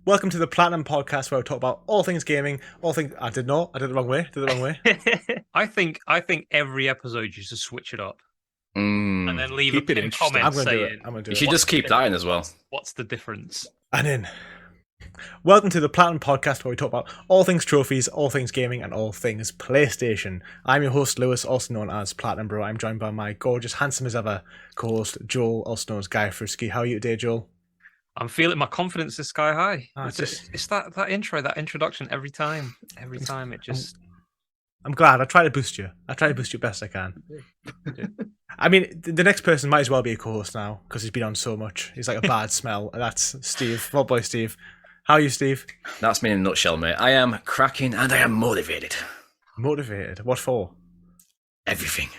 Welcome to the Platinum podcast where we talk about all things gaming, all things. I did the wrong way. I think every episode you should switch it up and then leave Keep it a interesting. comment I'm going to do it. saying, I'm going to do You it. should just keep that in as well. What's the difference? And in. Welcome to the Platinum podcast where we talk about all things trophies, all things gaming, and all things PlayStation. I'm your host, Lewis, also known as Platinum Bro. I'm joined by my gorgeous, handsome as ever co-host, Joel, also known as Guy Fruski. How are you today, Joel? I'm feeling my confidence is sky high. Ah, It's that introduction every time. Every time it just. I'm glad. I try to boost you. Best I can. I mean, the next person might as well be a co-host now because he's been on so much. He's like a bad smell. And that's Steve. Well, boy, Steve. How are you, Steve? That's me in a nutshell, mate. I am cracking and I am motivated. Motivated? What for? Everything.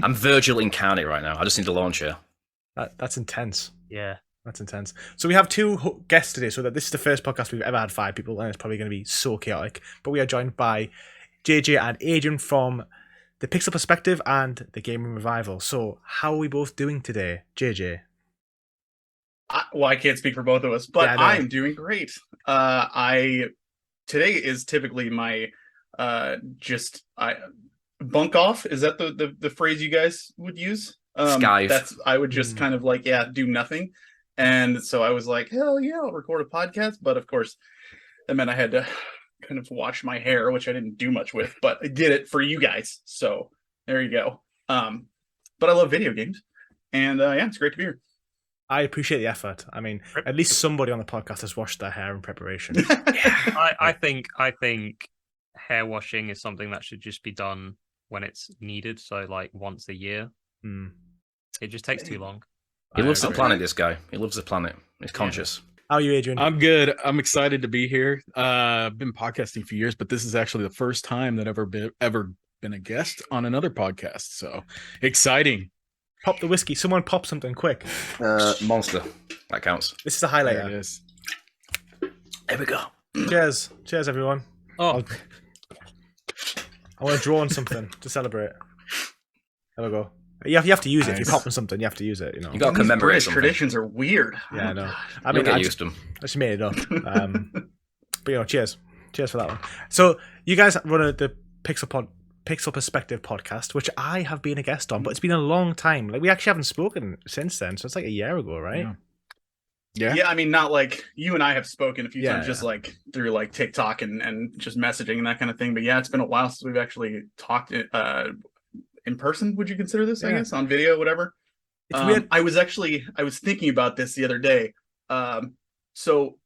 I'm Virgil incarnate right now. I just need a launcher. That's intense. Yeah. That's intense. So we have two guests today. So that this is the first podcast we've ever had 5 people, and it's probably going to be so chaotic. But we are joined by JJ and Adrian from the Pixel Perspective and the Gaming Revival. So how are we both doing today, JJ? I can't speak for both of us, but Yeah, I'm doing great. Today is typically my bunk off. Is that the phrase you guys would use? Skive. I would just kind of like do nothing. And so I was like, hell yeah, I'll record a podcast. But of course, that meant I had to kind of wash my hair, which I didn't do much with, but I did it for you guys. So there you go. But I love video games. And yeah, it's great to be here. I appreciate the effort. I mean, at least somebody on the podcast has washed their hair in preparation. I think hair washing is something that should just be done when it's needed. So like once a year. It just takes too long. He loves the planet, this guy. He loves the planet. He's conscious. How are you, Adrian? Um, I'm good. I'm excited to be here. I've been podcasting for years, but this is actually the first time that I've ever been a guest on another podcast. So exciting. Pop the whiskey. Someone pop something quick. Monster. That counts. This is a highlight. There it is. There we go. Cheers. Cheers, everyone. Oh, I want to draw on something to celebrate. There we go. You have to use it. If you're Nice. popping something, you have to use it. You know. You got to These commemorate British something. traditions are weird. Yeah, I know. I I mean, get I used to them. just made it up. But you know, cheers for that one. So you guys run the Pixel Perspective podcast, which I have been a guest on, but it's been a long time. Like we actually haven't spoken since then, so it's like a year ago, right? Yeah. Yeah, I mean, not like you and I have spoken a few Yeah, times, just like through like TikTok and just messaging and that kind of thing. But yeah, it's been a while since we've actually talked in person. Would you consider this? I Yeah. guess on video, whatever. It's weird. I was thinking about this the other day. So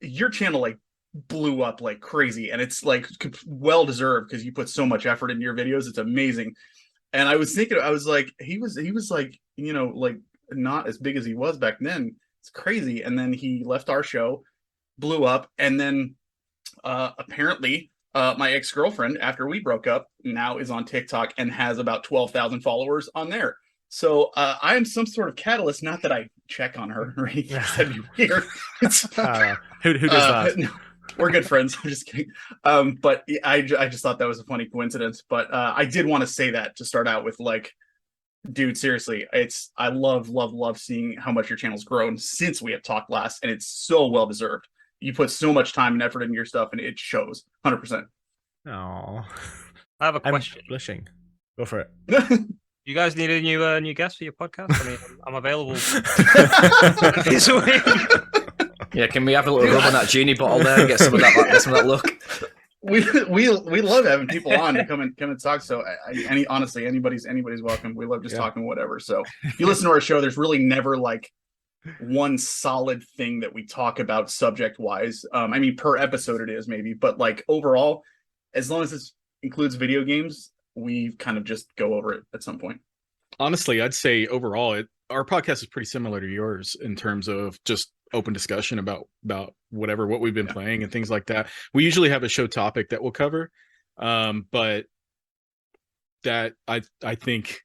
your channel like blew up like crazy, and it's like well deserved because you put so much effort into your videos. It's amazing. And I was thinking, I was like, he was like, you know, like not as big as he was back then. It's crazy. And then he left our show, blew up, and then apparently my ex-girlfriend, after we broke up, now is on TikTok and has about 12,000 followers on there. So I am some sort of catalyst. Not that I check on her or anything. That'd be weird. Who does that? No, we're good friends. I'm just kidding. But I just thought that was a funny coincidence. But I did want to say that to start out with, like, dude, seriously, I love seeing how much your channel's grown since we have talked last, and it's so well deserved. You put so much time and effort into your stuff, and it shows 100%. Oh, I have a I'm question. blushing. Go for it. You guys need a new guest for your podcast? I mean, I'm available this week. Yeah, can we have a little rub on that genie bottle there and get some of that look? We love having people on to come and talk. So honestly, anybody's welcome. We love just talking whatever. So if you listen to our show, there's really never like one solid thing that we talk about subject wise. I mean, per episode it is maybe, but like overall, as long as this includes video games, we kind of just go over it at some point. Honestly, I'd say overall, our podcast is pretty similar to yours in terms of just open discussion about what we've been playing and things like that. We usually have a show topic that we'll cover, but that I think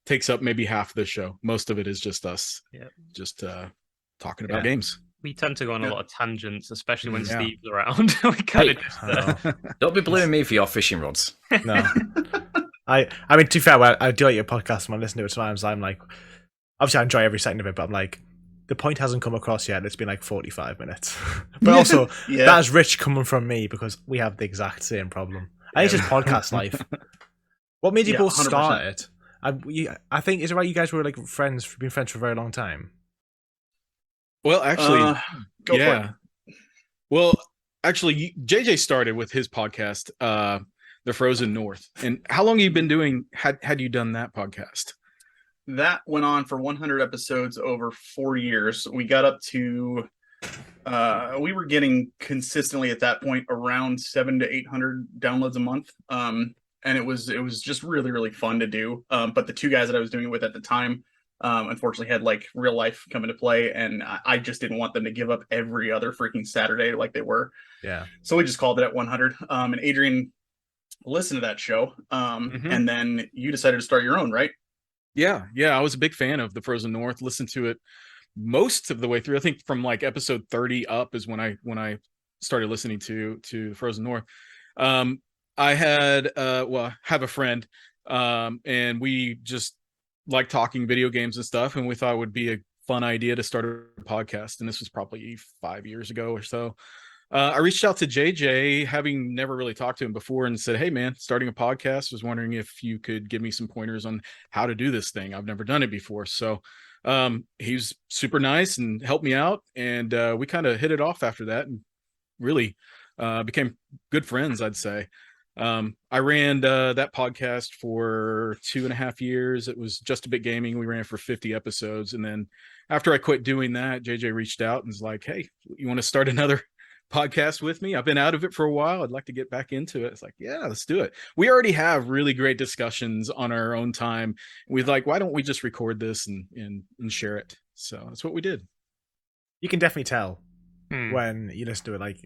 takes up maybe half the show. Most of it is just us, just talking about games. We tend to go on a lot of tangents, especially when Steve's around. We kind of just, Don't be blaming me for your fishing rods. No. I mean, to be fair, I do like your podcast and I listen to it sometimes. I'm like, obviously I enjoy every second of it, but I'm like, the point hasn't come across yet. It's been like 45 minutes. But also, that's rich coming from me because we have the exact same problem. I think it's just podcast life. What made you both 100%. start it? I think, is it right you guys were like friends, been friends for a very long time? Well, actually, go for it. Well, actually, JJ started with his podcast, The Frozen North. And how long have you been doing, had you done that podcast? That went on for 100 episodes over 4 years. We got up to, we were getting consistently at that point around 700 to 800 downloads a month. And it was just really, really fun to do. But the two guys that I was doing it with at the time, unfortunately had like real life come into play, and I just didn't want them to give up every other freaking Saturday like they were. Yeah. So we just called it at 100. And Adrian listened to that show. And then you decided to start your own, right? Yeah. I was a big fan of The Frozen North. Listened to it most of the way through. I think from like episode 30 up is when I started listening to Frozen North. I had have a friend, and we just like talking video games and stuff, and we thought it would be a fun idea to start a podcast. And this was probably 5 years ago or so. I reached out to JJ, having never really talked to him before, and said, "Hey man, starting a podcast, was wondering if you could give me some pointers on how to do this thing. I've never done it before." So he was super nice and helped me out, and we kind of hit it off after that, and really became good friends, I'd say. I ran that podcast for 2.5 years. It was Just a Bit Gaming. We ran for 50 episodes. And then after I quit doing that, JJ reached out and was like, "Hey, you want to start another podcast with me? I've been out of it for a while. I'd like to get back into it." It's like, yeah, let's do it. We already have really great discussions on our own time. We're like, why don't we just record this and share it? So that's what we did. You can definitely tell when you listen to it, like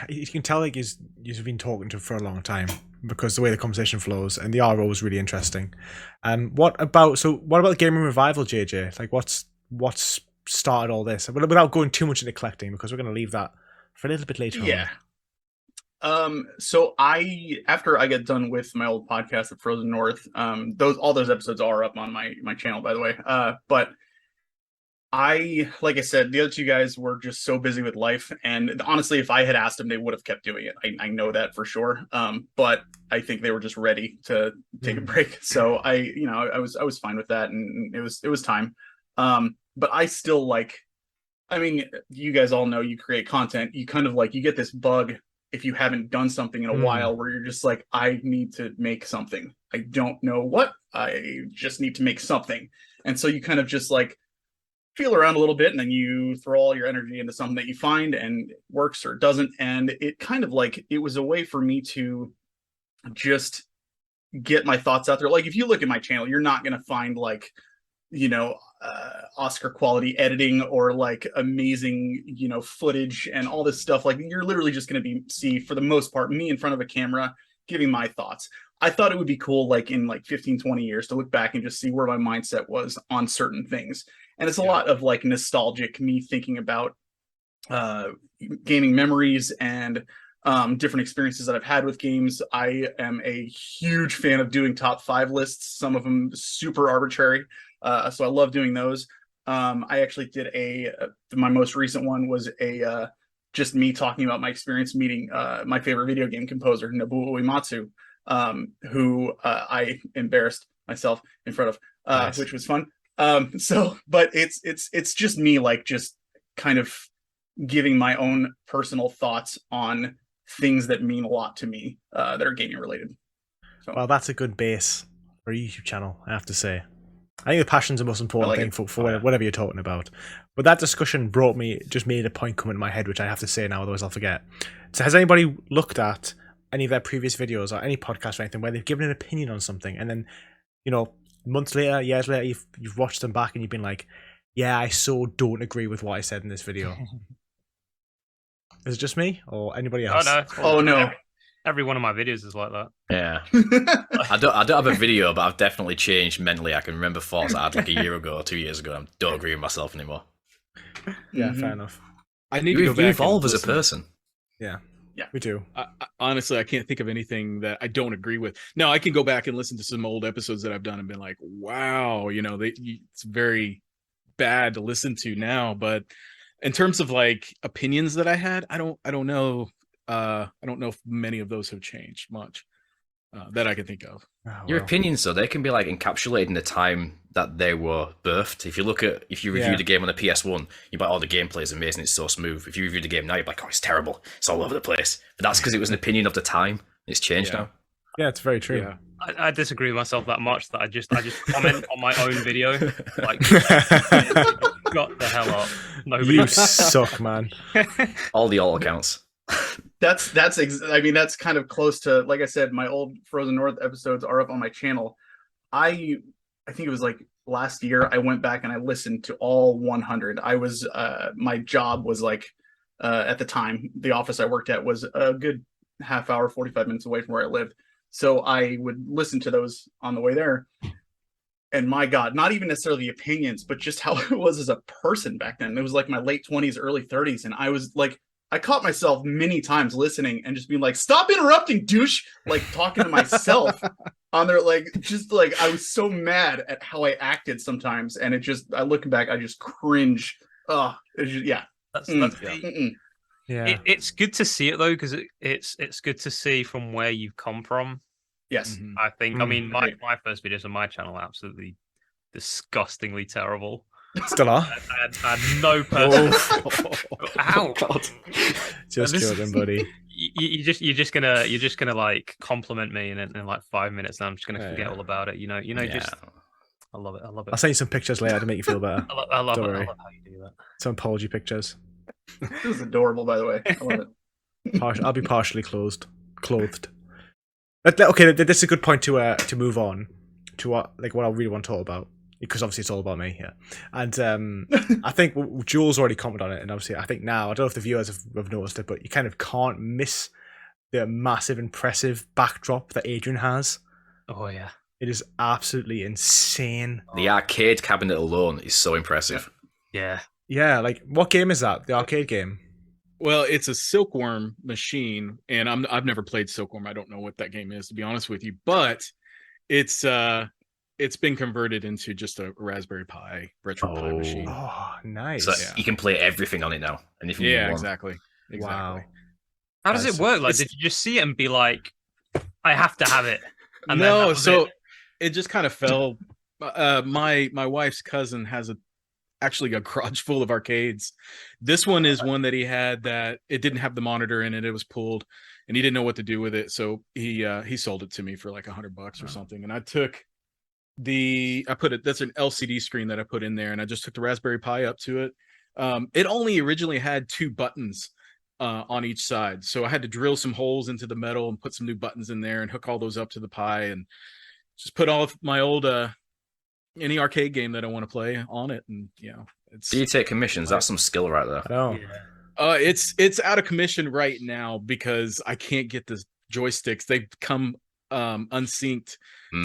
you can tell like you've been talking to for a long time because the way the conversation flows, and they are always really interesting. What about the gaming revival, JJ? Like what's started all this? Without going too much into collecting, because we're going to leave that for a little bit later on. So after I get done with my old podcast at Frozen North, all those episodes are up on my channel, by the way. But like I said, the other two guys were just so busy with life, and honestly, if I had asked them, they would have kept doing it. I know that for sure. But I think they were just ready to take a break. So I was fine with that, and it was time. But I still you guys all know, you create content, you kind of you get this bug if you haven't done something in a while, where you're just like, I need to make something. I don't know what, I just need to make something. And so you kind of just feel around a little bit, and then you throw all your energy into something that you find, and it works or it doesn't. And it kind of it was a way for me to just get my thoughts out there. Like, if you look at my channel, you're not going to find Oscar quality editing or amazing footage and all this stuff. You're literally just going to see, for the most part, me in front of a camera giving my thoughts. I thought it would be cool in 15-20 years to look back and just see where my mindset was on certain things. And it's a lot of nostalgic, me thinking about gaming memories and different experiences that I've had with games. I am a huge fan of doing top 5 lists, some of them super arbitrary. So I love doing those. I actually did my most recent one was just me talking about my experience meeting my favorite video game composer, Nobuo Uematsu, who I embarrassed myself in front of, nice. Which was fun. But it's just me, just kind of giving my own personal thoughts on things that mean a lot to me, that are gaming related. So. Well, that's a good base for a YouTube channel, I have to say. I think the passion's the most important thing for whatever you're talking about. But that discussion just made a point come into my head, which I have to say now, otherwise I'll forget. So has anybody looked at any of their previous videos or any podcast or anything where they've given an opinion on something, and then, months later, years later, you've watched them back and you've been like, yeah, I so don't agree with what I said in this video? Is it just me or anybody else? Oh no. Every one of my videos is like that. Yeah. I don't have a video, but I've definitely changed mentally. I can remember thoughts I had a year ago or 2 years ago. I don't agree with myself anymore. Yeah, fair enough. I need to go back. You evolve as a person. Yeah, we do. Honestly, I can't think of anything that I don't agree with. Now, I can go back and listen to some old episodes that I've done and been like, wow, it's very bad to listen to now, but in terms of like opinions that I had, I don't know. I don't know if many of those have changed much that I can think of. Your opinions, though, they can be like encapsulated in the time that they were birthed. If you review the game on the PS1, you're like, oh, the gameplay is amazing, it's so smooth. If you review the game now, you're like, oh, it's terrible, it's all over the place. But that's because it was an opinion of the time. It's changed now. Yeah, it's very true. Yeah. I disagree with myself that much that I just comment on my own video. Like, got the hell up. Nobody. You suck, man. All the alt accounts. I mean, that's kind of close to, like I said, my old Frozen North episodes are up on my channel. I think it was like last year I went back and I listened to all 100. I was my job was like at the time, the office I worked at was a good half hour, 45 minutes away from where I lived. So I would listen to those on the way there. And my God, not even necessarily the opinions, but just how it was as a person back then. It was like my late 20s, early 30s. And I was like, I caught myself many times listening and just being like, stop interrupting, douche. Like talking to myself on there. Like, just like, I was so mad at how I acted sometimes. And it just, I looking back, I just cringe. Yeah. That's Yeah. It's good to see it though, because it's good to see from where you've come from. Yes. Mhm. I think. I mean, my first videos on my channel are absolutely disgustingly terrible. Still are. I had no person. Ow! Just killed him, buddy. You're just gonna like compliment me in like 5 minutes, and I'm just gonna forget all about it. Just I love it. I'll send you some pictures later to make you feel better. I love Don't it. worry. I love how you do that. Some apology pictures. This is adorable, by the way. I love it. I'll be partially clothed. Okay, this is a good point to move on to what I really want to talk about, because obviously it's all about me here. And I think Jules already commented on it, and obviously I think now, I don't know if the viewers have noticed it, but you kind of can't miss the massive, impressive backdrop that Adrian has. Oh yeah, it is absolutely insane. The arcade cabinet alone is so impressive. Yeah. Yeah, like what game is that? The arcade game? Well, it's a Silkworm machine, and I've never played Silkworm. I don't know what that game is, to be honest with you. But it's been converted into just a Raspberry Pi Retro Pi machine. Oh, nice! So you can play everything on it now. Anything you want. Exactly. Wow. How does it work? Like, did you just see it and be like, "I have to have it"? And no, so it just kind of fell. My wife's cousin has actually a garage full of arcades. This one is one that he had that it didn't have the monitor in it. It was pulled, and he didn't know what to do with it. So he sold it to me for like $100 or something. And I took that's an LCD screen that I put in there, and I just took the Raspberry Pi up to it. It only originally had 2 buttons on each side. So I had to drill some holes into the metal and put some new buttons in there and hook all those up to the Pi, and just put all of my old any arcade game that I want to play on it. And Do you take commissions? That's some skill right there. Oh, it's out of commission right now because I can't get the joysticks. They come unsynced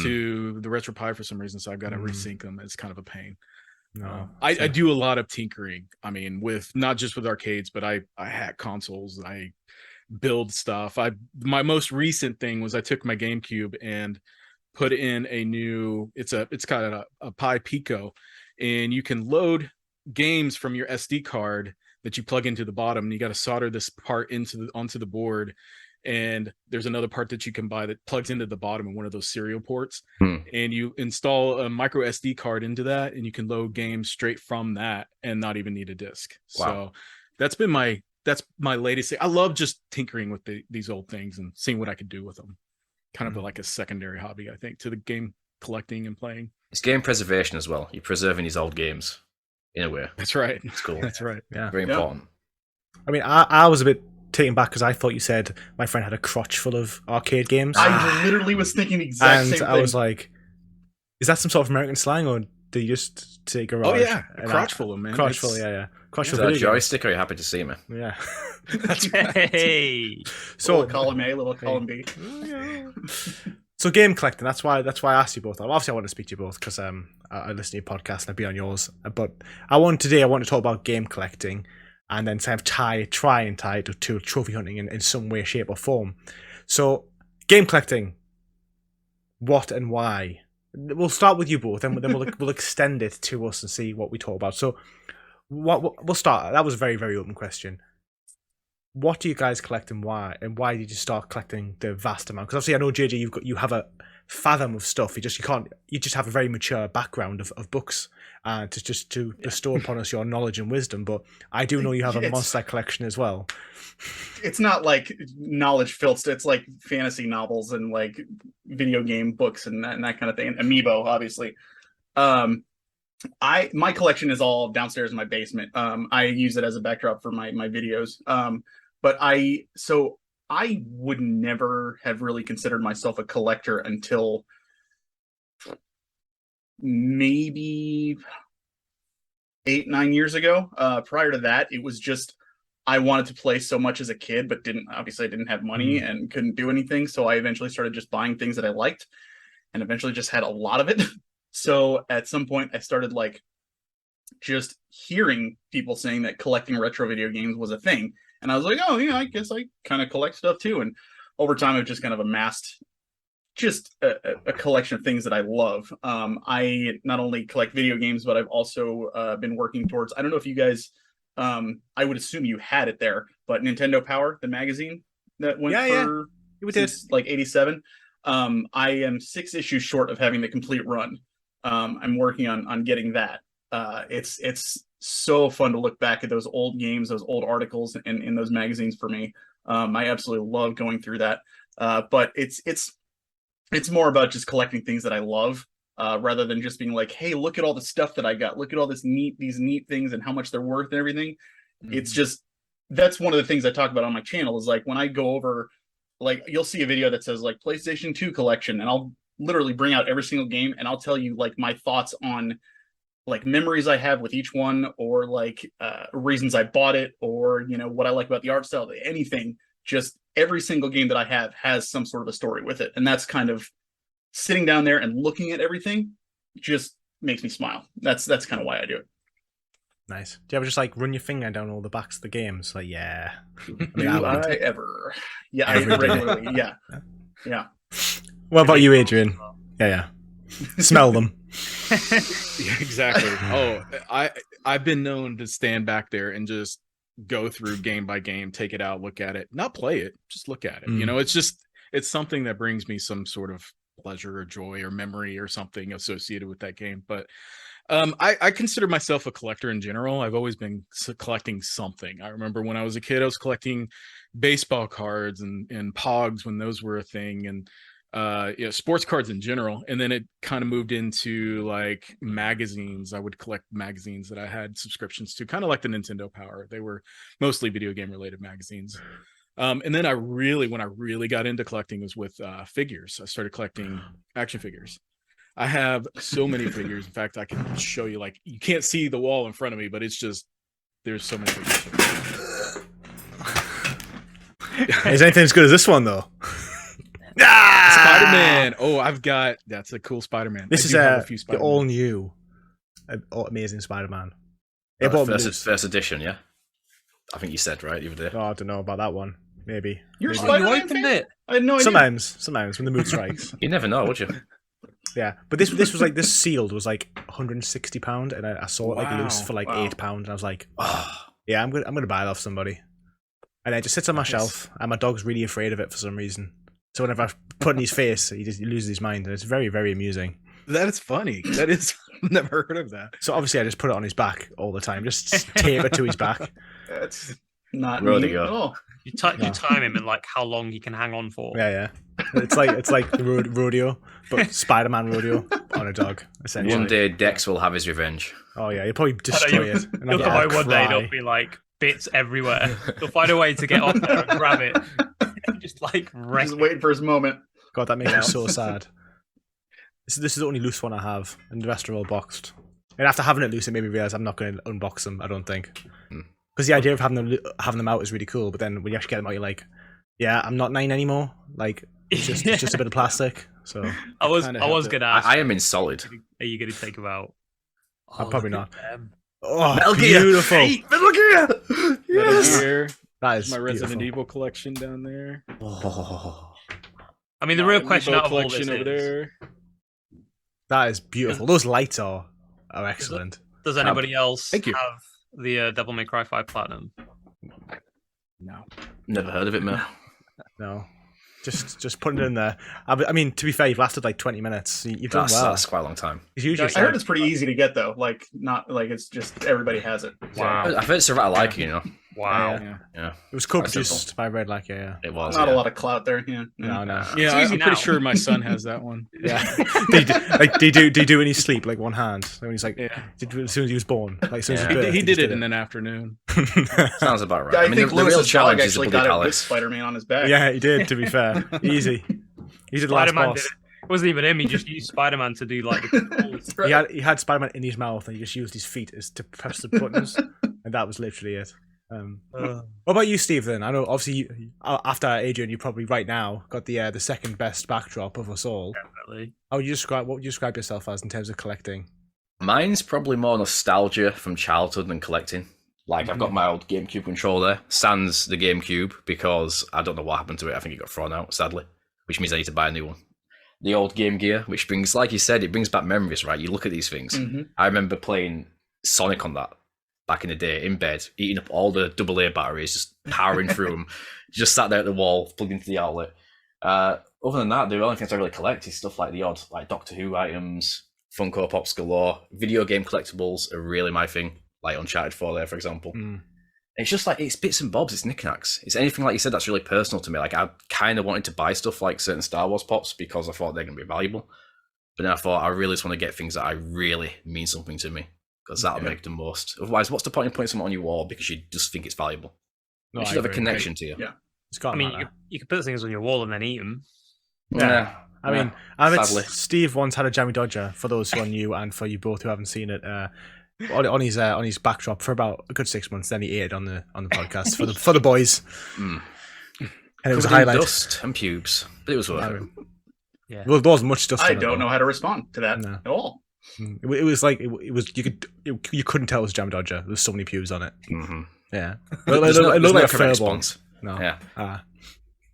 to the Retro Pi for some reason, so I've got to resync them. It's kind of a pain. No, I do a lot of tinkering. I mean, with not just with arcades, but I hack consoles and I build stuff. My most recent thing was I took my GameCube and put in a new. It's got a Pi Pico, and you can load games from your SD card that you plug into the bottom, and you got to solder this part onto the board. And there's another part that you can buy that plugs into the bottom of one of those serial ports, and you install a micro SD card into that, and you can load games straight from that and not even need a disc. Wow. So that's my latest thing. I love just tinkering with these old things and seeing what I could do with them. Kind of like a secondary hobby, I think, to the game collecting and playing. It's game preservation as well. You're preserving these old games in a way. That's right. It's cool. That's right. Yeah, very important. I mean, I was a bit taken back because I thought you said my friend had a crotch full of arcade games. I literally was thinking the exact same thing. I was like, is that some sort of American slang, or do you just say garage? Oh yeah, a crotch full of, man. Crotch full, yeah. Crotch Is full that of a joystick, or are you happy to see me? Yeah. That's right. Hey. So little column A, little column B. So game collecting, that's why I asked you both. Obviously I want to speak to you both because I listen to your podcast and I'd be on yours. But I want to talk about game collecting and then kind of try and tie it to trophy hunting in some way, shape or form. So game collecting, what and why we'll start with you both, and then we'll extend it to us and see what we talk about. So, we'll start. That was a very, very open question. What do you guys collect and why? And why did you start collecting the vast amount? Because obviously, I know JJ, you have a fathom of stuff. You just have a very mature background of books, to bestow upon us your knowledge and wisdom. But I do know you have a monster collection as well. It's not like knowledge filth. It's like fantasy novels and like video game books and that kind of thing. Amiibo, obviously. My collection is all downstairs in my basement. I use it as a backdrop for my videos. But I would never have really considered myself a collector until maybe 8-9 years ago. Prior to that, it was just I wanted to play so much as a kid, but I didn't have money and couldn't do anything. So I eventually started just buying things that I liked, and eventually just had a lot of it. So at some point, I started like just hearing people saying that collecting retro video games was a thing. And I was like, oh, yeah, I guess I kind of collect stuff too. And over time, I've just kind of amassed just a collection of things that I love. I not only collect video games, but I've also been working towards, I don't know if you guys, I would assume you had it there, but Nintendo Power, the magazine that went since like 87. I am 6 issues short of having the complete run. I'm working on getting that. It's so fun to look back at those old games, those old articles in those magazines for me. I absolutely love going through that. But it's more about just collecting things that I love, rather than just being like, hey, look at all the stuff that I got. Look at all these neat things and how much they're worth and everything. It's just, that's one of the things I talk about on my channel is like when I go over, like you'll see a video that says like PlayStation 2 collection, and I'll literally bring out every single game and I'll tell you like my thoughts on like memories I have with each one, or like reasons I bought it, or what I like about the art style, anything. Just every single game that I have has some sort of a story with it, and that's kind of sitting down there and looking at everything just makes me smile. That's kind of why I do it. Nice. Do you ever just like run your finger down all the backs of the games? Like, yeah. I ever? Yeah, I regularly. Yeah. What about you, Adrian? Yeah. Smell them. Yeah, exactly. Oh, I've been known to stand back there and just go through game by game, take it out, look at it, not play it, just look at it. It's something that brings me some sort of pleasure or joy or memory or something associated with that game. But I consider myself a collector in general. I've always been collecting something. I remember when I was a kid, I was collecting baseball cards and Pogs when those were a thing, and sports cards in general. And then it kind of moved into like magazines. I would collect magazines that I had subscriptions to, kind of like the Nintendo Power. They were mostly video game related magazines. And then when I really got into collecting was with figures. I started collecting action figures. I have so many figures. In fact, I can show you, like, you can't see the wall in front of me, but it's just, there's so many figures. Is anything as good as this one though? Spider-Man. Oh, that's a cool Spider-Man. This is the all new amazing Spider-Man. First edition, yeah? I think you said, right, the other day. Oh, I don't know about that one. Maybe. You're Spider-Man opened it. I had no idea. Sometimes when the mood strikes. You never know, would you? Yeah, but this was like, this sealed was like £160, and I saw it like loose for like £8, and I was like, yeah, I'm gonna buy it off somebody. And it just sits on my shelf, and my dog's really afraid of it for some reason. So whenever I put it in his face, he loses his mind, and it's very, very amusing. That is funny. That is, I've never heard of that. So obviously I just put it on his back all the time, just tape it to his back. That's not Rodeo. neat at all. You time him and like how long he can hang on for. Yeah. It's like the rodeo, but Spider-Man rodeo on a dog, essentially. One day Dex will have his revenge. Oh yeah, he'll probably destroy it. And You'll come home one day, there'll be like bits everywhere. He'll find a way to get off there and grab it. And just like wreck Just waiting for his moment. God, that makes me so sad. This is the only loose one I have, and the rest are all boxed. And after having it loose, it made me realize I'm not going to unbox them. I don't think, because the idea of having them out is really cool. But then when you actually get them out, you're like, yeah, I'm not 9 anymore. Like it's just a bit of plastic. So I was gonna ask. I am insulted. Are you gonna take them out? I'm probably not. Oh, Metal Gear. Beautiful. Metal Gear. Yes. Metal Gear. That is my Resident beautiful. Evil collection down there. Oh. I mean, the real question out of all this over is, there. That is beautiful. Those lights are excellent. Does anybody else Thank you. have the Devil May Cry 5 Platinum? No. Never heard of it, man. No. Just putting it in there. I mean, to be fair, you've lasted like 20 minutes. You've done well. That's quite a long time. It's usually I heard it's pretty easy to get though. Like not like it's just everybody has it. Wow. I've heard it's a right like, you know. Wow. Yeah. It was co-produced by Red Like, yeah. It was. Not a lot of clout there. Yeah. No. Yeah, It's easy I'm now. pretty sure my son has that one. Yeah. Do you do any sleep like one hand? When he's like, Yeah. as soon as he was born, like as soon as Yeah. he was birthed, He did just it in an afternoon. Sounds about right. Yeah, I, think the real Lewis's dog challenge is actually the got bloody it with palace. Spider-Man on his back. Yeah, he did. To be fair, easy. He did the last Spider-Man boss. did it. It wasn't even him. He just used Spider-Man to do like the controls. That's right. He had Spider-Man in his mouth, and he just used his feet as to press the buttons, and that was literally it. What about you, Steve? Then I know obviously after Adrian, you probably right now got the second best backdrop of us all. Definitely. What would you describe yourself as in terms of collecting? Mine's probably more nostalgia from childhood than collecting. Like, I've got my old GameCube controller, sans the GameCube, because I don't know what happened to it. I think it got thrown out, sadly, which means I need to buy a new one. The old Game Gear, which brings, like you said, it brings back memories, right? You look at these things. Mm-hmm. I remember playing Sonic on that back in the day, in bed, eating up all the AA batteries, just powering through them. Just sat there at the wall, plugged into the outlet. Other than that, the only things I really collect is stuff like the odd, like Doctor Who items, Funko Pops galore. Video game collectibles are really my thing, like Uncharted 4 there, for example. It's just like, it's bits and bobs, it's knickknacks. It's anything like you said that's really personal to me. Like, I kind of wanted to buy stuff like certain Star Wars Pops because I thought they're going to be valuable. But then I thought I really just want to get things that I really mean something to me, because that'll make the most. Otherwise, what's the point of putting something on your wall because you just think it's valuable? No, You should have a connection to you. Yeah. It's got I mean, you could put things on your wall and then eat them. Yeah. I mean, sadly. Steve once had a Jammy Dodger, for those who are new and for you both who haven't seen it, on his backdrop for about a good 6 months. Then he ate it on the podcast for the boys, and it was a Covered in highlight. dust and pubes, but it was worth it. Yeah. Well, there wasn't much dust. I on it, don't though. know how to respond to that No. at all. It was like it was you couldn't tell it was Jammy Dodger. There was so many pubes on it. Mm-hmm. Yeah, There's it no looked like a correct furball. response. No, Yeah.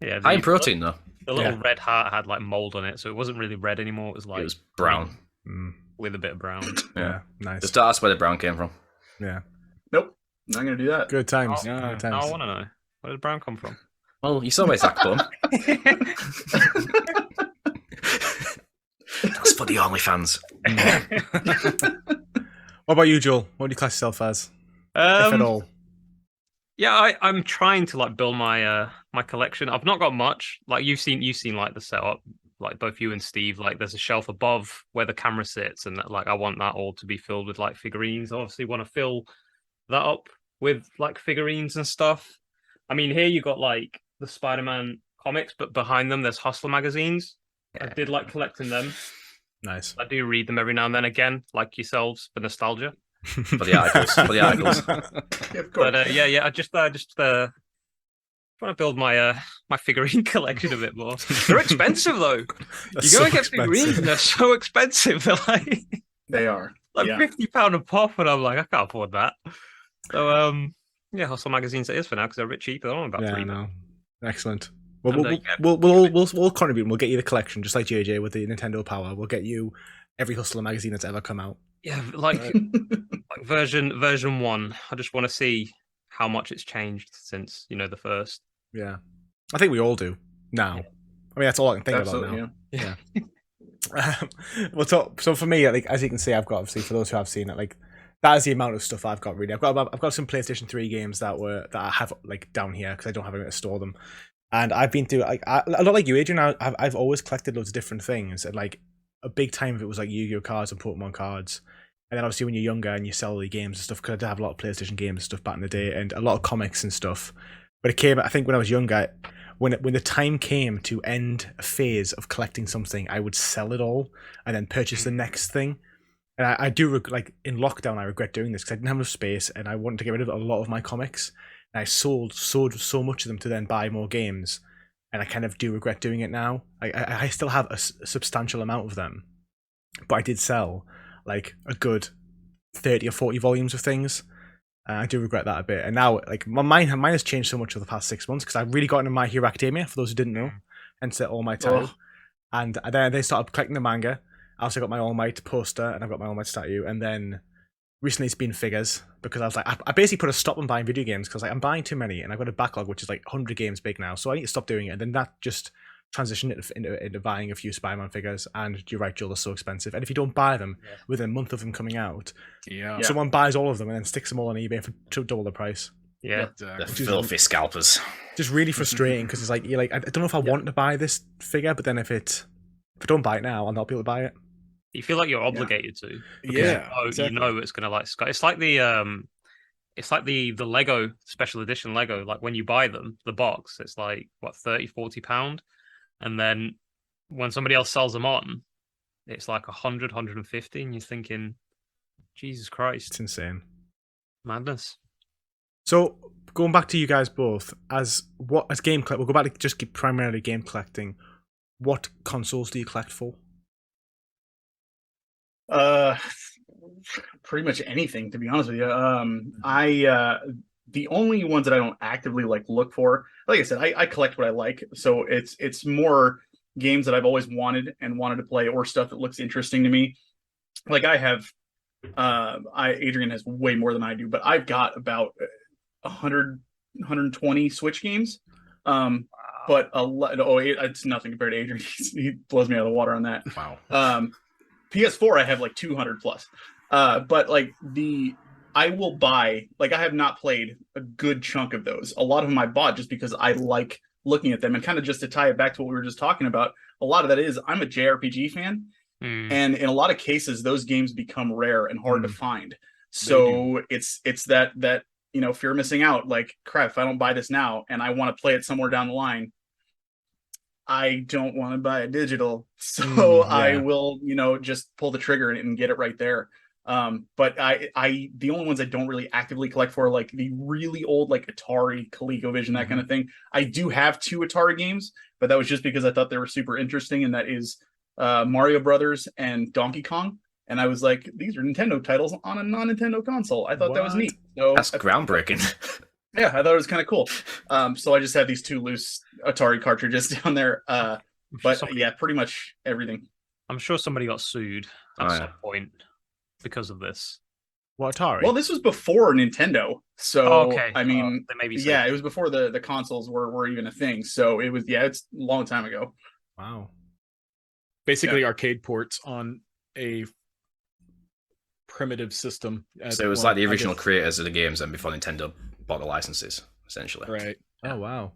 Yeah. High in protein, though. The little Yeah. red heart had like mold on it, so it wasn't really red anymore. It was like It was brown. with a bit of brown. Yeah, nice. Just ask where the brown came from. Yeah, Nope. Not gonna do that. good times. Oh, Good Now times. I want to know, where did brown come from? Well, you saw where Zach put 'em. That's for the OnlyFans. What about you, Joel? What do you class yourself as, if at all? Yeah, I'm trying to like build my my collection. I've not got much. Like you've seen like the setup, like both you and Steve. Like there's a shelf above where the camera sits, and like I want that all to be filled with like figurines. I obviously want to fill that up with like figurines and stuff. I mean, here you got like the Spider-Man comics, but behind them there's Hustler magazines. I did like collecting them. Nice. I do read them every now and then again, like yourselves, for nostalgia. For the articles. Yeah, of course. But I just want to build my my figurine collection a bit more. They're expensive though. That's You go so and get expensive. figurines, and they're so expensive. They're They are. like Yeah. £50 a pop, and I'm like, I can't afford that. So yeah, Hustle magazines it is for now because they're a bit cheaper. They're only about Yeah, £3. no. Excellent. Well, And, we'll contribute. And we'll get you the collection, just like JJ with the Nintendo Power. We'll get you every Hustler magazine that's ever come out. Yeah, like version 1. I just want to see how much it's changed since the first. Yeah, I think we all do now. I mean, that's all I can think Absolutely. about Yeah. now. Well, so for me, like as you can see, I've got obviously for those who have seen it, like that is the amount of stuff I've got. Really, I've got some PlayStation 3 games that I have like down here because I don't have anywhere to store them. And I've been through like a lot like you, Adrian. I've always collected loads of different things, and like a big time of it was like Yu-Gi-Oh cards and Pokemon cards. And then obviously when you're younger and you sell all the games and stuff, because I did have a lot of PlayStation games and stuff back in the day, and a lot of comics and stuff. But it came, I think, when I was younger, when the time came to end a phase of collecting something, I would sell it all and then purchase the next thing. And I do like in lockdown, I regret doing this because I didn't have enough space and I wanted to get rid of a lot of my comics. And I sold so much of them to then buy more games, and I kind of do regret doing it now. I still have a substantial amount of them, but I did sell like a good 30 or 40 volumes of things. I do regret that a bit. And now, like mine has changed so much over the past 6 months because I've really gotten into My Hero Academia. For those who didn't know, hence all my time. Oh. And then they started collecting the manga. I also got my All Might poster and I've got my All Might statue, and then recently it's been figures because I was like, I basically put a stop on buying video games because like I'm buying too many and I've got a backlog which is like 100 games big now, so I need to stop doing it. And then that just transitioned it into buying a few Spider-Man figures. And you're right, Joel, they're so expensive. And if you don't buy them within a month of them coming out, someone buys all of them and then sticks them all on eBay for double the price. Yeah, the filthy scalpers. Just really frustrating because it's like you're like, I don't know if I want to buy this figure, but then if I don't buy it now, I'll not be able to buy it. You feel like you're obligated to. Yeah, You know it's gonna like it's like the Lego special edition Lego. Like when you buy them, the box, it's like what, 30-40 pound, and then when somebody else sells them on, it's like 100-150, and you're thinking, Jesus Christ, It's insane. madness. So going back to you guys both, as game collect, we'll go back to just primarily game collecting. What consoles do you collect for? Pretty much anything, to be honest with you. The only ones that I don't actively like look for, like I said, I collect what I like. So it's more games that I've always wanted to play, or stuff that looks interesting to me. Like I have, Adrian has way more than I do, but I've got about 120 Switch games. But it's nothing compared to Adrian. He blows me out of the water on that. Wow. PS4, I have like 200 plus. But like I will buy, like I have not played a good chunk of those. A lot of them I bought just because I like looking at them, and kind of just to tie it back to what we were just talking about. A lot of that is I'm a JRPG fan, and in a lot of cases, those games become rare and hard to find. So it's that fear of missing out. Like, crap, if I don't buy this now and I want to play it somewhere down the line, I don't want to buy a digital, so I will, just pull the trigger and get it right there. But the only ones I don't really actively collect for, like the really old, like Atari, ColecoVision, that kind of thing. I do have 2 Atari games, but that was just because I thought they were super interesting, and that is Mario Brothers and Donkey Kong. And I was like, these are Nintendo titles on a non-Nintendo console. I thought that was neat. So that's groundbreaking. Yeah, I thought it was kind of cool. So I just have these 2 loose Atari cartridges down there. But yeah, pretty much everything. I'm sure somebody got sued at some point because of this. What, Atari? Well, this was before Nintendo. So, I mean, it was before the consoles were even a thing. So it was, it's a long time ago. Wow. Basically arcade ports on a primitive system. So it was like the original creators of the games, and before Nintendo bought the licenses, essentially. Right. Oh, wow.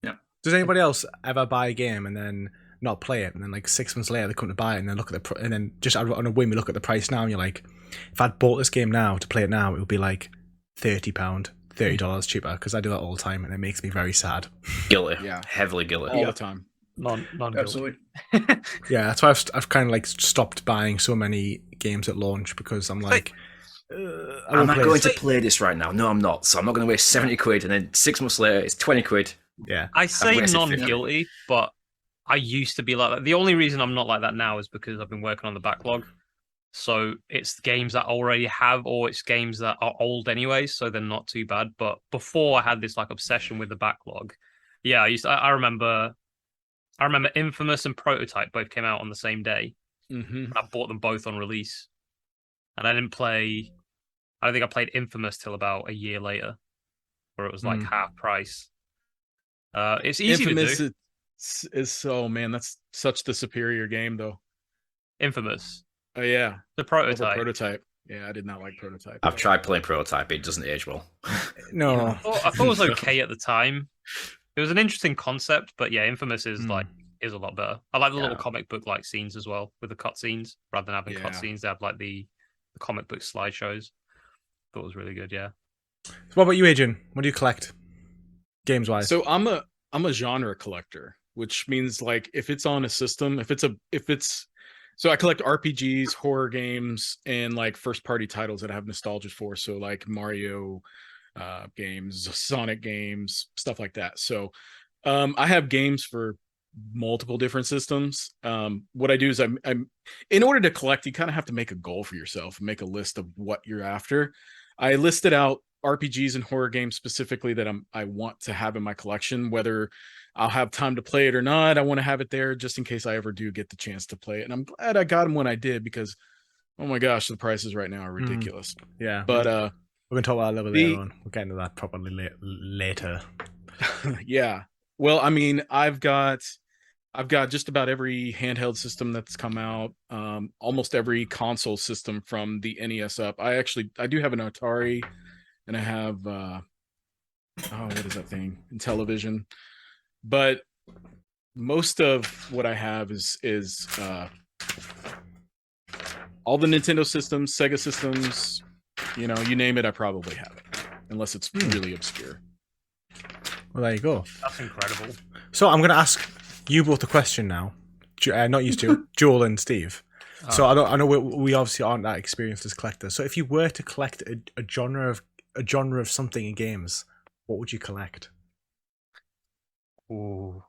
Yeah. Does anybody else ever buy a game and then not play it, and then like 6 months later they come to buy it, and then look at and then just on a whim we look at the price now, and you're like, if I'd bought this game now to play it now, it would be like £30, $30 cheaper, because I do that all the time, and it makes me very sad. Guilty. Yeah. Heavily guilty. All the time. Non Absolutely. Yeah, that's why I've kind of like stopped buying so many games at launch, because I'm like, am I going to play this right now? No, I'm not. So I'm not going to waste 70 quid, and then 6 months later it's 20 quid. Yeah. I say non-guilty, but I used to be like that. The only reason I'm not like that now is because I've been working on the backlog. So it's games that I already have, or it's games that are old anyway, so they're not too bad. But before I had this like obsession with the backlog, I remember Infamous and Prototype both came out on the same day. Mm-hmm. I bought them both on release, and I don't think I played Infamous till about a year later, where it was like half price. It's easy Infamous to do. Is so, man, that's such the superior game though. Infamous. Oh yeah, the Prototype. Prototype. Yeah, I did not like Prototype. I've tried playing Prototype. It doesn't age well. No, I thought it was okay at the time. It was an interesting concept, but yeah, Infamous is is a lot better. I like the little comic book like scenes as well, with the cutscenes rather than having cutscenes. They have like the comic book slideshows. Thought it was really good. Yeah. So what about you, Adrian? What do you collect, games wise? So I'm a genre collector, which means like if it's on a system, so I collect RPGs, horror games, and like first party titles that I have nostalgia for. So like Mario games, Sonic games, stuff like that. So I have games for multiple different systems. What I do is I'm in order to collect, you kind of have to make a goal for yourself and make a list of what you're after. I listed out RPGs and horror games specifically that I want to have in my collection, whether I'll have time to play it or not. I want to have it there just in case I ever do get the chance to play it. And I'm glad I got them when I did, because oh my gosh, the prices right now are ridiculous. Yeah. But we're gonna talk about that a little bit later on. We'll get into that properly later. Yeah. Well, I mean, I've got just about every handheld system that's come out, almost every console system from the NES up. I do have an Atari, and I have what is that thing? Intellivision. But most of what I have is all the Nintendo systems, Sega systems, you name it, I probably have it, unless it's really obscure. Well, there you go. That's incredible. So I'm going to ask you both a question now. Not you two, Joel and Steve. So I know we obviously aren't that experienced as collectors. So if you were to collect a genre of something in games, what would you collect? Ooh.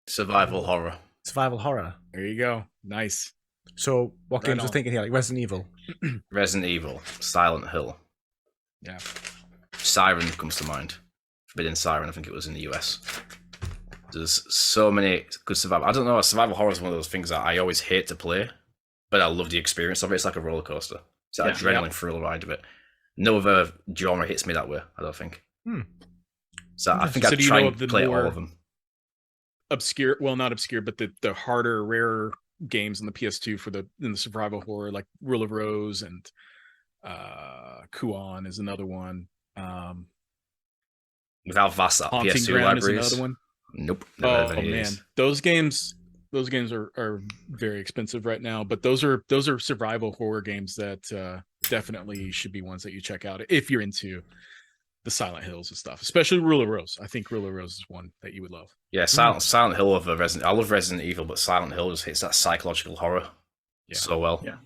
Survival horror. Survival horror. There you go. Nice. So what Right games are on. thinking here? Like Resident Evil. Resident Evil. Silent Hill. Yeah. Siren comes to mind. Forbidden Siren, I think it was in the US. There's so many good survival. I don't know. Survival horror is one of those things that I always hate to play, but I love the experience of it. It's like a roller coaster. It's that adrenaline thrill ride of it. No other genre hits me that way, I don't think. So I think I'd try and play all of them. Obscure, well, not obscure, but the harder, rarer games on the PS2 in the survival horror, like Rule of Rose and Kuon is another one. Without vast Haunting PS2 Ground is libraries. another one. Nope. Oh man, those games are very expensive right now, but those are survival horror games that definitely should be ones that you check out if you're into the Silent Hills and stuff, especially Rule of Rose. I think Rule of Rose is one that you would love. Yeah, Silent Hill over Resident. I love Resident Evil, but Silent Hill just hits that psychological horror so well. Yeah.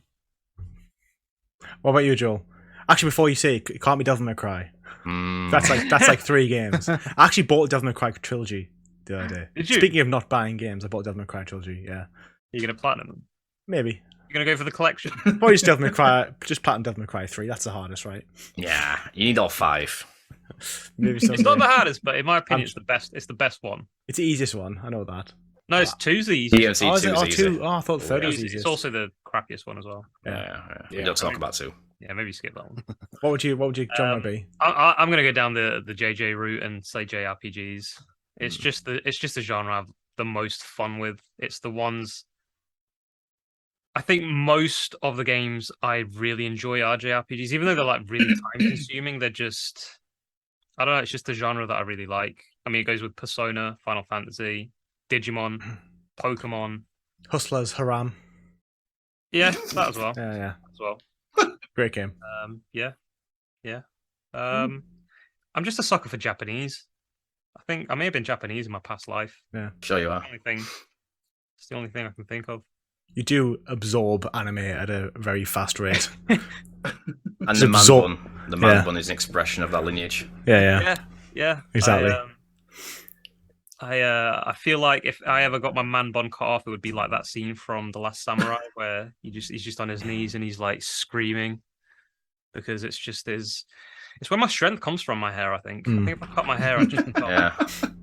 What about you, Joel? Actually, before you say it can't be Devil May Cry. That's like 3 games. I actually bought the Devil May Cry trilogy the other day. Did you? Speaking of not buying games, I bought Devil May Cry trilogy. Yeah, You're gonna platinum them? maybe. You're gonna go for the collection? Probably just Devil May Cry. Just platinum Devil May Cry 3. That's the hardest, right? Yeah, you need all 5. Maybe It's not someday. the hardest, but in my opinion, it's the best. It's the best one. It's the easiest one. I know that. No, it's 2's the easiest. DMC Oh, is 2 it? is Oh, easy. 2. Oh, I thought 3rd was It's easiest. also the crappiest one as well. Yeah. We Yeah. don't talk about 2. Yeah, maybe skip that one. What would you genre be? I'm gonna go down the JJ route and say JRPGs. It's just the genre I've the most fun with. It's the ones. I think most of the games I really enjoy are JRPGs, even though they're like really time consuming. They're just, I don't know. It's just the genre that I really like. I mean, it goes with Persona, Final Fantasy, Digimon, Pokemon. Hustlers, Haram. Yeah, that as well. Yeah. As well. Great game. Yeah. I'm just a sucker for Japanese. I think I may have been Japanese in my past life. Yeah. Sure you are. It's the only thing I can think of. You do absorb anime at a very fast rate. And the man bun is an expression of that lineage. Yeah. Exactly. I feel like if I ever got my man bun cut off, it would be like that scene from The Last Samurai where he's just on his knees and he's like screaming because it's where my strength comes from. My hair, I think. I think if I cut my hair, I just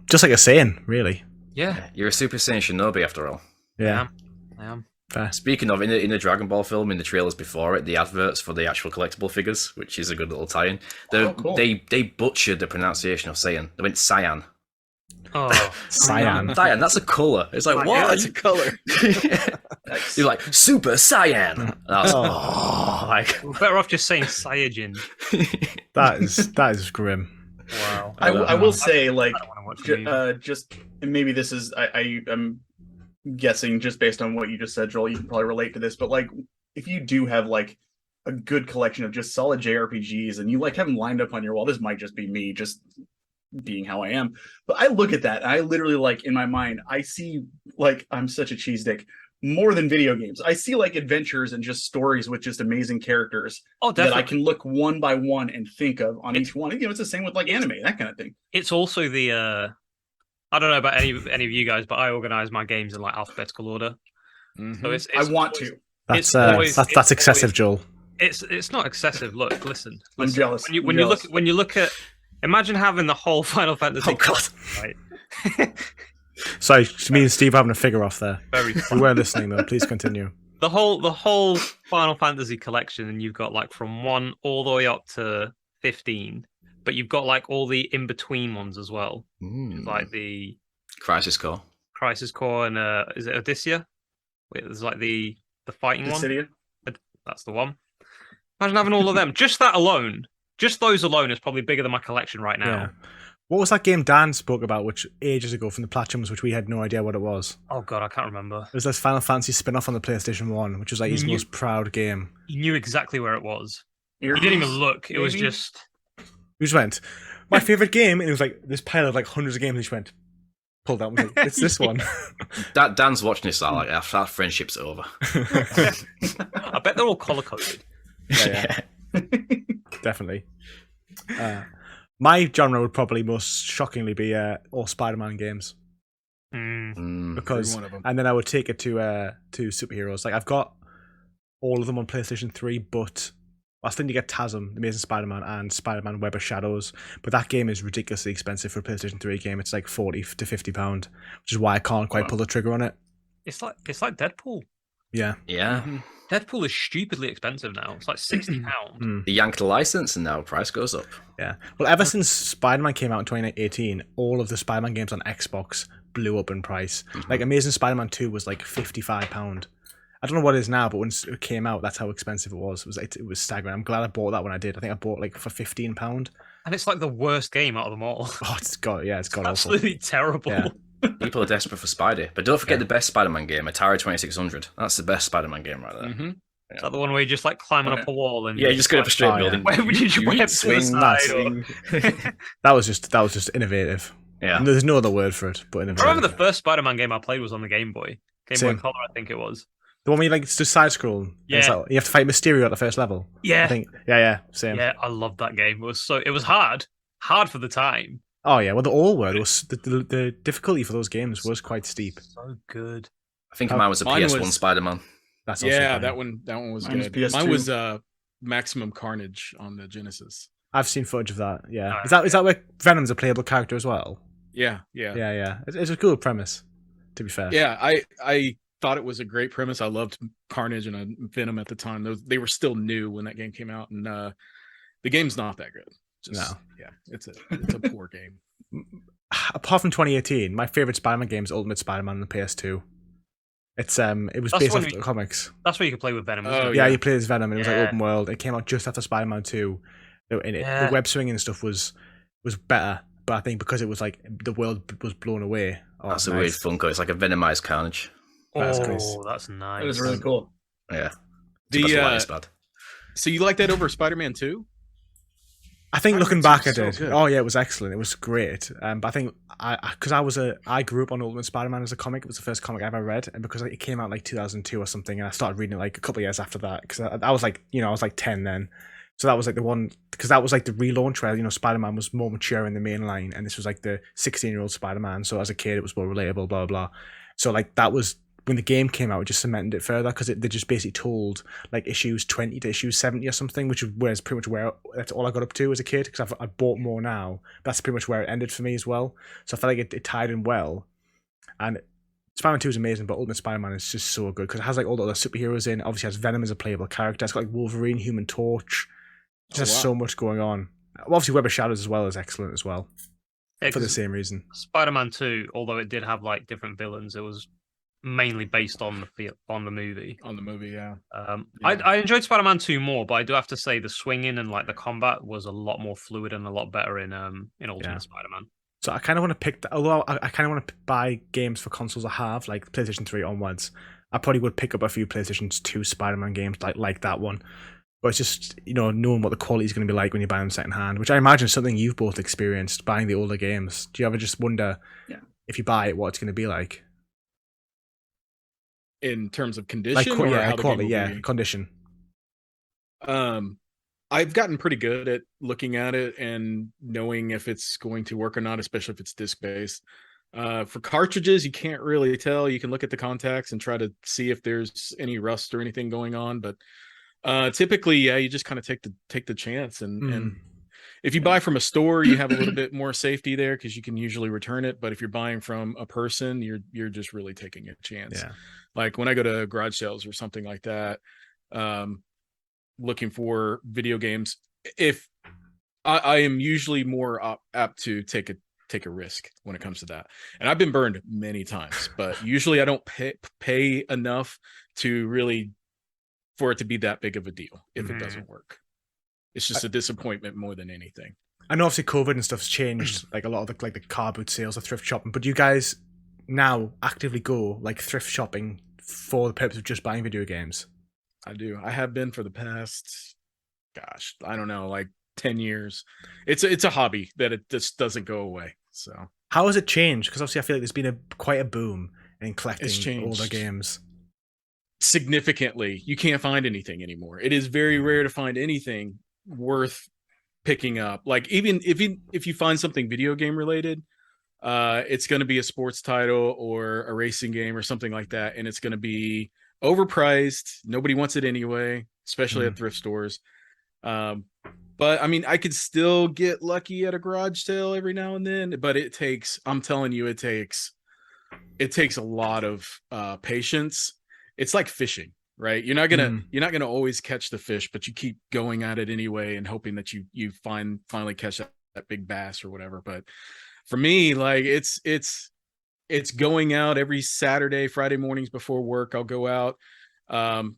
Just like a saying, really. Yeah. You're a Super Saiyan Shinobi after all. Yeah. I am. Fair. Speaking of, in the Dragon Ball film, in the trailers before it, the adverts for the actual collectible figures, which is a good little tie-in, cool. they butchered the pronunciation of Saiyan. They went Cyan. Oh, Cyan. Cyan, that's a colour. It's like, what? Yeah, that's a color. You're like, Super Cyan! And I was like... we're better off just saying Saiyajin. That is grim. Wow. I will say, like, I don't want to watch the just and maybe this is I'm guessing just based on what you just said, Joel. You can probably relate to this, but like, if you do have like a good collection of just solid JRPGs and you like have them lined up on your wall, this might just be me, just being how I am. But I look at that and I literally like in my mind, I see like I'm such a cheese dick. More than video games, I see like adventures and just stories with just amazing characters that I can look one by one and think of on each one. You know, it's the same with like anime, that kind of thing. It's also the I don't know about any of you guys, but I organize my games in like alphabetical order. So it's I want to. That's excessive, Joel. It's not excessive. Look, listen. I'm jealous. When you look at, imagine having the whole Final Fantasy. Oh God! Right. Sorry, me and Steve are having a figure off there. Very. We were listening though. Please continue. The whole Final Fantasy collection, and you've got like from 1 all the way up to 15, but you've got like all the in between ones as well, like the Crisis Core and is it Odyssea? Wait, there's like the fighting Dissidia? one. That's the one. Imagine having all of them. Just that alone, just those alone is probably bigger than my collection right now. Yeah. What was that game Dan spoke about, which ages ago from the Platinums, which we had no idea what it was? Oh God, I can't remember. It was this Final Fantasy spin-off on the PlayStation 1, which was like his most proud game. He knew exactly where it was. Earpiece, He didn't even look. It was maybe? just. We just went, my favorite game, and it was like this pile of like hundreds of games. And he just went, pulled out, and was like, it's this one. Dan's watching this like after our friendship's over. I bet they're all color coded. Yeah. Definitely. My genre would probably most shockingly be all Spider-Man games. Because, Every one of them. and then I would take it to superheroes. Like I've got all of them on PlayStation 3, but I still need to get TASM, The Amazing Spider-Man, and Spider-Man Web of Shadows. But that game is ridiculously expensive for a PlayStation 3 game. It's like £40 to £50, which is why I can't quite pull the trigger on it. It's like Deadpool. Yeah. Yeah. Deadpool is stupidly expensive now. It's like £60. They yanked the license and now price goes up. Yeah. Well, ever since Spider-Man came out in 2018, all of the Spider-Man games on Xbox blew up in price. Like Amazing Spider-Man 2 was like £55. I don't know what it is now, but when it came out, that's how expensive it was. It was staggering. I'm glad I bought that when I did. I think I bought like for £15. And it's like the worst game out of them all. Oh, it's got awful. Absolutely terrible. Yeah. People are desperate for Spidey. But don't forget the best Spider-Man game, Atari 2600. That's the best Spider-Man game right there. Is that the one where you just like climbing up a wall and Yeah, you just go up a straight building. Where would you web to the side? That was just innovative. Yeah. And there's no other word for it but I innovative. remember the first Spider-Man game I played was on the Game Boy. Game Same. Boy Color, I think it was. The one where you like it's just side scroll. Yeah. Like, you have to fight Mysterio at the first level. Yeah. I think. Yeah. Same. Yeah, I loved that game. It was hard for the time. Oh yeah. Well, the all were. It was the difficulty for those games was quite steep. So good. I think mine was a Mine PS1 was- Spider-Man. That's also Yeah, fine. that one was Mine was good. PS2. Mine was Maximum Carnage on the Genesis. I've seen footage of that. Yeah. Oh, Is that where Venom's a playable character as well? Yeah. Yeah. It's a cool premise. To be fair. Yeah, I thought it was a great premise. I loved Carnage and Venom at the time. They were still new when that game came out, and the game's not that good. No. Yeah, it's a poor game. Apart from 2018, my favorite Spider-Man game is Ultimate Spider-Man on the PS2. It was That's based when off the comics. That's where you could play with Venom. Oh, Isn't it? Yeah, yeah. you play as Venom, and it was like Yeah. open world. It came out just after Spider-Man 2. And Yeah. the web swinging and stuff was better, but I think because it was like the world was blown away. Oh, That's a nice. weird Funko. It's like a Venomized Carnage. That's Oh, nice. that's nice. That is really cool. Yeah. The, That's why it's bad. So you like that over Spider-Man 2? I think looking Spider-Man back, I 2 did. was so good. Oh yeah, it was excellent. It was great. But I think I grew up on Ultimate Spider-Man as a comic. It was the first comic I ever read, and because it came out like 2002 or something, and I started reading it like a couple of years after that because I was like, I was like 10 then. So that was like the one because that was like the relaunch where Spider-Man was more mature in the main line, and this was like the 16-year-old Spider-Man. So as a kid, it was more relatable. Blah blah. So like that was. When the game came out, it just cemented it further because they just basically told like issues 20 to issues 70 or something, which was pretty much where that's all I got up to as a kid because I bought more now. That's pretty much where it ended for me as well. So I felt like it tied in well. And Spider-Man 2 is amazing, but Ultimate Spider-Man is just so good because it has like all the other superheroes in. Obviously, it has Venom as a playable character. It's got like Wolverine, Human Torch. It has so much going on. Well, obviously, Web of Shadows as well is excellent as well Yeah, for the 'cause same reason. Spider-Man 2, although it did have like different villains, it was mainly based on the movie. On the movie, yeah. I enjoyed Spider-Man 2 more, but I do have to say the swinging and like the combat was a lot more fluid and a lot better in Ultimate Spider-Man. So I kind of want to pick, although I kind of want to buy games for consoles I have, like PlayStation 3 onwards. I probably would pick up a few PlayStation 2 Spider-Man games like that one. But it's just, knowing what the quality is going to be like when you buy them secondhand, which I imagine is something you've both experienced, buying the older games. Do you ever just wonder if you buy it, what it's going to be like? In terms of condition, Like, or how the quality, game will be? condition. I've gotten pretty good at looking at it and knowing if it's going to work or not, especially if it's disc-based. For cartridges, you can't really tell. You can look at the contacts and try to see if there's any rust or anything going on, but Typically, yeah, you just kind of take the chance, and Mm. if you buy from a store, you have a little bit more safety there because you can usually return it. But if you're buying from a person, you're just really taking a chance. Yeah. Like when I go to garage sales or something like that, looking for video games, if I am usually more apt to take a risk when it comes to that. And I've been burned many times, but usually I don't pay enough to really for it to be that big of a deal if it doesn't work. It's just a disappointment more than anything. I know obviously COVID and stuff's changed like a lot of the car boot sales or thrift shopping, but do you guys now actively go like thrift shopping for the purpose of just buying video games? I do. I have been for the past, gosh, I don't know, like 10 years. It's a hobby that it just doesn't go away. So how has it changed? Because obviously I feel like there's been quite a boom in collecting older games. Significantly. You can't find anything anymore. It is very rare to find anything worth picking up. Like even if you find something video game related, it's going to be a sports title or a racing game or something like that, and it's going to be overpriced. Nobody wants it anyway, especially at thrift stores. But I mean, I could still get lucky at a garage sale every now and then, but I'm telling you, it takes a lot of patience. It's like fishing, right? You're not gonna always catch the fish, but you keep going at it anyway and hoping that you finally catch that big bass or whatever. But for me, like it's going out every Saturday, Friday mornings before work. I'll go out.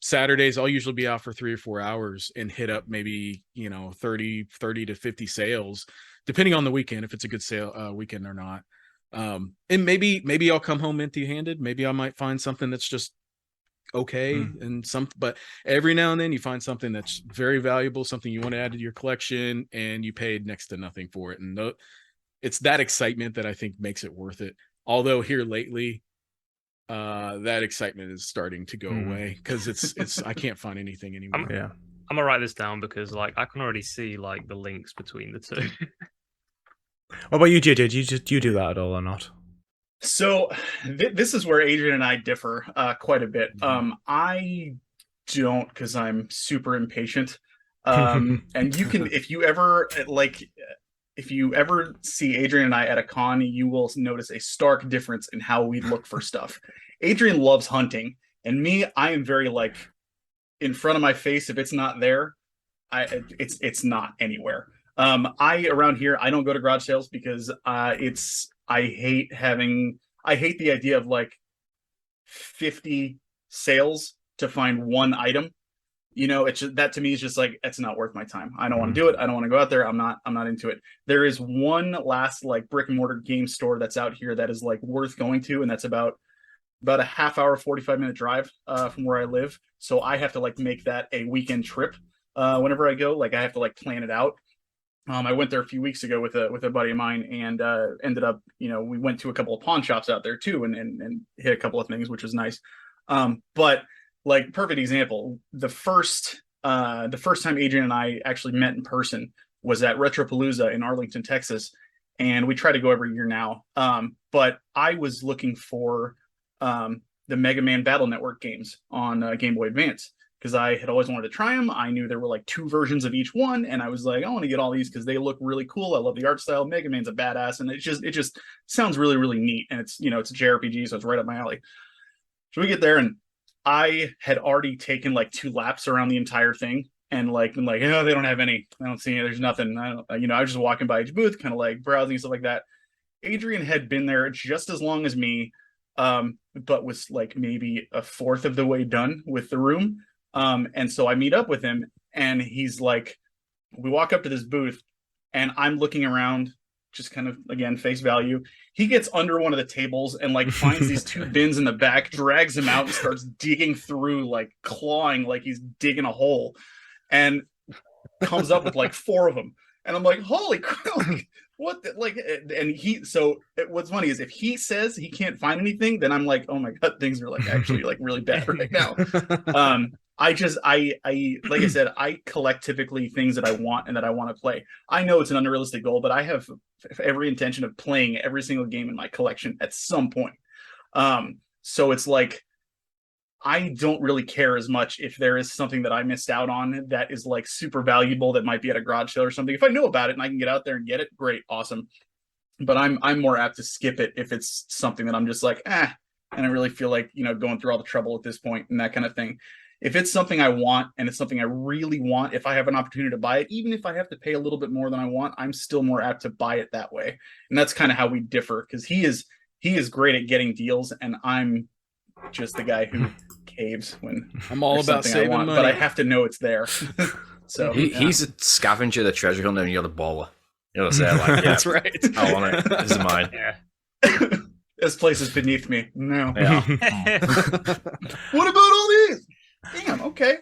Saturdays I'll usually be out for 3 or 4 hours and hit up maybe 30 to 50 sales, depending on the weekend, if it's a good sale weekend or not. And maybe I'll come home empty handed. Maybe I might find something that's just okay but every now and then you find something that's very valuable, something you want to add to your collection, and you paid next to nothing for it. And it's that excitement that I think makes it worth it. Although here lately, that excitement is starting to go away because it's I can't find anything anymore. Yeah, I'm gonna write this down because like I can already see like the links between the two. What about you, JJ? Do you do that at all or not? So this is where Adrian and I differ quite a bit. I don't, because I'm super impatient. And you can, if you ever see Adrian and I at a con, you will notice a stark difference in how we look for stuff. Adrian loves hunting, and me, I am very like in front of my face. If it's not there, it's not anywhere. Around here, I don't go to garage sales because I hate the idea of like 50 sales to find one item. It's just, that to me is just like, it's not worth my time. I don't want to do it. I don't want to go out there. I'm not into it. There is one last like brick and mortar game store that's out here that is like worth going to, and that's about a half hour, 45-minute drive from where I live. So I have to like make that a weekend trip whenever I go. Like I have to like plan it out. I went there a few weeks ago with a buddy of mine, and ended up, we went to a couple of pawn shops out there too, and hit a couple of things, which was nice. But like perfect example, the first time Adrian and I actually met in person was at Retropalooza in Arlington, Texas, and we try to go every year now. But I was looking for the Mega Man Battle Network games on Game Boy Advance, because I had always wanted to try them. I knew there were like 2 versions of each one, and I was like, I want to get all these because they look really cool. I love the art style. Mega Man's a badass, and it just sounds really, really neat. And it's it's a JRPG, so it's right up my alley. So we get there, and I had already taken like 2 laps around the entire thing, and like they don't have any. I don't see any. There's nothing. I was just walking by each booth, kind of like browsing and stuff like that. Adrian had been there just as long as me, but was like maybe a fourth of the way done with the room. And so I meet up with him, and he's like, we walk up to this booth, and I'm looking around, just kind of, again, face value. He gets under one of the tables and like finds these 2 bins in the back, drags them out, and starts digging through, like clawing, like he's digging a hole, and comes up with like 4 of them. And I'm like, holy crap, what what's funny is if he says he can't find anything, then I'm like, oh my God, things are like actually like really bad right now. I like I said, I collect typically things that I want and that I want to play. I know it's an unrealistic goal, but I have every intention of playing every single game in my collection at some point. So it's like, I don't really care as much if there is something that I missed out on that is like super valuable that might be at a garage sale or something. If I know about it and I can get out there and get it, great, awesome. But I'm more apt to skip it if it's something that I'm just like, and I really feel like, going through all the trouble at this point and that kind of thing. If it's something I want and it's something I really want, if I have an opportunity to buy it, even if I have to pay a little bit more than I want, I'm still more apt to buy it that way. And that's kind of how we differ, because he is great at getting deals, and I'm just the guy who caves when I'm all about saving money, but I have to know it's there. So he's a scavenger, the treasure hunter, and you're the baller. You know what I'm saying? Like, that's right. I want it. This is mine. Yeah. This place is beneath me. No. Yeah. What about all these? Damn. Okay.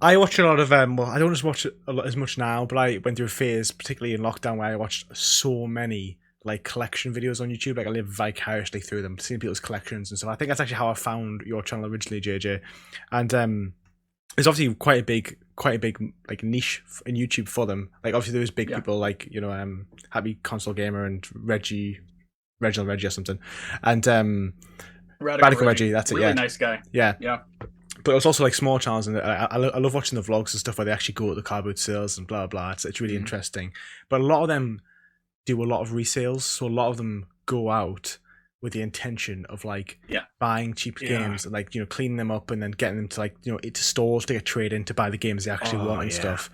I watch a lot of well, I don't just watch it as much now, but I went through a phase, particularly in lockdown, where I watched so many like collection videos on YouTube. Like I live vicariously through them, seeing people's collections and stuff. I think that's actually how I found your channel originally, JJ. And there's obviously quite a big like niche in YouTube for them. Like obviously there's big people like Happy Console Gamer and Reginald Reggie or something, and Radical Reggie. That's really it. Yeah, nice guy. Yeah. But it was also like small channels, and I love watching the vlogs and stuff where they actually go to the car boot sales and blah blah. It's really interesting. But a lot of them do a lot of resales, so a lot of them go out with the intention of like buying cheap games and like cleaning them up and then getting them to like into stores to get trade in to buy the games they actually want and stuff.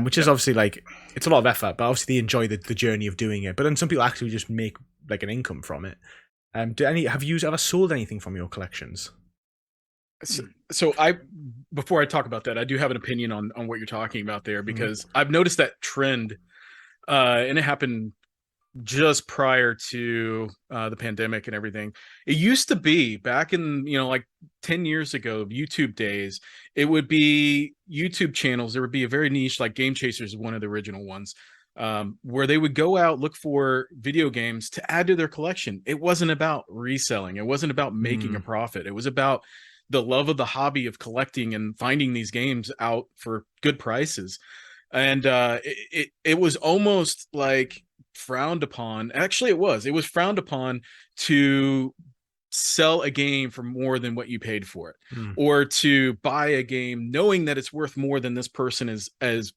Which is obviously like it's a lot of effort, but obviously they enjoy the journey of doing it. But then some people actually just make like an income from it. Have you ever sold anything from your collections? So before I talk about that, I do have an opinion on what you're talking about there, because I've noticed that trend, and it happened just prior to the pandemic and everything. It used to be back in like 10 years ago, YouTube days, it would be YouTube channels. There would be a very niche, like Game Chasers, one of the original ones, where they would go out, look for video games to add to their collection. It wasn't about reselling. It wasn't about making a profit. It was about the love of the hobby of collecting and finding these games out for good prices. And it was almost like frowned upon. Actually, it was frowned upon to sell a game for more than what you paid for it, or to buy a game knowing that it's worth more than this person is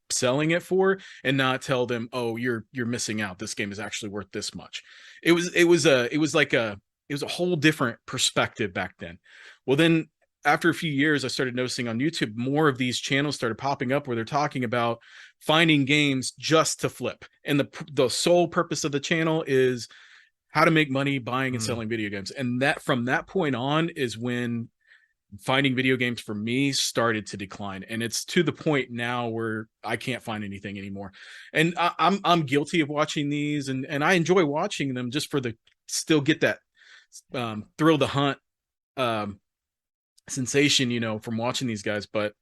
selling it for, and not tell them, oh, you're missing out, this game is actually worth this much. It was a whole different perspective back then. Well, then after a few years, I started noticing on YouTube, more of these channels started popping up where they're talking about finding games just to flip. And the sole purpose of the channel is how to make money buying and selling video games. And that from that point on is when finding video games for me started to decline. And it's to the point now where I can't find anything anymore. And I'm guilty of watching these, and I enjoy watching them just for still get that thrill the hunt sensation, from watching these guys. But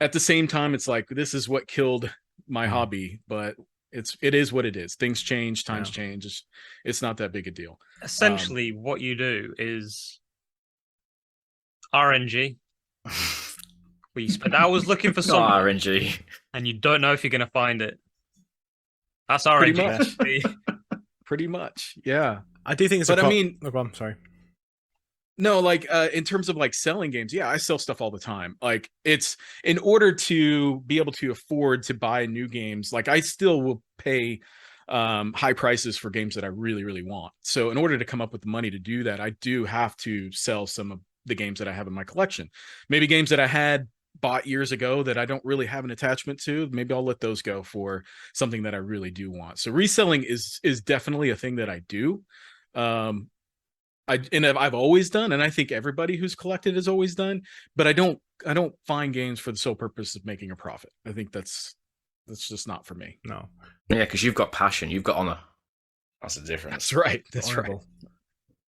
at the same time, it's like, this is what killed my hobby, but it is what it is. Things change, times change. It's not that big a deal. Essentially, what you do is RNG. Where you spend hours looking for something, RNG, and you don't know if you're going to find it. That's RNG. Pretty much, yeah. I do think it's. But I mean, no problem. Sorry. No, like in terms of like selling games, I sell stuff all the time. Like, it's in order to be able to afford to buy new games, like I still will pay high prices for games that I really, really want. So in order to come up with the money to do that, I do have to sell some of the games that I have in my collection. Maybe games that I had bought years ago that I don't really have an attachment to, maybe I'll let those go for something that I really do want. So reselling is definitely a thing that I do. I've always done, and I think everybody who's collected has always done, but I don't find games for the sole purpose of making a profit. I think that's just not for me. No. Yeah, because you've got passion, you've got honor. That's the difference. That's right. That's right.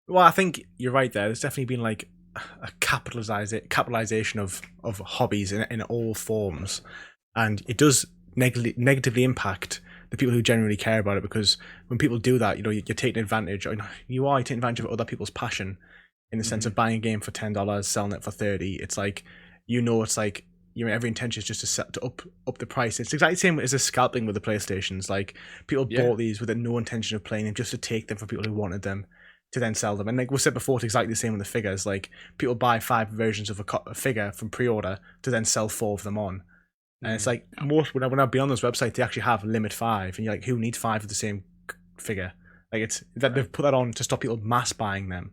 Well, I think you're right there. There's definitely been like a capitalization of hobbies in all forms, and it does negatively impact the people who genuinely care about it, because when people do that, you're taking advantage, or you are taking advantage of other people's passion in the sense of buying a game for $10, selling it for $30. It's like, it's like every intention is just to up the price. It's exactly the same as the scalping with the PlayStations. Like, people bought these with no intention of playing them, just to take them for people who wanted them. to then sell them. And like we said before, it's exactly the same with the figures. Like people buy 5 versions of a figure from pre-order to then sell 4 of them on. And it's like most when I've been on this website, they actually have limit 5, and you're like, who needs 5 of the same figure? Like it's that they've put that on to stop people mass buying them.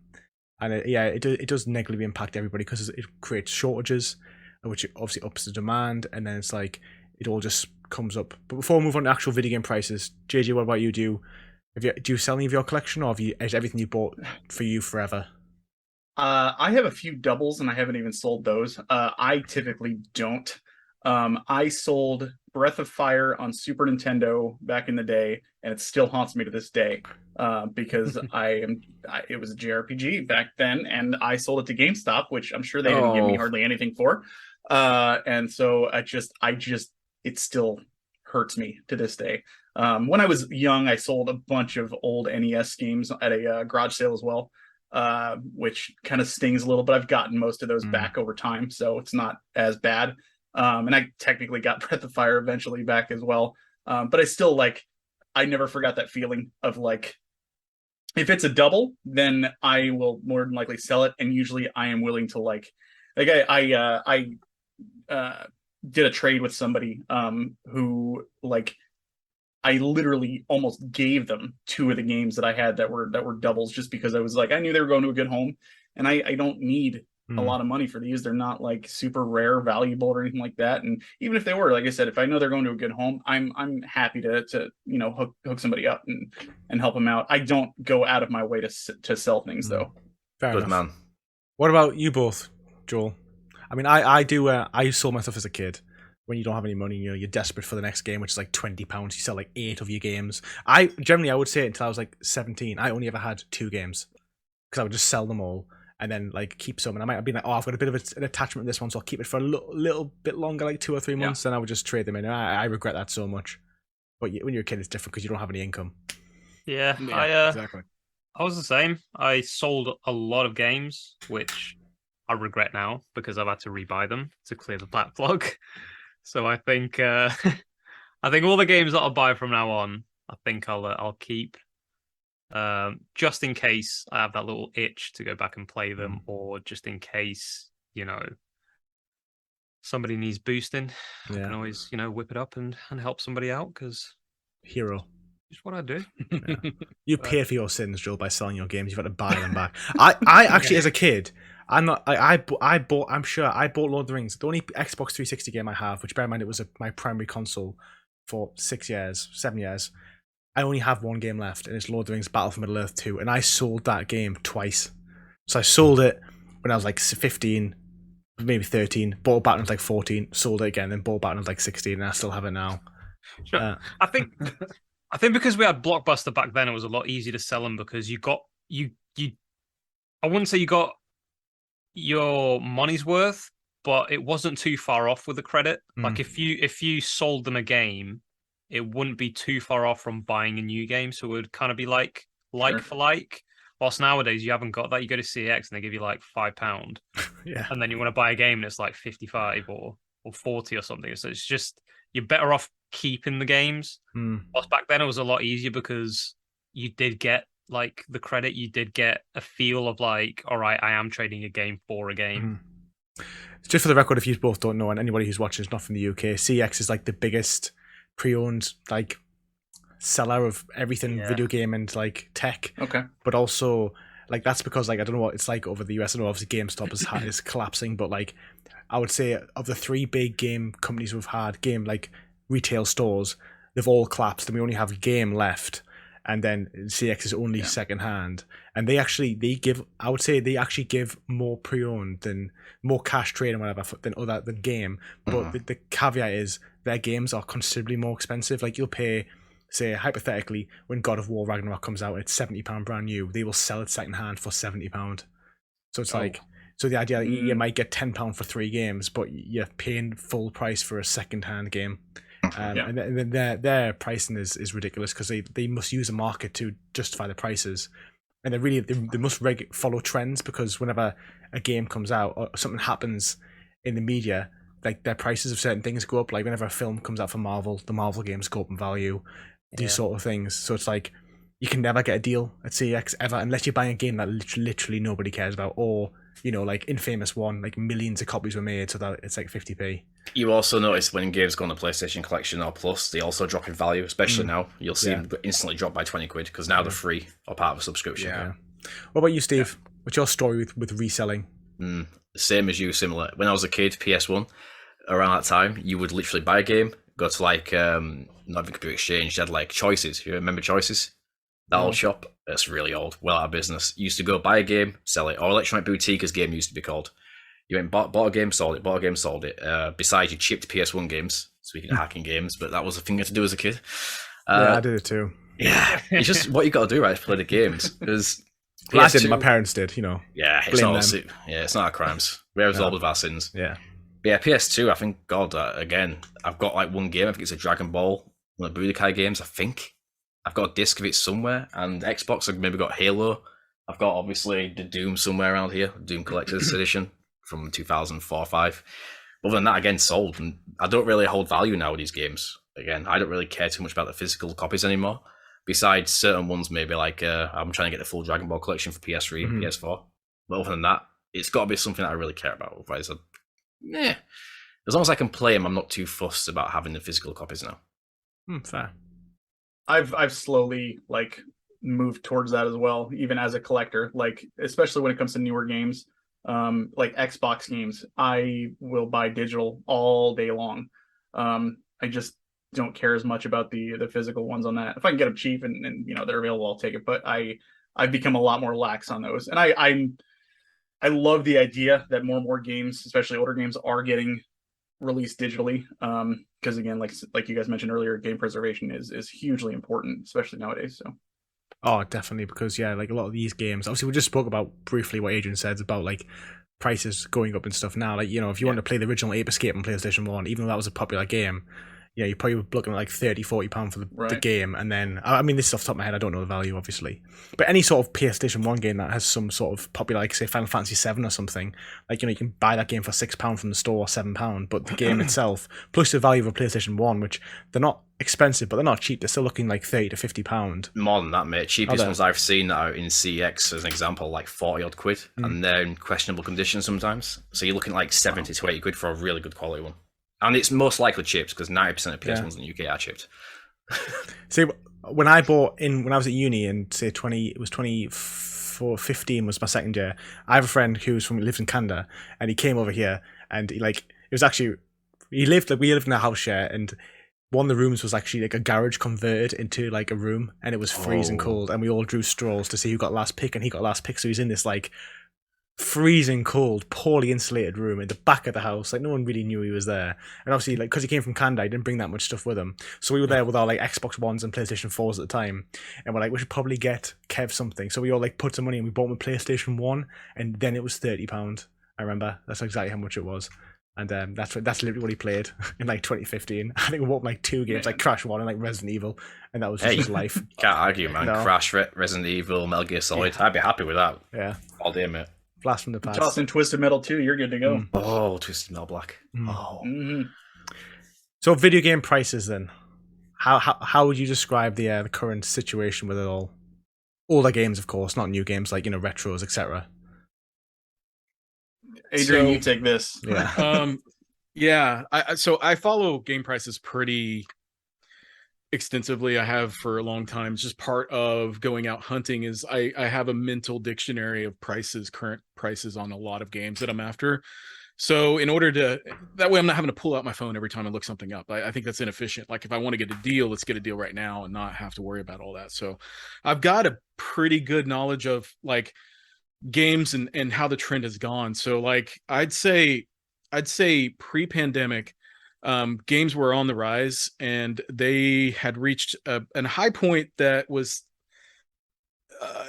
And it does negatively impact everybody because it creates shortages, which obviously ups the demand, and then it's like it all just comes up. But before we move on to actual video game prices, JJ, what about you? Do you sell any of your collection, or is everything you bought for you forever? I have a few doubles, and I haven't even sold those. I typically don't. I sold Breath of Fire on Super Nintendo back in the day, and it still haunts me to this day because it was a JRPG back then, and I sold it to GameStop, which I'm sure they didn't give me hardly anything for. And so it still hurts me to this day. When I was young, I sold a bunch of old NES games at a garage sale as well, which kind of stings a little, but I've gotten most of those back over time, so it's not as bad. And I technically got Breath of Fire eventually back as well. But I still I never forgot that feeling of like, if it's a double, then I will more than likely sell it. And usually I am willing to I did a trade with somebody who I literally almost gave them 2 of the games that I had that were doubles, just because I was like, I knew they were going to a good home, and I don't need a lot of money for these. They're not like super rare, valuable, or anything like that. And even if they were, like I said, if I know they're going to a good home, I'm happy to hook somebody up and help them out. I don't go out of my way to sell things though. Fair Good enough. man. What about you both, Joel? I mean, I do. I sold my stuff as a kid. When you don't have any money, you're desperate for the next game, which is like £20. You sell like 8 of your games. I would say until I was like 17, I only ever had 2 games because I would just sell them all and then like keep some. And I might have been like, oh, I've got a bit of an attachment to this one, so I'll keep it for a little bit longer, like 2 or 3 months. Then I would just trade them in. And I regret that so much. But when you're a kid, it's different because you don't have any income. Yeah, Exactly. I was the same. I sold a lot of games, which I regret now because I've had to rebuy them to clear the backlog. So I think I think all the games that I'll buy from now on, I think I'll keep, just in case I have that little itch to go back and play them, or just in case somebody needs boosting. I can always whip it up and help somebody out, because Hero. it's what I do. Yeah. You pay for your sins, Joel, by selling your games. You've had to buy them back. I actually, as a kid, I'm not. I bought. I'm sure I bought Lord of the Rings. The only Xbox 360 game I have, which bear in mind it was my primary console for 7 years. I only have 1 game left, and it's Lord of the Rings: Battle for Middle Earth 2. And I sold that game twice. So I sold it when I was like 15, maybe 13. Bought it back when I was like 14. Sold it again, then bought it back when I was like 16, and I still have it now. Sure. I think because we had Blockbuster back then, it was a lot easier to sell them because you got I wouldn't say you got your money's worth, but it wasn't too far off with the credit. Like if you sold them a game, it wouldn't be too far off from buying a new game, so it would kind of be like for like. Whilst nowadays you haven't got that. You go to CX and they give you like £5, Yeah. and then you want to buy a game and it's like 55 or 40 or something. So it's just, you're better off keeping the games. Whilst back then it was a lot easier because you did get like the credit, you did get a feel of like, all right, I am trading a game for a game. Just for the record, if you both don't know, and anybody who's watching is not from the UK, CX is like the biggest pre-owned like seller of everything video game and like tech. Okay. But also like that's because like I don't know what it's like over the US. I know obviously GameStop is collapsing, but like I would say of the 3 big game companies we've had, game like retail stores, they've all collapsed, and we only have Game left. And then CX is only secondhand, and they actually give more pre-owned than more cash trade and whatever than Game. But the caveat is their games are considerably more expensive. Like you'll pay, say hypothetically, when God of War Ragnarok comes out, it's £70 brand new. They will sell it secondhand for £70. So it's like, so the idea that you might get £10 for 3 games, but you're paying full price for a secondhand game. And then their pricing is ridiculous because they must use a market to justify the prices, and they must follow trends, because whenever a game comes out or something happens in the media, like their prices of certain things go up. Like whenever a film comes out for Marvel, the Marvel games go up in value, these sort of things. So it's like you can never get a deal at CEX ever unless you're buying a game that literally nobody cares about, or like Infamous 1, like millions of copies were made, so that it's like 50p. You also notice when games go on the PlayStation Collection or Plus, they also drop in value, especially now. You'll see them instantly drop by 20 quid because now they're free or part of a subscription. Yeah. What about you, Steve? What's your story with reselling? Same as you, similar. When I was a kid, PS1, around that time, you would literally buy a game, go to like, not even Computer Exchange, you had like Choices. You remember Choices? That old shop? That's really old, well out of business. You used to go buy a game, sell it, or Electronic Boutique as game used to be called. You went bought a game, sold it, bought a game, sold it. Besides, you chipped PS1 games, speaking of hacking games, but that was a thing you had to do as a kid. Yeah, I did it too. Yeah, it's just what you got to do, right, to play the games. Because I didn't, my parents did, Yeah, it's not our crimes. We resolved with our sins. Yeah. But yeah, PS2, I think, God, again, I've got like one game, I think it's a Dragon Ball, one of the Budokai games, I think. I've got a disc of it somewhere, and Xbox, I've maybe got Halo. I've got, obviously, the Doom somewhere around here, Doom Collector's Edition from 2004-5. Other than that, again, sold, and I don't really hold value now with these games. Again, I don't really care too much about the physical copies anymore, besides certain ones, maybe like, I'm trying to get the full Dragon Ball collection for PS3 and PS4. But other than that, it's got to be something that I really care about. Otherwise, as long as I can play them, I'm not too fussed about having the physical copies now. Fair. I've slowly like moved towards that as well, even as a collector. Like especially when it comes to newer games, like Xbox games, I will buy digital all day long. I just don't care as much about the physical ones on that. If I can get them cheap and they're available, I'll take it. But I've become a lot more lax on those, and I love the idea that more and more games, especially older games, are getting released digitally. Because again, like you guys mentioned earlier, game preservation is hugely important, especially nowadays. So. Oh, definitely, because like a lot of these games, obviously we just spoke about briefly what Adrian said about like prices going up and stuff now. Like, if you want to play the original Ape Escape on PlayStation 1, even though that was a popular game, you're probably looking at like £30-40 for the game. And then, I mean, this is off the top of my head, I don't know the value, obviously. But any sort of PlayStation 1 game that has some sort of popular, like say Final Fantasy 7 or something, like, you can buy that game for £6 from the store or £7. But the game itself, plus the value of a PlayStation 1, which they're not expensive, but they're not cheap. They're still looking like £30-50. More than that, mate. Cheapest ones I've seen that are in CX, as an example, like 40 odd quid. And they're in questionable condition sometimes. So you're looking like 70 to 80 quid for a really good quality one. And it's most likely chipped because 90% of PS1s in the UK are chipped. See, when I was at uni and say 2015 was my second year, I have a friend who lives in Canada, and he came over here, and we lived in a house share, and one of the rooms was actually like a garage converted into like a room, and it was freezing cold, and we all drew straws to see who got last pick, and he got last pick, so he's in this like freezing cold, poorly insulated room in the back of the house. Like no one really knew he was there, and obviously, like because he came from Canada, he didn't bring that much stuff with him. So we were there with our like Xbox Ones and PlayStation 4s at the time, and we're like, we should probably get Kev something. So we all like put some money and we bought him a PlayStation 1, and then it was £30. I remember that's exactly how much it was. And that's literally what he played in like 2015. I think we bought like 2 games, like Crash 1 and like Resident Evil, and that was just his life. Can't argue, man. No. Crash, Resident Evil, Metal Gear Solid. I'd be happy with that. Yeah, all day, mate. Blast from the past. Toss in Twisted Metal 2, you're good to go. Oh, Twisted Metal Black. Oh. So video game prices then. How would you describe the current situation with it all? Older games, of course, not new games like retros, etc. Adrian, you take this. Yeah. I follow game prices pretty extensively. I have for a long time. It's just part of going out hunting is I have a mental dictionary of current prices on a lot of games that I'm after. So in order to, that way I'm not having to pull out my phone every time I look something up. I think that's inefficient. Like if I want to get a deal, let's get a deal right now and not have to worry about all that. So I've got a pretty good knowledge of like games and how the trend has gone. So like I'd say pre-pandemic, games were on the rise, and they had reached a high point that was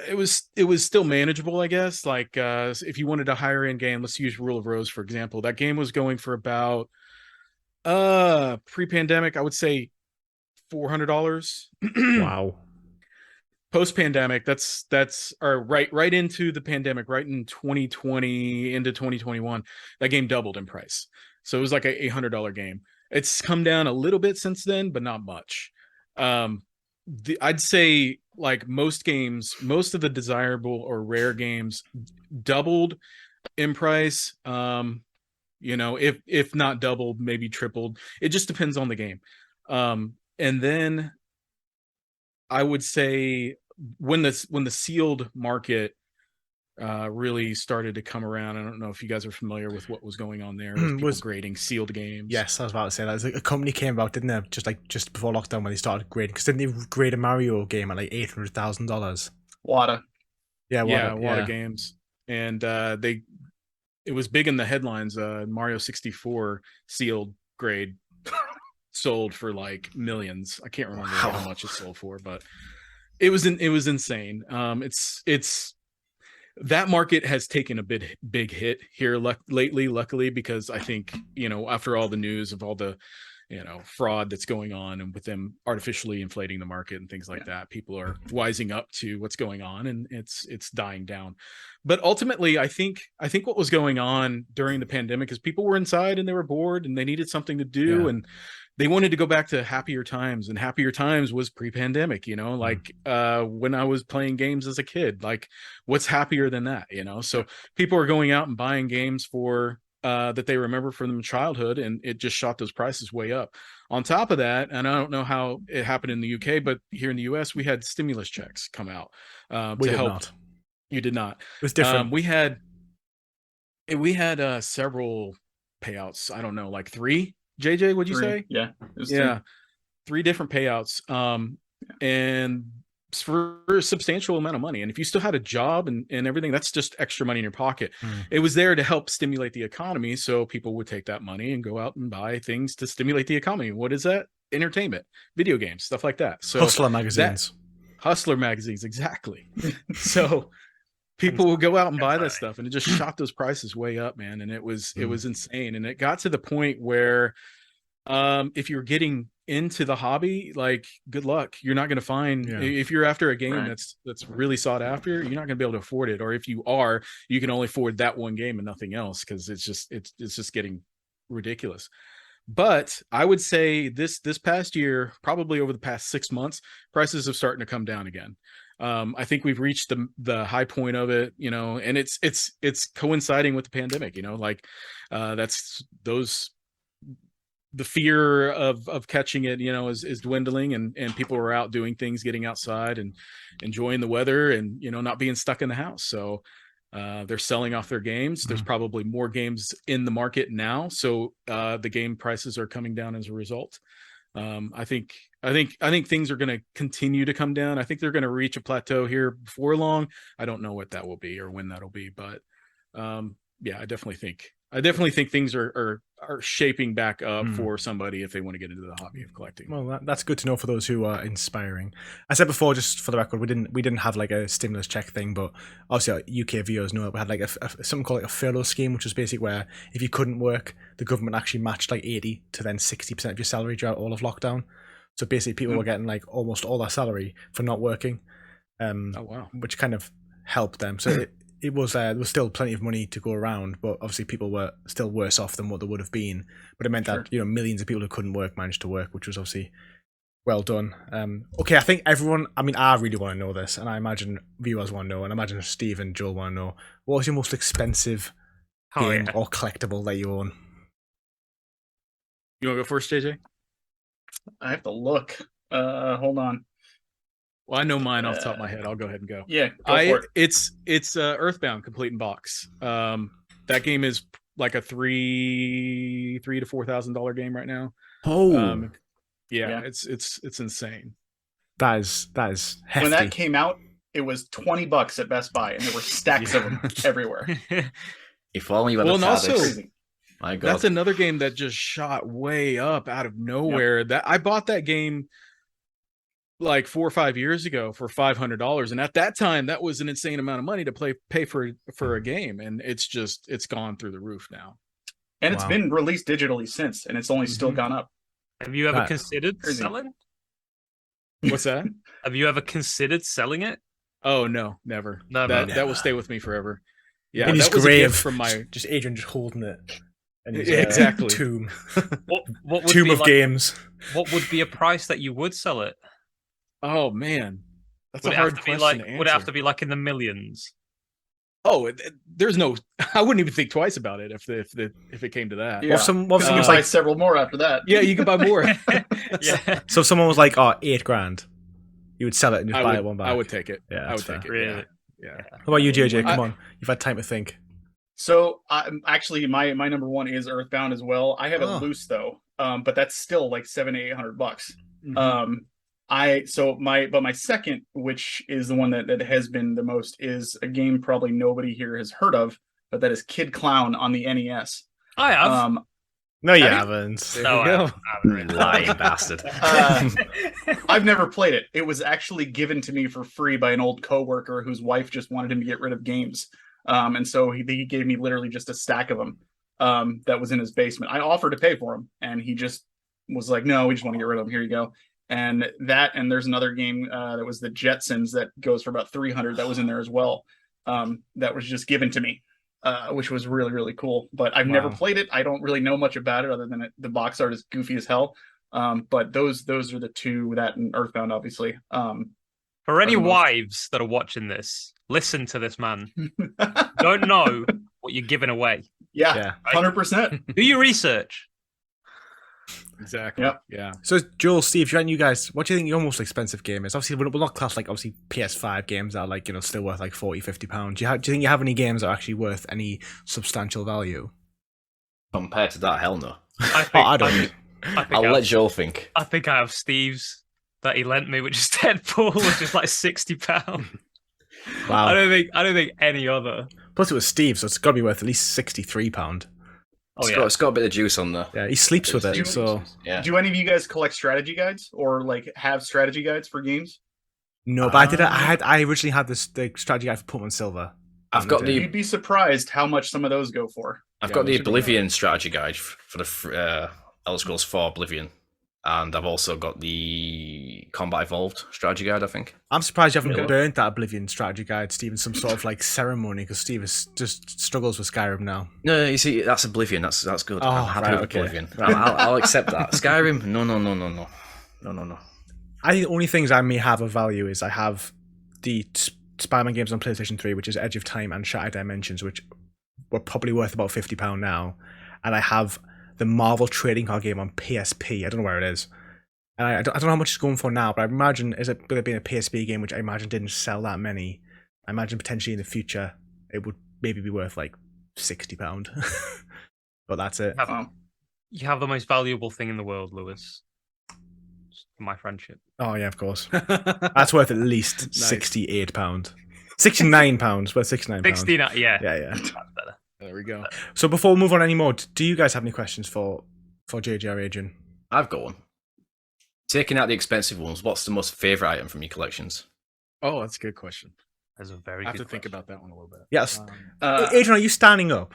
it was still manageable, I guess. Like if you wanted a higher end game, let's use Rule of Rose for example. That game was going for about pre-pandemic, I would say $400. Wow. Post-pandemic, that's right into the pandemic, right in 2020 into 2021, that game doubled in price. So it was like a $800 game. It's come down a little bit since then, but not much. I'd say like most games, most of the desirable or rare games doubled in price. If not doubled, maybe tripled. It just depends on the game. And then I would say when the sealed market really started to come around. I don't know if you guys are familiar with what was going on there with people grading sealed games. Yes, I was about to say that. It's like a company came about, didn't they? Just before lockdown when they started grading. Because didn't they grade a Mario game at like $800,000? Wada. Yeah, Wada Games, and it was big in the headlines. Mario 64 sealed grade sold for like millions. I can't remember how much it sold for, but it was insane. It's that market has taken a big hit here lately, luckily, because I think, after all the news of all the, fraud that's going on and with them artificially inflating the market and things like that, people are wising up to what's going on, and it's dying down. But ultimately, I think what was going on during the pandemic is people were inside and they were bored and they needed something to do, and they wanted to go back to happier times, and happier times was pre-pandemic, when I was playing games as a kid. Like, what's happier than that, So people are going out and buying games for that they remember from their childhood, and it just shot those prices way up. On top of that, and I don't know how it happened in the UK, but here in the US, we had stimulus checks come out we to did help. not. You did not. It was different. We had several payouts. I don't know, like 3. JJ, what'd you say? Yeah. Yeah. 3 different payouts. And for a substantial amount of money. And if you still had a job and everything, that's just extra money in your pocket. It was there to help stimulate the economy. So people would take that money and go out and buy things to stimulate the economy. What is that? Entertainment, video games, stuff like that. So Hustler magazines. Hustler magazines, exactly. So people will go out and buy that stuff, and it just shot those prices way up, man. And it was insane. And it got to the point where if you're getting into the hobby, like, good luck. You're not going to find, if you're after a game that's really sought after, you're not going to be able to afford it. Or if you are, you can only afford that one game and nothing else, because it's just getting ridiculous. But I would say this past year, probably over the past 6 months, prices have started to come down again. I think we've reached the high point of it, and it's coinciding with the pandemic, that's the fear of catching it, is dwindling, and people are out doing things, getting outside and enjoying the weather, and, not being stuck in the house. So they're selling off their games. There's probably more games in the market now. So the game prices are coming down as a result. I think things are going to continue to come down. I think they're going to reach a plateau here before long. I don't know what that will be or when that'll be, but I definitely think things are shaping back up for somebody if they want to get into the hobby of collecting. Well, that's good to know for those who are inspiring. I said before, just for the record, we didn't have like a stimulus check thing, but obviously UK viewers know that we had like something called like a furlough scheme, which was basically where if you couldn't work, the government actually matched like 80 to then 60% of your salary throughout all of lockdown. So basically, people were getting like almost all their salary for not working. Oh wow! Which kind of helped them. So it was there was still plenty of money to go around, but obviously people were still worse off than what they would have been. But it meant that millions of people who couldn't work managed to work, which was obviously well done. Okay, I think everyone. I mean, I really want to know this, and I imagine viewers want to know, and I imagine Steve and Joel want to know. What was your most expensive game or collectible that you own? You want to go first, JJ? I have to look. Hold on. Well, I know mine off the top of my head. I'll go ahead and go. Yeah, go for it. It's Earthbound Complete in Box. That game is like a $3,000 to $4,000 game right now. Oh, it's insane. That is hefty. When that came out, it was $20 at Best Buy, and there were stacks of them everywhere. If only you had and also, my God, that's another game that just shot way up out of nowhere. Yep. That I bought that game like 4 or 5 years ago for $500, and at that time that was an insane amount of money to pay for a game, and it's gone through the roof now. And it's been released digitally since, and it's only still gone up. Have you ever considered selling? What's that? Have you ever considered selling it? Oh no, never. That will stay with me forever. Yeah, in his that was grave, from my just Adrian just holding it. And his, exactly. Tomb. What would tomb be of games. What would be a price that you would sell it? Oh man, that's Would a it have hard to be question like? to Would it have answer. to be like in the millions? Oh, there's no. I wouldn't even think twice about it if it came to that. Yeah, What if because you someone's can buy like, several more after that. Yeah, you can buy more. Yeah. so if someone was like, oh, $8,000, you would sell it and just buy it one back. I would take it. Yeah, I that's would take fair. it. Really? Yeah. How about you, JJ? Come I- on, you've had time to think. So actually, my number one is Earthbound as well. I have it Oh. loose though, but that's still like $700-800. Mhm. My second, which is the one that has been the most, is a game probably nobody here has heard of, but that is Kid Clown on the NES. I have. No, you Have you? haven't. There No, we I go. haven't really. Lying bastard. I've never played it. It was actually given to me for free by an old coworker whose wife just wanted him to get rid of games. And so he gave me literally just a stack of them that was in his basement. I offered to pay for them, and he just was like, no, we just want to get rid of them. Here you go. And there's another game that was the Jetsons that goes for about 300 that was in there as well. That was just given to me, which was really, really cool. But I've never Wow. played it. I don't really know much about it other than the box art is goofy as hell. But those are the two, that and Earthbound, obviously. For any the most. wives that are watching this, listen to this man. Don't know what you're giving away. Yeah, Yeah. 100%. Do your research. Exactly. Yep. Yeah. So, Joel, Steve, you guys, what do you think your most expensive game is? Obviously, we'll not class like obviously PS5 games that are like, still worth like £40-50. Do you think you have any games that are actually worth any substantial value? Compared to that, hell no. I think, Oh, I don't. I think I'll I let have, Joel think. I think I have Steve's that he lent me, which is Deadpool, which is like £60. Wow. I don't think any other. Plus, it was Steve, so it's got to be worth at least £63. Oh It's yeah. got, it's got a bit of juice on there. Yeah, he sleeps with it, You- so Yeah. Do any of you guys collect strategy guides or like have strategy guides for games? no. But I originally had the strategy guide for Pokemon Silver. I've got the You'd be surprised how much some of those go for. I've Yeah, got the those are good. Oblivion strategy guide for the Elder Scrolls 4 Oblivion, and I've also got the Combat Evolved strategy guide. I think. I'm surprised you haven't Really? burnt that Oblivion strategy guide, Steve, in some sort of like ceremony, because Steve just struggles with Skyrim now. No, you see, that's Oblivion. That's good. Oh, I'm happy right, with okay. Oblivion. I'll accept that. Skyrim, no. I think the only things I may have of value is I have the Spider-Man games on PlayStation 3, which is Edge of Time and Shattered Dimensions, which were probably worth about £50 now. And I have the Marvel trading card game on PSP. I don't know where it is. And I don't know how much it's going for now, but I imagine, with it being a PSP game, which I imagine didn't sell that many, I imagine potentially in the future it would maybe be worth like £60. But that's it. You have the most valuable thing in the world, Lewis. My friendship. Oh yeah, of course. That's worth at least Nice. £68. £69, worth £69. 69. Yeah. Yeah. That's better. There we go. So before we move on anymore, do you guys have any questions for JJ or Adrian? I've got one. Taking out the expensive ones, what's the most favorite item from your collections? Oh, that's a good question. That's a very I have good to think question. about that one a little bit. Yes. Um, Adrian, are you standing up?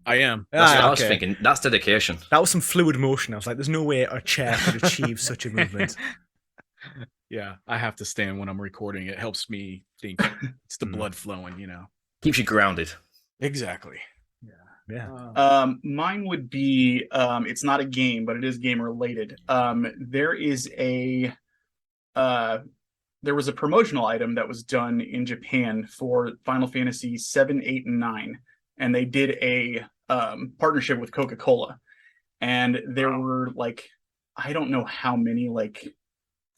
I am. That's what I was okay. thinking. That's dedication. That was some fluid motion. I was like, there's no way a chair could achieve such a movement. Yeah, I have to stand when I'm recording. It helps me think. It's the blood flowing, Keeps you grounded. Exactly. Yeah. Mine would be it's not a game, but it is game related. There was a promotional item that was done in Japan for Final Fantasy 7, 8, and 9, and they did a partnership with Coca-Cola, and there were like, I don't know how many, like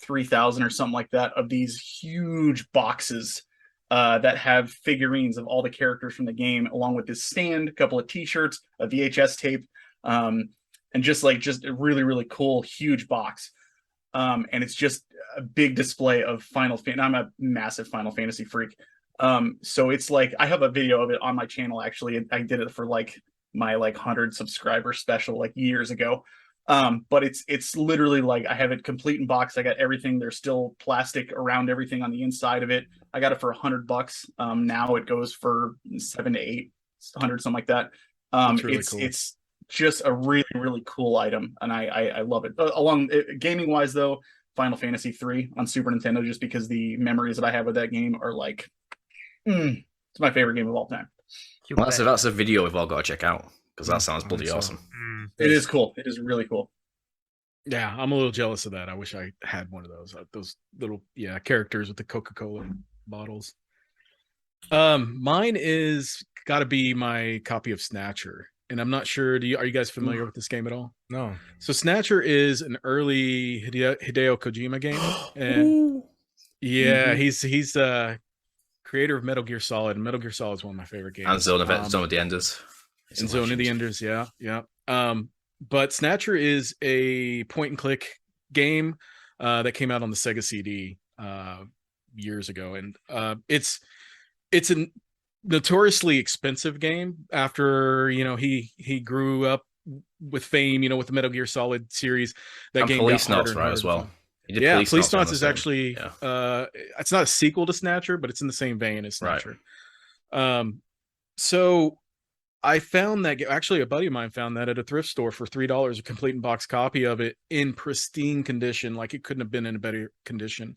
3,000 or something like that, of these huge boxes that have figurines of all the characters from the game, along with this stand, a couple of t-shirts, a VHS tape, and just a really, really cool, huge box. And it's just a big display of Final Fantasy. I'm a massive Final Fantasy freak. So it's like, I have a video of it on my channel, actually. I did it for like my 100 subscriber special like years ago. But it's literally like, I have it complete in box. I got everything. There's still plastic around everything on the inside of it. I got it for $100. Now it goes for 700 to 800, something like that. That's really cool. It's just a really, really cool item, and I love it. Gaming wise though, Final Fantasy 3 on Super Nintendo, just because the memories that I have with that game are like, it's my favorite game of all time. Well, that's a video we've all got to check out, because that sounds bloody so. awesome. It is cool. It is really cool. Yeah, I'm a little jealous of that. I wish I had one of those little characters with the Coca-Cola bottles. Mine is got to be my copy of Snatcher, and I'm not sure. Are you guys familiar with this game at all? No. So Snatcher is an early Hideo Kojima game, and yeah, he's creator of Metal Gear Solid. And Metal Gear Solid is one of my favorite games. And Zone of the Enders. And Zone of the Enders, yeah. But Snatcher is a point and click game that came out on the Sega CD years ago, and it's a notoriously expensive game. After he grew up with fame, with the Metal Gear Solid series. That game Police got Knots, right, as well. Yeah, Police Knots is actually it's not a sequel to Snatcher, but it's in the same vein as Snatcher. Right. So I found that actually a buddy of mine found that at a thrift store for $3, a complete in box copy of it in pristine condition, like it couldn't have been in a better condition.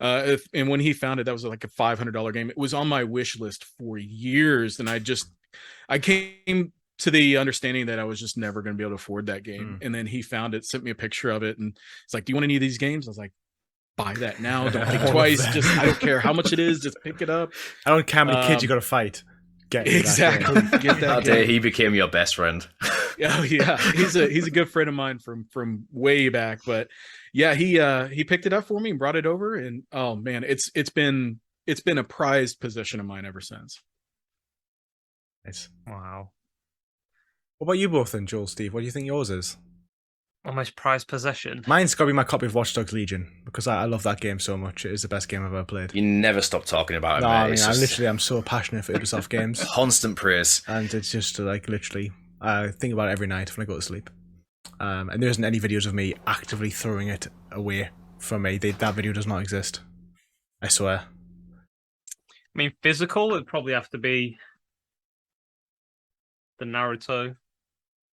And when he found it, that was like a $500 game. It was on my wish list for years, and I came to the understanding that I was just never going to be able to afford that game. And then he found it, sent me a picture of it, and it's like, "Do you want any of these games?" I was like, "Buy that now. Don't think twice. I don't care how much it is. Just pick it up." I don't care how many kids you got to fight. Exactly. Get that day he became your best friend. Oh yeah, he's a good friend of mine from way back. But yeah, he picked it up for me and brought it over, and oh man, it's been a prized possession of mine ever since. Nice. Wow. What about you both then, Joel, Steve? What do you think yours is? Almost prized possession. Mine's got to be my copy of Watch Dogs Legion, because I love that game so much. It is the best game I've ever played. You never stop talking about it, no, mate. I am so passionate for Ubisoft games. Constant praise. And it's just like literally, I think about it every night when I go to sleep. And there isn't any videos of me actively throwing it away from me. That video does not exist. I swear. I mean, physical, it'd probably have to be the Naruto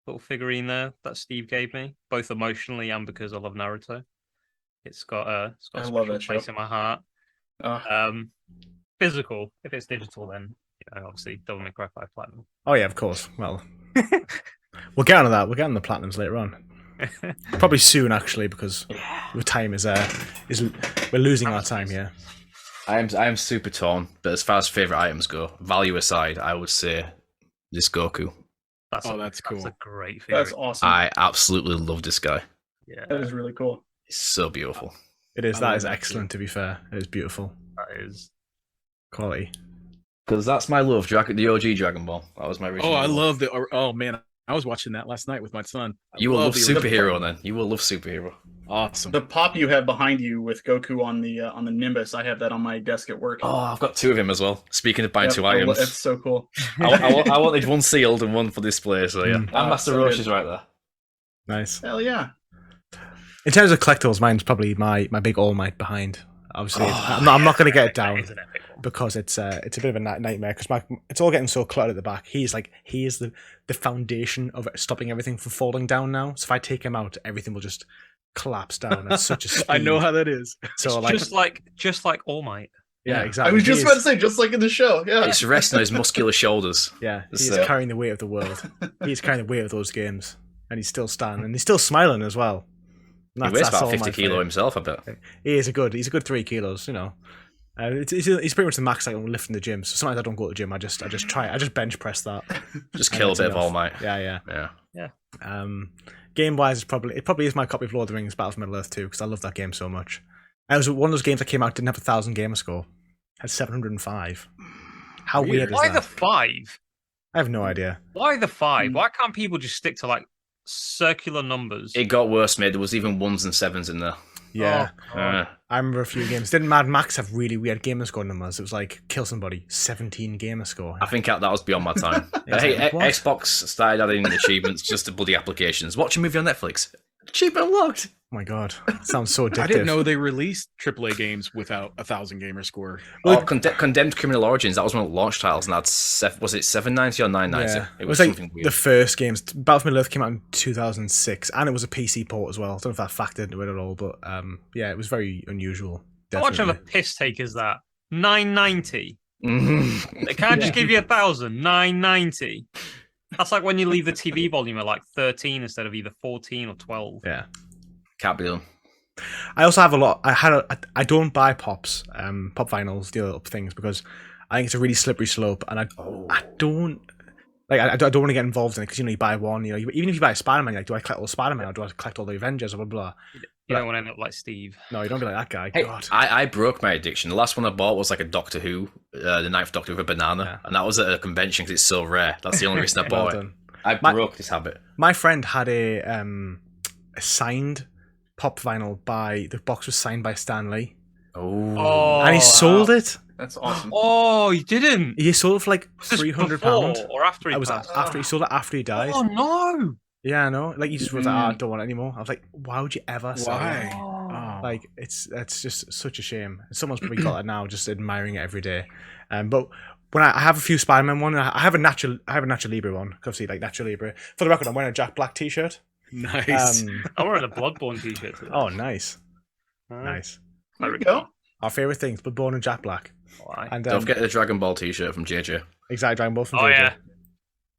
little figurine there that Steve gave me, both emotionally and because I love Naruto. It's got a special place in my heart. Physical, if it's digital, then obviously Devil May Cry 5 Platinum. Oh yeah, of course. Well, we'll get on that. We'll get on the platinums later on. Probably soon, actually, because the time is we're losing our time here. I am super torn, but as far as favorite items go, value aside, I would say this Goku. That's cool. That's a great figure. That's awesome. I absolutely love this guy. Yeah, that is really cool. It's so beautiful. It is. That is excellent. To be fair, it is beautiful. That is quality. Because that's my love, the OG Dragon Ball. That was my original. Oh, I love the. Oh man, I was watching that last night with my son. You will love superhero then. You will love superhero. Awesome. The pop you have behind you with Goku on the Nimbus, I have that on my desk at work. Oh, I've got two of him as well. Speaking of buying two items, that's so cool. I wanted one sealed and one for display. So yeah, and Master Roshi is right there. Nice. Hell yeah. In terms of collectibles, mine's probably my big All Might behind. Obviously, I'm not going to get it down because it's a bit of a nightmare because it's all getting so cluttered at the back. He is the foundation of stopping everything from falling down now. So if I take him out, everything will just collapse down at such a speed. I know how that is. So just like All Might. Yeah, exactly. I was just about to say, just like in the show. Yeah, it's resting on his muscular shoulders. Yeah, he's carrying the weight of the world. He's carrying the weight of those games, and he's still standing, and he's still smiling as well. He weighs about 50 kilo himself, I bet. He's a good 3 kilos, he's pretty much the max I can lift in the gym. So sometimes I don't go to the gym. I just bench press that. Just kill a bit of All Might. Yeah. Game wise, it probably is my copy of Lord of the Rings: Battle for Middle Earth 2 because I love that game so much. It was one of those games that came out didn't have 1,000 gamer score, had 705. How weird is that? Why the 5? I have no idea. Why the 5? Why can't people just stick to like circular numbers? It got worse, mate. There was even 1s and 7s in there. Yeah. I remember a few games. Didn't Mad Max have really weird gamer score numbers? It was like kill somebody, 17 gamer score. I think that was beyond my time. Xbox started adding achievements just to bloody applications. Watch a movie on Netflix. Achievement unlocked. Oh my god, sounds so addictive. I didn't know they released AAA games without 1,000 gamer score. Well, Condemned Criminal Origins, that was one of the launch titles, and was it 790 or 990? Yeah. It was like something weird. The first games. Battle for Middle Earth came out in 2006, and it was a PC port as well. I don't know if that factored into it at all, but it was very unusual. How much of a piss take is that? 990. They can't just give you 1,000. 990. That's like when you leave the TV volume at like 13 instead of either 14 or 12. Yeah. Can't be done. I also have a lot. I don't buy pops, pop vinyls, the other things, because I think it's a really slippery slope, and I don't like. I don't want to get involved in it because you buy one. Even if you buy a Spider-Man, like, do I collect all the Spider-Man or do I collect all the Avengers or blah blah? You don't want to end up like Steve. No, you don't be like that guy. Hey, God. I broke my addiction. The last one I bought was like a Doctor Who, the Ninth Doctor with a banana, and that was at a convention because it's so rare. That's the only reason I bought it. I broke this habit. My friend had a signed pop vinyl the box was signed by Stan Lee. Oh, and he sold it. That's awesome. Oh, you didn't? He sold it for like £300. Or after he after he sold it after he died. Oh no! Yeah, I know. Like, he just was like, I don't want it anymore. I was like, why would you ever sell it? Oh. Like, it's just such a shame. Someone's probably got it now, just admiring it every day. But when I have a few Spider-Man one, I have a Nacho Libre one. Obviously, like Nacho Libre. For the record, I'm wearing a Jack Black t-shirt. Nice. I'm wearing a Bloodborne t-shirt today. Oh, nice. Nice. There we go. Our favourite things, Bloodborne and Jack Black. And don't forget the Dragon Ball t-shirt from JJ. Exactly, Dragon Ball from JJ. Oh yeah.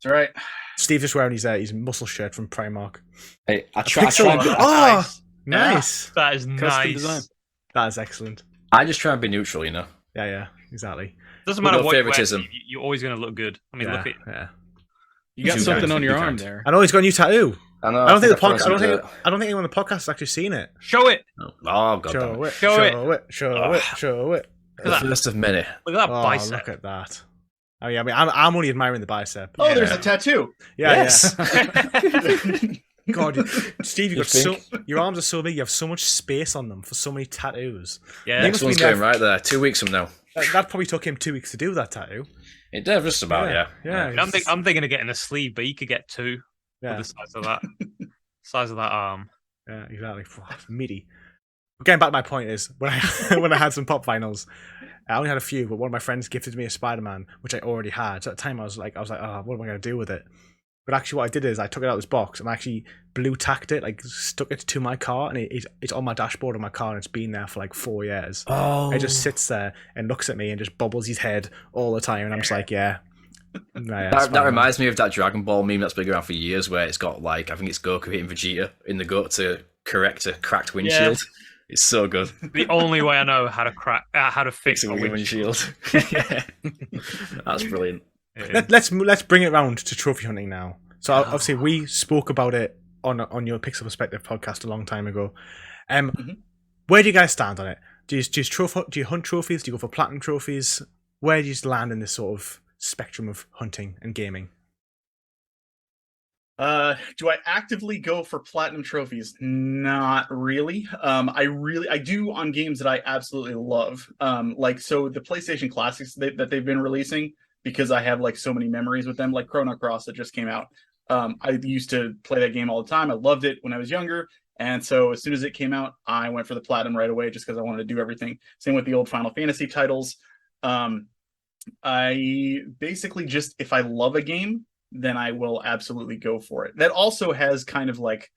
That's right. Steve just wearing his muscle shirt from Primark. Hey, I try. Nice. That is nice. Design. That is excellent. I just try and be neutral, Yeah, exactly. Doesn't matter No what favoritism. you're always going to look good. I mean, look at You got Too something kind, on your too arm kind. there. I know he's got a new tattoo. I know. I don't think I think anyone on the podcast has actually seen it. show it. Oh god damn it. Show it. Show it. Show it. The first of many. Look at that Oh, bicep. look at that. Oh yeah, I mean, I'm only admiring the bicep. Oh, there's a tattoo. Yeah, Yes. yeah. God, Steve, your arms are so big. You have so much space on them for so many tattoos. Yeah. Next one's going right there. 2 weeks from now. That probably took him 2 weeks to do that tattoo. It does just about, yeah. Yeah. I'm thinking of getting a sleeve, but you could get two. Yeah. For the size of that arm. Yeah, exactly. It's meaty. Getting back to my point is when I had some pop vinyls, I only had a few, but one of my friends gifted me a Spider-Man, which I already had. So at the time I was like, oh, what am I going to do with it? But actually what I did is I took it out of this box and I actually blue tacked it, like stuck it to my car, and it's on my dashboard of my car, and it's been there for like 4 years. Oh. It just sits there and looks at me and just bubbles his head all the time, and I'm just like, yeah. That reminds me of that Dragon Ball meme that's been around for years, where it's got like, I think it's Goku hitting Vegeta in the gut to correct a cracked windshield. Yeah. It's so good. The only way I know how to fix a windshield. Yeah. That's brilliant. Let's bring it round to trophy hunting now. So obviously we spoke about it on your Pixel Perspective podcast a long time ago. Where do you guys stand on it? Do you hunt trophies? Do you go for platinum trophies? Where do you land in this sort of spectrum of hunting and gaming? Do I actively go for platinum trophies? Not really. I do on games that I absolutely love. So the PlayStation Classics that they've been releasing, because I have like so many memories with them, like Chrono Cross that just came out. I used to play that game all the time. I loved it when I was younger. And so as soon as it came out, I went for the platinum right away just because I wanted to do everything. Same with the old Final Fantasy titles. I basically just, if I love a game, then I will absolutely go for it. That also has kind of like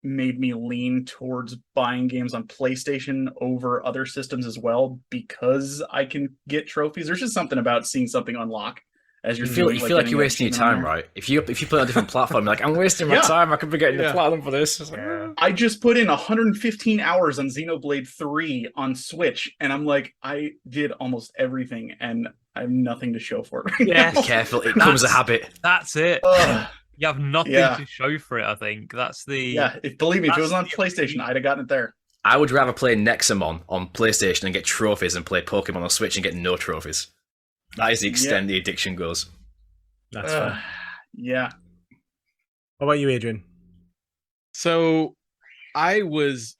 made me lean towards buying games on PlayStation over other systems as well, because I can get trophies. There's just something about seeing something unlock as you're you feel like you're wasting your time, right? If you play on a different platform, you're like, I'm wasting my time. I could be getting the platinum for this. I just put in 115 hours on Xenoblade 3 on Switch, and I'm like, I did almost everything, and I have nothing to show for it right now. Be careful, it becomes a habit. That's it. You have nothing to show for it, I think. That's the... Believe me, if it was on PlayStation, I'd have gotten it there. I would rather play Nexamon on PlayStation and get trophies than play Pokemon on Switch and get no trophies. That is the extent the addiction goes. That's fun. Yeah. What about you, Adrian? So I was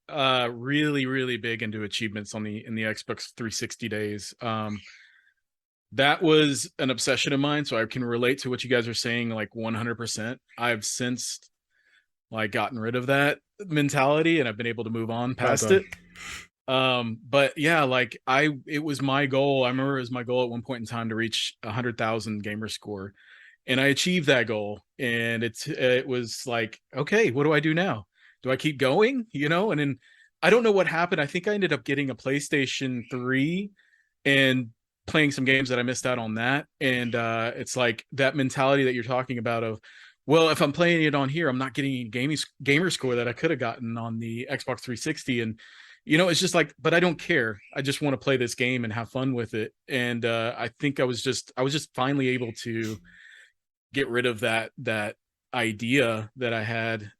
really, really big into achievements in the Xbox 360 days. That was an obsession of mine, so I can relate to what you guys are saying like 100%. I've since like gotten rid of that mentality, and I've been able to move on past it. But yeah, like it was my goal. I remember it was my goal at one point in time to reach 100,000 gamer score, and I achieved that goal. And it was like, okay, what do I do now? Do I keep going? And then I don't know what happened. I think I ended up getting a PlayStation 3 and playing some games that I missed out on that. And it's like that mentality that you're talking about of well, if I'm playing it on here, I'm not getting a gamer score that I could have gotten on the Xbox 360. And, it's just like, but I don't care. I just want to play this game and have fun with it. And I think I was just finally able to get rid of that idea that I had.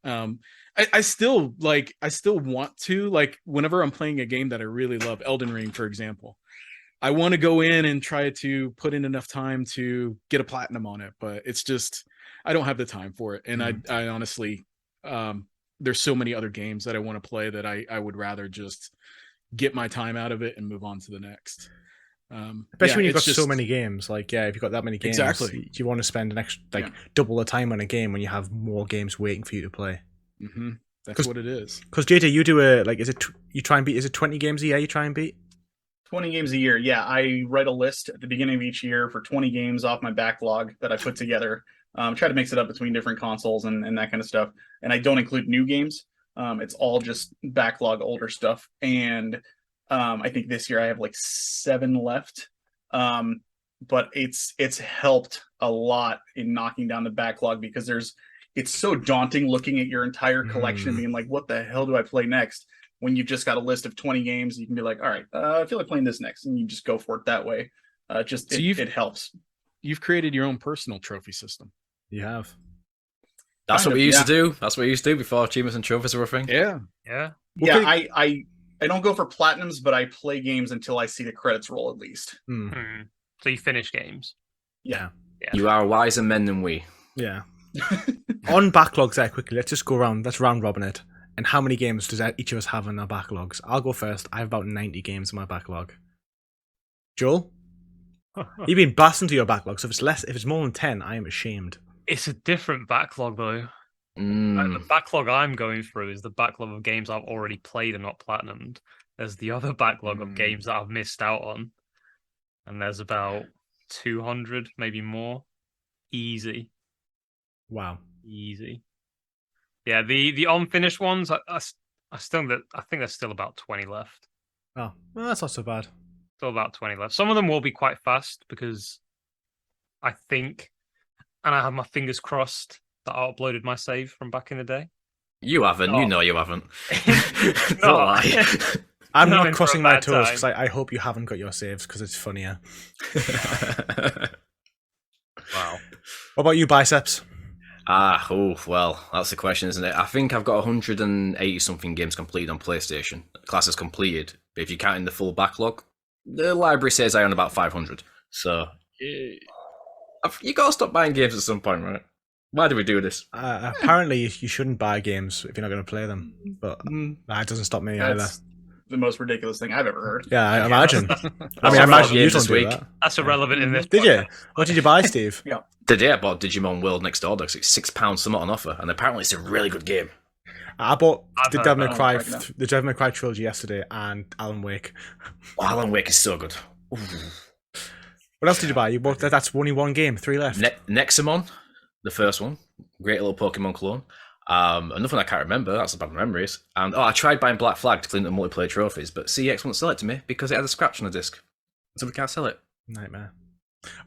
I still want to, like, whenever I'm playing a game that I really love, Elden Ring, for example, I want to go in and try to put in enough time to get a platinum on it, but it's just, I don't have the time for it. And I honestly, there's so many other games that I want to play that I would rather just get my time out of it and move on to the next. Especially when you've got so many games. Like, if you've got that many games, exactly, you want to spend an extra, double the time on a game when you have more games waiting for you to play. Mm-hmm. That's what it is. Because JJ, you do you try and beat? Is it 20 games a year you try and beat? 20 games a year. Yeah, I write a list at the beginning of each year for 20 games off my backlog that I put together. Try to mix it up between different consoles and that kind of stuff. And I don't include new games. It's all just backlog older stuff. And I think this year I have like 7 left. But it's helped a lot in knocking down the backlog because it's so daunting looking at your entire collection and being like, what the hell do I play next? When you've just got a list of 20 games, you can be like, all right, I feel like playing this next. And you just go for it that way. It helps. You've created your own personal trophy system. You have. That's what we used to do. That's what we used to do before achievements and trophies were a thing. Yeah. Yeah. I don't go for platinums, but I play games until I see the credits roll at least. So you finish games. Yeah. You are wiser men than we. Yeah. On backlogs there quickly, let's just go around. Let's round robin it. And how many games does each of us have in our backlogs? I'll go first. I have about 90 games in my backlog. Joel? You've been blasting to your backlog, so if it's more than 10, I am ashamed. It's a different backlog though. The backlog I'm going through is the backlog of games I've already played and not platinumed. There's the other backlog of games that I've missed out on. And there's about 200, maybe more. Easy. Wow. Easy. Yeah, the unfinished ones, I think there's still about 20 left. Oh, well, that's not so bad. Still about 20 left. Some of them will be quite fast because I think, and I have my fingers crossed that I uploaded my save from back in the day. You haven't. You know you haven't. No. Don't lie. I'm not crossing my toes because I hope you haven't got your saves because it's funnier. Wow. What about you, Biceps? Well, that's the question, isn't it? I think I've got 180 something games completed on PlayStation. Classes completed, but if you're counting the full backlog, the library says I own about 500. So you got to stop buying games at some point, right? Why do we do this? Apparently, you shouldn't buy games if you're not going to play them, but that doesn't stop me either. The most ridiculous thing I've ever heard. Yeah, I imagine. I imagine you don't do that. That's irrelevant in this. Did you? What did you buy, Steve? Yeah. Today I bought Digimon World Next Order. It's £6 something on offer, and apparently it's a really good game. I bought the Devil May Cry trilogy yesterday and Alan Wake. Oh, Alan Wake is so good. Ooh. What else did you buy? You bought that's only one game, 3 left. Nexamon, the first one, great little Pokemon clone. Nothing I can't remember. That's the bad memories. And I tried buying Black Flag to clean up multiplayer trophies, but CX won't sell it to me because it had a scratch on the disc, so we can't sell it. Nightmare.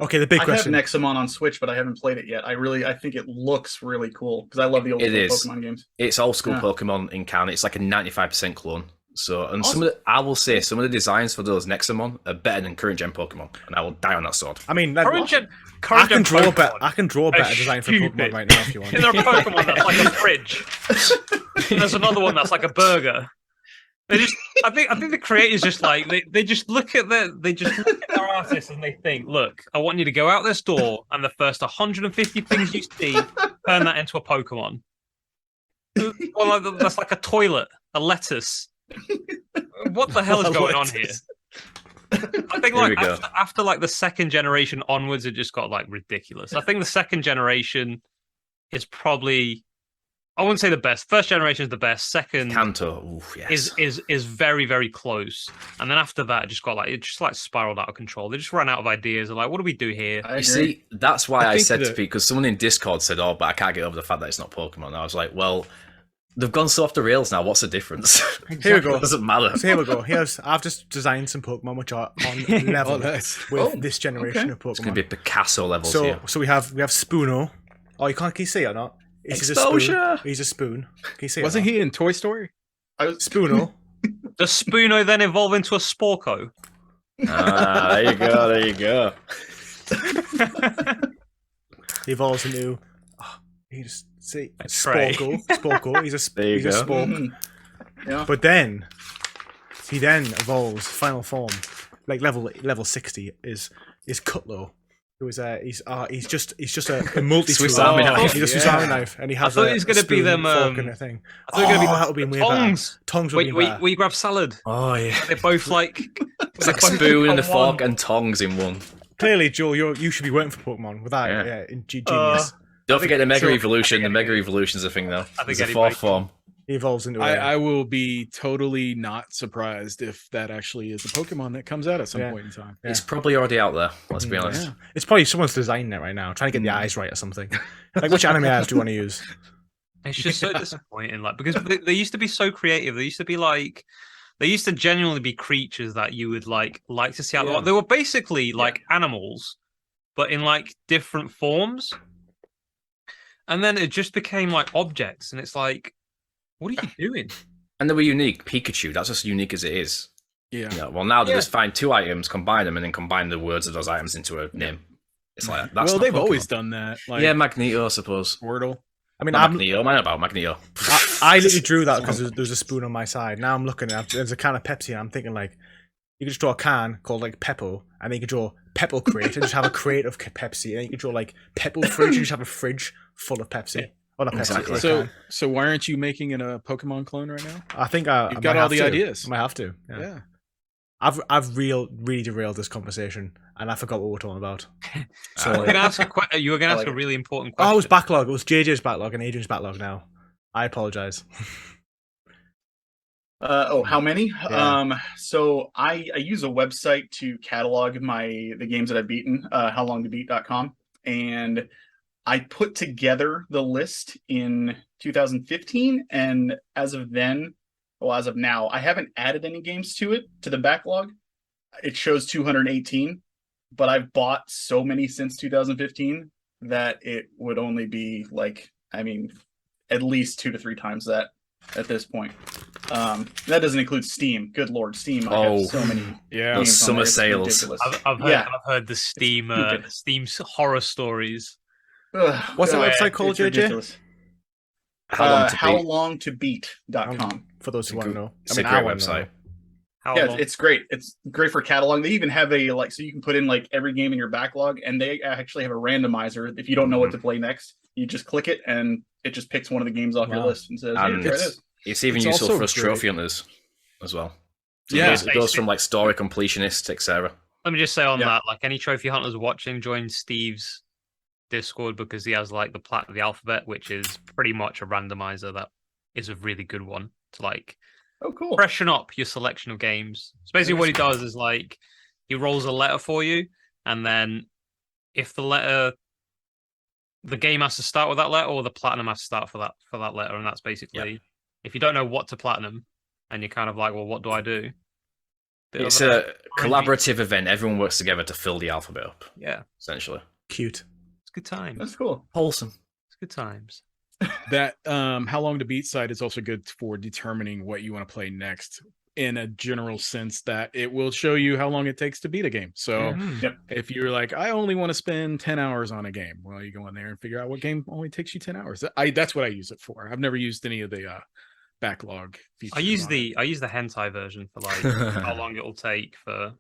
Okay, the big question. I have Nexamon on Switch, but I haven't played it yet. I think it looks really cool because I love the old Pokemon games. It's old school Pokemon in canon. It's like a 95% clone. So, and awesome. I will say some of the designs for those Nexamon are better than current gen Pokemon, and I will die on that sword. I mean, I can draw a better design for Pokemon right now if you want. Is there a Pokemon that's like a fridge? And there's another one that's like a burger. I think the creators just like they just look at their artists and they think, look, I want you to go out this door and the first 150 things you see, turn that into a Pokemon. Well, that's like a toilet, a lettuce. What the hell is going on here? I think like after like the second generation onwards, it just got like ridiculous. I think the second generation is probably, I wouldn't say the best. First generation is the best. Second Kanto, yes. is very, very close. And then after that, it just spiraled out of control. They just ran out of ideas. They're like, what do we do here? You see, that's why I said to people, because someone in Discord said, but I can't get over the fact that it's not Pokemon. And I was like, well, they've gone so off the rails now. What's the difference? Here we go. It doesn't matter. So here we go. I've just designed some Pokemon which are on level with this generation of Pokemon. It's going to be Picasso levels here. So we have Spoono, Oh, you can't. Can you see it or not? Exposure! He's a spoon. Can you see it? Wasn't he in Toy Story? Spoono? Does Spoono then evolve into a Sporko? There you go. There you go. He evolves into. Oh, he just see A tray. Sporko. He's a There you he's a go. spork. Mhm. Yeah. But then he evolves final form, like level 60 is Cutlo. Who is he's just a multi Swiss Army knife. He's a Swiss Army knife, and he has thought he was a going to be spoon, them. fork, and a thing. I thought it was going to be that would be way better. tongs. Tongs would be better. We grab salad. Oh yeah. They're both like It's like spoon and a fork and tongs in one. Clearly, Joe, you should be working for Pokemon with that. Yeah. Genius. Don't forget the Mega sure. Evolution. The Mega Evolution's a thing, though. think There's a anybody fourth can. form. He evolves into I will be totally not surprised if that actually is a Pokemon that comes out at some Yeah. point in time. Yeah. It's probably already out there. Let's be honest. Yeah. It's probably someone's designing it right now, trying to get the eyes right or something. Like, which anime eyes do you want to use? It's just so disappointing, like because they used to be so creative. They used to be like, they used to genuinely be creatures that you would like to see out. Yeah. They were basically like animals, but in like different forms. And then it just became like objects, and it's like, what are you doing? And they were unique. Pikachu, that's as unique as it is. Yeah. You know, well, now they just find two items, combine them, and then combine the words of those items into a name. It's like that's Well, not they've Pokemon. always done that. Like Yeah, Magneto, I suppose. Squirtle. I mean, Not Magneto, man, about Magneto. I literally drew that because there's a spoon on my side. Now I'm looking at there's a can of Pepsi, and I'm thinking like, you could just draw a can called like Peppo, and then you could draw Peppo crate and just have a crate of Pepsi, and then you could draw like Peppo fridge and just have a fridge full of Pepsi. Oh, not Pepsi. Exactly. like a So, can. so why aren't you making it a Pokemon clone right now? I think I You've might got all have the to. ideas. I might have to. Yeah. Yeah. I've really derailed this conversation, and I forgot what we were talking about. So You were going to ask you were going to ask like a it. really important oh, question. it was backlog. It was JJ's backlog and Adrian's backlog now. I apologize. How many? Yeah. So I use a website to catalog the games that I've beaten, howlongtobeat.com, and I put together the list in 2015, and as of now, I haven't added any games to the backlog. It shows 218, but I've bought so many since 2015 that it would only be like, I mean, at least 2 to 3 times that at this point. That doesn't include Steam. Good Lord, Steam! I have so many. Yeah. Those games on summer there, it's sales. ridiculous. I've heard the Steam stupid. Steam's horror stories. Ugh, What's that God, website called, it's JJ? ridiculous. Howlongtobeat.com. For those who want to know, It's a I great wanna know. website. How Yeah, long? it's great. It's great for cataloging. They even have a so you can put in like every game in your backlog, and they actually have a randomizer. If you don't know what to play next, you just click it, and it just picks one of the games off your Wow. list and says, And "Here, try this." It's even It's useful also for us great. trophy hunters as well. So Yeah. it goes from like story completionists, etc. Let me just say on Yeah. that, like any trophy hunters watching, join Steve's Discord because he has like the alphabet, which is pretty much a randomizer that is a really good one to like Oh, cool. freshen up your selection of games. So basically, what he does is like he rolls a letter for you, and then if the game has to start with that letter, or the platinum has to start for that letter, and that's basically if you don't know what to platinum, and you're kind of like, well, what do I do? It's a collaborative event. Everyone works together to fill the alphabet up, yeah, essentially. Cute. it's good times. That's cool. Wholesome. It's good times. That How Long to Beat site is also good for determining what you want to play next in a general sense that it will show you how long it takes to beat a game. So if you're like, I only want to spend 10 hours on a game, well, you go in there and figure out what game only takes you 10 hours. That's what I use it for. I've never used any of the backlog features. I use on the hentai version for like how long it'll take for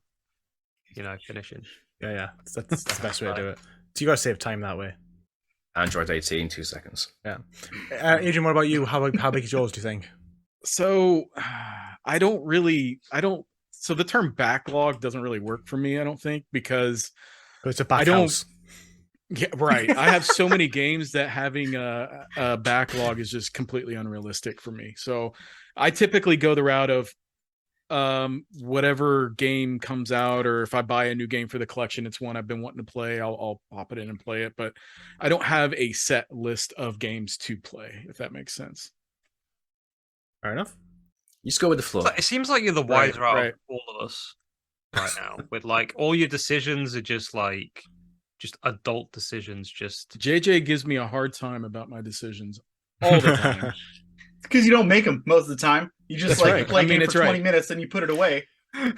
finishing. Yeah. That's the best way to do it. So you gotta save time that way. Android 18, 2 seconds. Yeah. Adrian, what about you? How big is yours? Do you think? So so the term backlog doesn't really work for me, I don't think, because It's a back I don't- house. yeah, right. I have so many games that having a backlog is just completely unrealistic for me. So I typically go the route of whatever game comes out, or if I buy a new game for the collection, it's one I've been wanting to play, I'll pop it in and play it. But I don't have a set list of games to play, if that makes sense. Fair enough. You just go with the flow. It seems like you're the Right, wiser out right. of all of us right now. With like all your decisions are just like just adult decisions. Just JJ gives me a hard time about my decisions all the time. Because you don't make them most of the time. You just That's right. you play a game it's for 20 right. minutes and you put it away.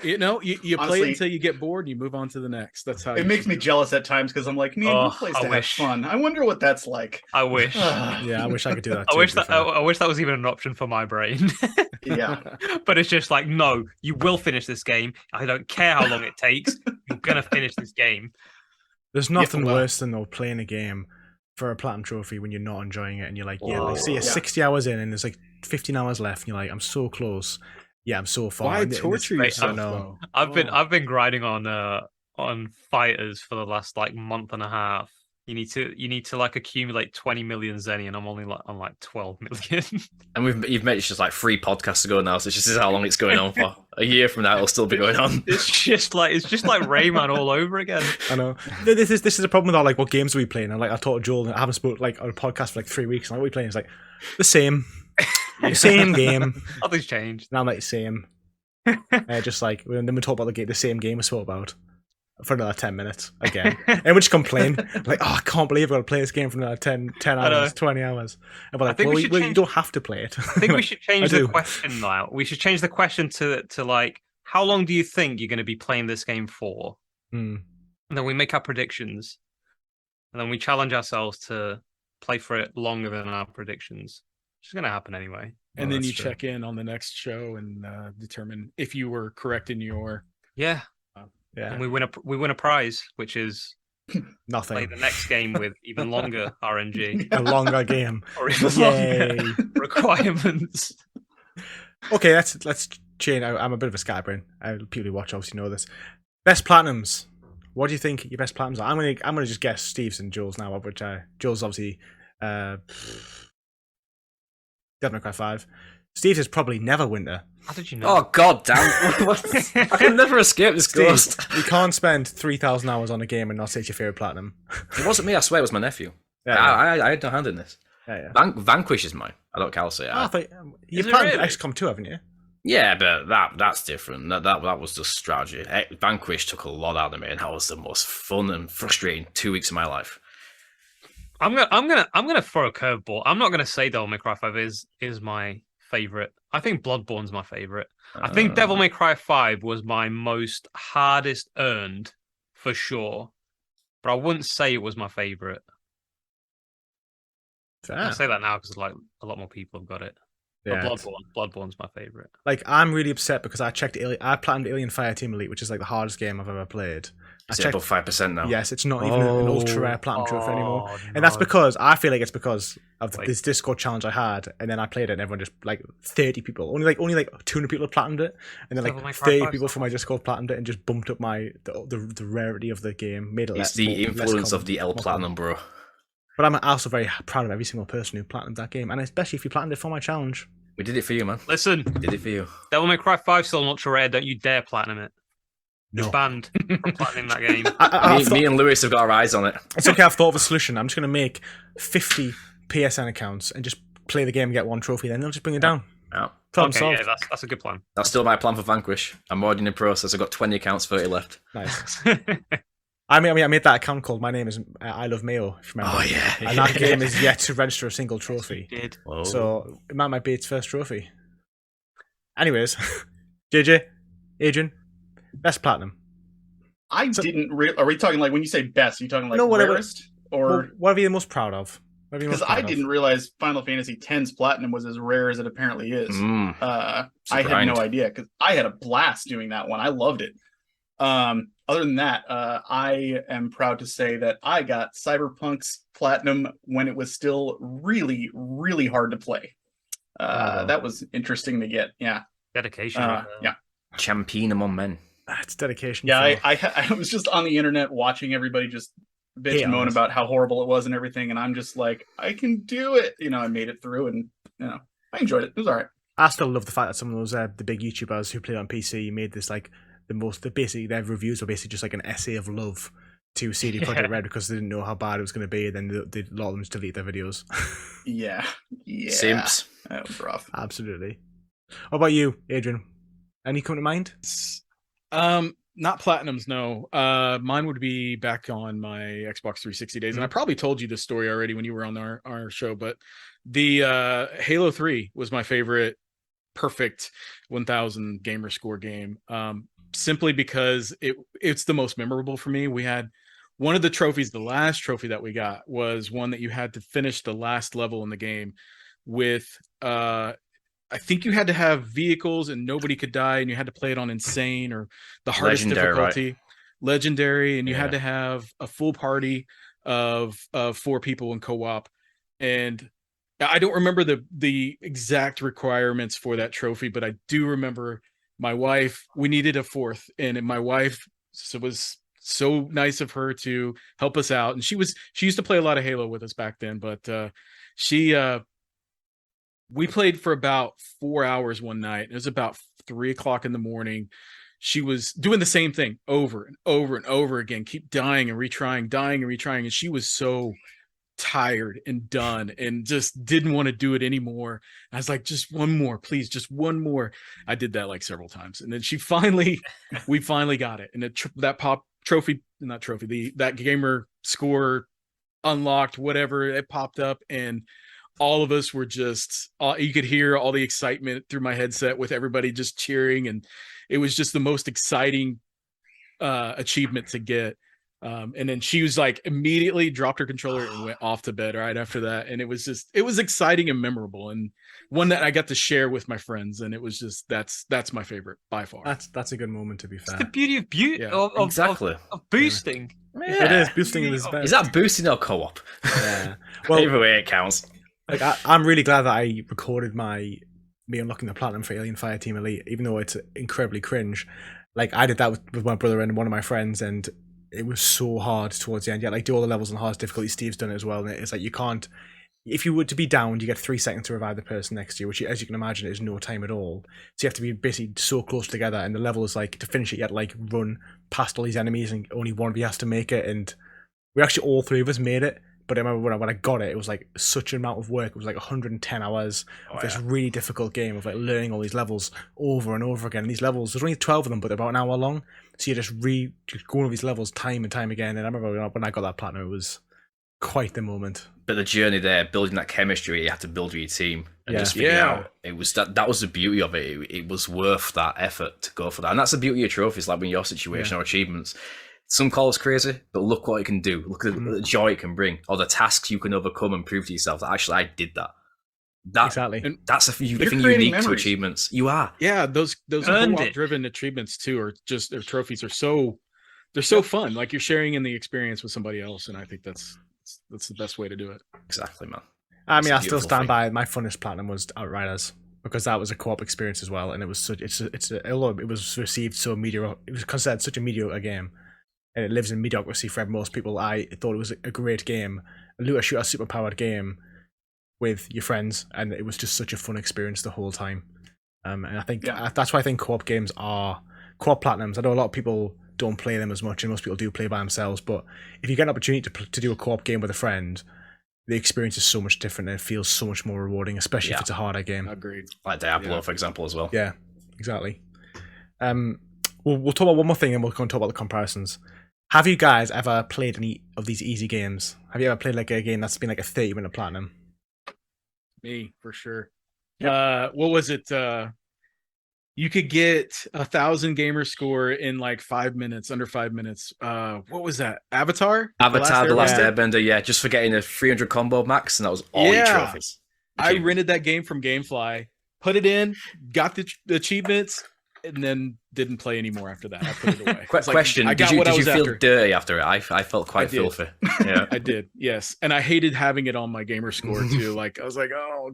You know, you play Honestly, it until you get bored and you move on to the next. That's how it makes me jealous at times because I'm like, man, Oh, who plays I to have wish. fun? I wonder what that's like. I wish. Yeah, I wish I could do that. I Too, wish to be that fair. I wish that was even an option for my brain. Yeah. But it's just like, no, you will finish this game. I don't care how long it takes. You're gonna finish this game. There's nothing well- worse than though playing a game for a platinum trophy when you're not enjoying it and you're like, yeah, like, see, you're Yeah. 60 hours in and there's like 15 hours left and you're like, I'm so close. Yeah, I'm so far. Why And it's- torture Mate, yourself? know. though? I've been grinding on fighters for the last like month and a half. You need to like accumulate 20 million zenny, and I'm only like on like 12 million. And you've made it just like 3 podcasts ago now, so it's just how long it's going on for. A year from now, it'll still be going on. It's just like Rayman all over again. I know. This is a problem with our, like, what games are we playing? And like I talked to Joel and I haven't spoke like on a podcast for like 3 weeks. And like, what are we playing? It's like the same. Same game. Nothing's changed. And I'm like, same. Just like, and then we talk about the same game we spoke about for another 10 minutes again. And we just complain. Like, oh, I can't believe we're going to play this game for another 10 hours, 20 hours. And we're like, think well, we should you change- don't have to play it. I think we should change I the do. question now. We should change the question to like, how long do you think you're going to be playing this game for? Hmm. And then we make our predictions, and then we challenge ourselves to play for it longer than our predictions. Which is going to happen anyway. And Oh, then that's you true. check in on the next show and determine if you were correct in your. Yeah, Yeah, and we win a prize, which is play nothing. the next game with even longer RNG A longer game. or even Yay. longer requirements. Okay, let's change. I'm a bit of a scatterbrain. People who watch obviously know this. Best platinums. What do you think your best platinums are? I'm gonna just guess Steve's and Joel's now, which Joel's obviously Devil May Cry 5. Steve's is probably Neverwinter. How did you know? Oh god damn! I can never escape this Steve, ghost. you can't spend 3,000 hours on a game and not say it's your favorite platinum. It wasn't me. I swear it was my nephew. Yeah, I had no hand in this. yeah. Vanquish is mine. I don't care. I'll say it. I thought you've it platinumed really? XCOM 2, haven't you? Yeah, but that's different. That was just strategy. Vanquish took a lot out of me, and that was the most fun and frustrating 2 weeks of my life. I'm gonna throw a curveball. I'm not gonna say Devil May Cry 5 is my favorite. I think Bloodborne's my favorite. I think Devil May Cry 5 was my most hardest earned for sure, but I wouldn't say it was my favorite. I say that now because like a lot more people have got it. Yeah, But Bloodborne's my favorite. like, I'm really upset because I platinumed Alien Fireteam Elite, which is like the hardest game I've ever played. Is it above 5% now? Yes, it's not even an ultra rare platinum trophy anymore. Oh, And that's no. because I feel like it's because of Wait. this Discord challenge I had, and then I played it, and everyone just like 30 people, only like 200 people had platinumed it, and then Devil May like Cry 30 5 people from my Discord platinumed it, and just bumped up the rarity of the game, made it It's less. the less influence common, of the L more Platinum, common. bro. But I'm also very proud of every single person who platinumed that game, and especially if you platinumed it for my challenge. We did it for you, man. Listen, We did it for you. Devil May Cry 5 still an ultra rare. Don't you dare platinum it. You're No. banned from platinum that game. Me and Lewis have got our eyes on it. It's okay, I've thought of a solution. I'm just going to make 50 PSN accounts and just play the game and get one trophy, then they'll just bring it down. Yeah. Problem Okay, solved. yeah, that's a good plan. That's still my plan for Vanquish. I'm already in the process. I've got 20 accounts, 30 left. Nice. I made that account called My Name is I Love Mayo, if you remember. Oh, yeah. And that game is yet to register a single trophy. Did. Whoa. So it might be its first trophy. Anyways, JJ, Adrian, best platinum. I So- didn't. Are we talking like when you say best? Are you talking like No, whatever. rarest Well, or? what are you the most proud of? What are you most Because I proud of? didn't realize Final Fantasy X's platinum was as rare as it apparently is. Mm. I Super had no grind. idea because I had a blast doing that one. I loved it. Other than that, I am proud to say that I got Cyberpunk's platinum when it was still really, really hard to play. Bravo. That was interesting to get. Yeah, Dedication. right there. yeah, Champion among men. It's dedication. yeah. for- I was just on the internet watching everybody just bitch Hate and on moan it. about how horrible it was and everything, and I'm just like, I can do it. I made it through, and I enjoyed it. It was all right. I still love the fact that some of those the big YouTubers who played on PC made this like basically their reviews were basically just like an essay of love to CD Projekt Yeah. Red because they didn't know how bad it was going to be. Then a lot of them just delete their videos. Yeah, yeah. Simps. That was rough. Absolutely. What about you, Adrian? Any come to mind? Not platinums, no. Mine would be back on my Xbox 360 days, and I probably told you this story already when you were on our show. But the Halo 3 was my favorite, perfect 1000 gamer score game. Simply because it's the most memorable for me. We had one of the trophies. The last trophy that we got was one that you had to finish the last level in the game with. I think you had to have vehicles and nobody could die, and you had to play it on insane or the hardest Legendary, difficulty, right? legendary, and you had Yeah. to have a full party of 4 people in co-op. And I don't remember the exact requirements for that trophy, but I do remember my wife. We needed a 4th, and my wife was so nice of her to help us out. And she used to play a lot of Halo with us back then, but she we played for about 4 hours one night. It was about 3 o'clock in the morning. She was doing the same thing over and over and over again, keep dying and retrying, and she was so tired and done and just didn't want to do it anymore. I was like, just one more, please, just one more. I did that like several times, and then we finally got it, and that gamer score unlocked, whatever, it popped up, and all of us were just you could hear all the excitement through my headset with everybody just cheering, and it was just the most exciting achievement to get. And then she was like, immediately dropped her controller and went off to bed right after that. And it was exciting and memorable, and one that I got to share with my friends. And it was just, that's my favorite by far. That's a good moment, to be fair. It's the beauty of Exactly. of boosting. Yeah. It is boosting is best. Is that boosting or co-op? Yeah. Well, Either way, it counts. like I'm really glad that I recorded me unlocking the platinum for Alien Fireteam Elite, even though it's incredibly cringe. Like, I did that with my brother and one of my friends, and it was so hard towards the end. Yeah, like, do all the levels on hardest difficulty. Steve's done it as well, and it's like, you can't. If you were to be downed, you get 3 seconds to revive the person next to you, which, as you can imagine, is no time at all. So you have to be basically so close together, and the level is like, to finish it, you have to like run past all these enemies, and only one of you has to make it. And we actually, all 3 of us made it. But I remember when I got it, it was like such an amount of work. It was like 110 hours of this really difficult game of like learning all these levels over and over again. And these levels, there's only 12 of them, but they're about an hour long. So you just going over these levels time and time again. And I remember when I got that platinum, it was quite the moment. But the journey there, building that chemistry, you have to build with your team and Yeah. just figure out. It was that was the beauty of it. It was worth that effort to go for that, and that's the beauty of trophies. Like, when your situation or achievements, some call us crazy, but look what it can do. Look at the joy it can bring, or the tasks you can overcome and prove to yourself that actually I did that. Exactly. And That's a thing creating unique to memories. achievements. You are. yeah, those Earned co-op it. driven achievements too, or trophies are so fun. Like, you're sharing in the experience with somebody else, and I think that's the best way to do it. Exactly, man. I mean, It's a I still beautiful stand thing. by my funnest platinum was Outriders, because that was a co-op experience as well, and it was although it was received so mediocre, it was considered such a mediocre game, and it lives in mediocrity for most people. I thought it was a great game, a looter shooter super powered game with your friends, and it was just such a fun experience the whole time. And I think that's why I think co-op games are co-op platinums. I know a lot of people don't play them as much, and most people do play by themselves, but if you get an opportunity to do a co-op game with a friend, the experience is so much different, and it feels so much more rewarding, especially if it's a harder game. Agreed. Like Diablo, for example, as well. Yeah, exactly. We'll talk about one more thing, and we'll go and talk about the comparisons. Have you guys ever played any of these easy games? Have you ever played like a game that's been like a 30-minute platinum? Me, for sure. What was it? You could get 1,000 gamer score in like 5 minutes, under 5 minutes. What was that? Avatar? Avatar, The Last Airbender? Airbender, yeah, just for getting a 300 combo max, and that was all your trophies. I rented that game from GameFly, put it in, got the achievements, and then didn't play anymore after that. I put it away. It's like, Question: I got Did what I you was feel after. dirty after it? I felt quite I did. filthy. Yeah. I did, yes, and I hated having it on my gamer score too. Like, I was like, oh,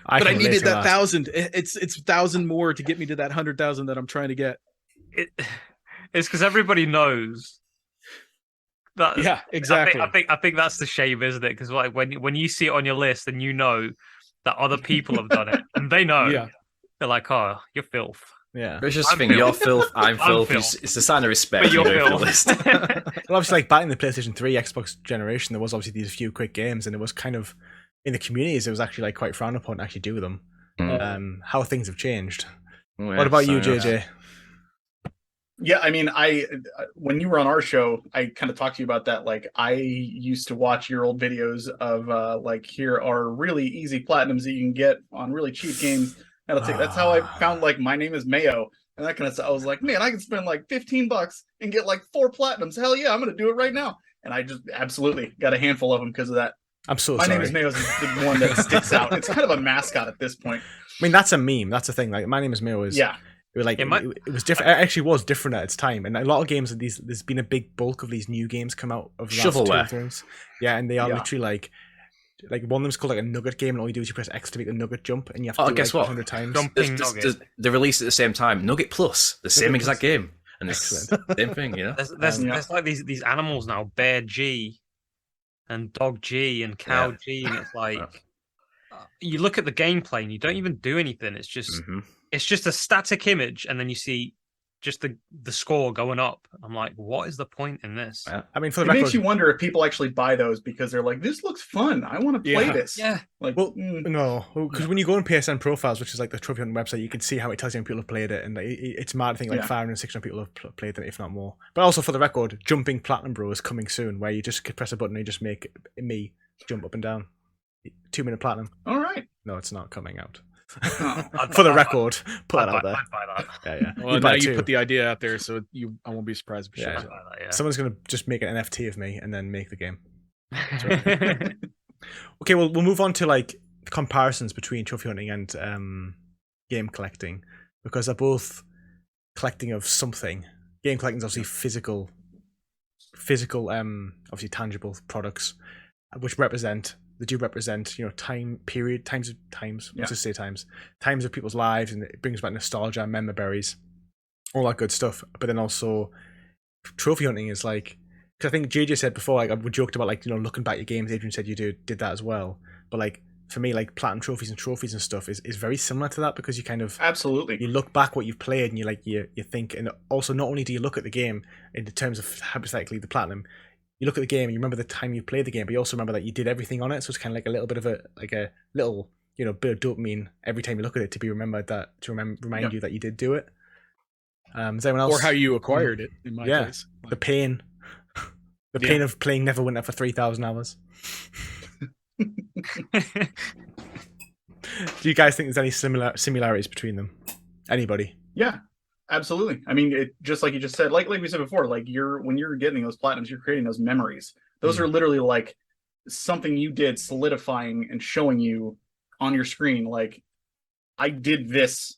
but I can relate needed to that 1,000. It's 1,000 more to get me to that 100,000 that I'm trying to get. It's because everybody knows that. Yeah, exactly. I think that's the shame, isn't it? Because like when you see it on your list and you know that other people have done it, and they know, Yeah. they're like, "Oh, you're filth." Yeah. But it's just I'm the thing, you're filth. filth, I'm I'm filth. filth. It's a sign of respect. But you're you know, filth. for the list. Well, obviously, like back in the PlayStation 3 Xbox generation, there was obviously these few quick games, and it was kind of, in the communities, it was actually like quite frowned upon to actually do them. How things have changed. Oh, yeah, What about you, so, yeah. JJ? Yeah, I mean, when you were on our show, I kind of talked to you about that. Like, I used to watch your old videos of like, here are really easy platinums that you can get on really cheap games. That's how I found like My Name is Mayo and that kind of stuff. I was like, man, I can spend like $15 and get like 4 platinums. Hell yeah, I'm gonna do it right now. And I just absolutely got a handful of them because of that. I'm so My sorry. Name is Mayo is the one that sticks out. It's kind of a mascot at this point. I mean, that's a meme. That's the thing. Like, My Name is Mayo is Yeah. It was like it was different. It actually was different at its time, and a lot of games of these. There's been a big bulk of these new games come out of the last 2 Shovelware. things. Yeah, and they are Yeah. literally like one of them's called like a nugget game, and all you do is you press X to make the nugget jump, and you have to Oh, do it guess like what? 100 times. Jumping Nugget. They released at the same time. Nugget Plus, the same Nugget exact Plus. game, and it's Excellent. the same thing, you know. There's like these animals now, Bear G, and Dog G, and Cow G, and it's like you look at the gameplay and you don't even do anything. It's just Mhm. it's just a static image, and then you see just the score going up. I'm like, what is the point in this? Yeah. I mean, for It the record, makes you wonder if people actually buy those because they're like, this looks fun. I want to play Yeah. this. Yeah. Like, well, no, because when you go on PSN profiles, which is like the trophy hunting website, you can see how it tells you how many people have played it, and it's mad. I think like Yeah. 500, 600 people have played it, if not more. But also for the record, Jumping Platinum Bro is coming soon, where you just press a button and you just make me jump up and down. 2-minute platinum. all right. No, it's not coming out. Oh. For the record, put that out I'd there. buy that. Yeah. Well, You'd now buy it you too. put the idea out there, so I won't be surprised if it Yeah. shows I'd up. buy that, yeah. Someone's gonna just make an NFT of me and then make the game. Okay, well, we'll move on to like comparisons between trophy hunting and game collecting, because they're both collecting of something. Game collecting is obviously physical, obviously tangible products, which do represent, times of people's lives, and it brings back nostalgia, memories, all that good stuff. But then also, trophy hunting is like, because I think JJ said before, like we joked about like looking back at your games. Adrian said you did that as well. But like for me, like platinum trophies and stuff is very similar to that, because you kind of Absolutely. you look back what you've played and you think, and also not only do you look at the game in the terms of hypothetically the platinum, you look at the game and you remember the time you played the game, but you also remember that you did everything on it. So it's kind of like a little bit of a little bit of dopamine every time you look at it, to be remembered, that to remind you that you did do it. Is anyone else? Or how you acquired it, in my case. The pain. The pain of playing Neverwinter for 3,000 hours. Do you guys think there's any similarities between them? Anybody? Yeah, absolutely. I mean, it just like you just said, like we said before, like when you're getting those platinums, you're creating those memories. Those are literally like something you did, solidifying and showing you on your screen, like, I did this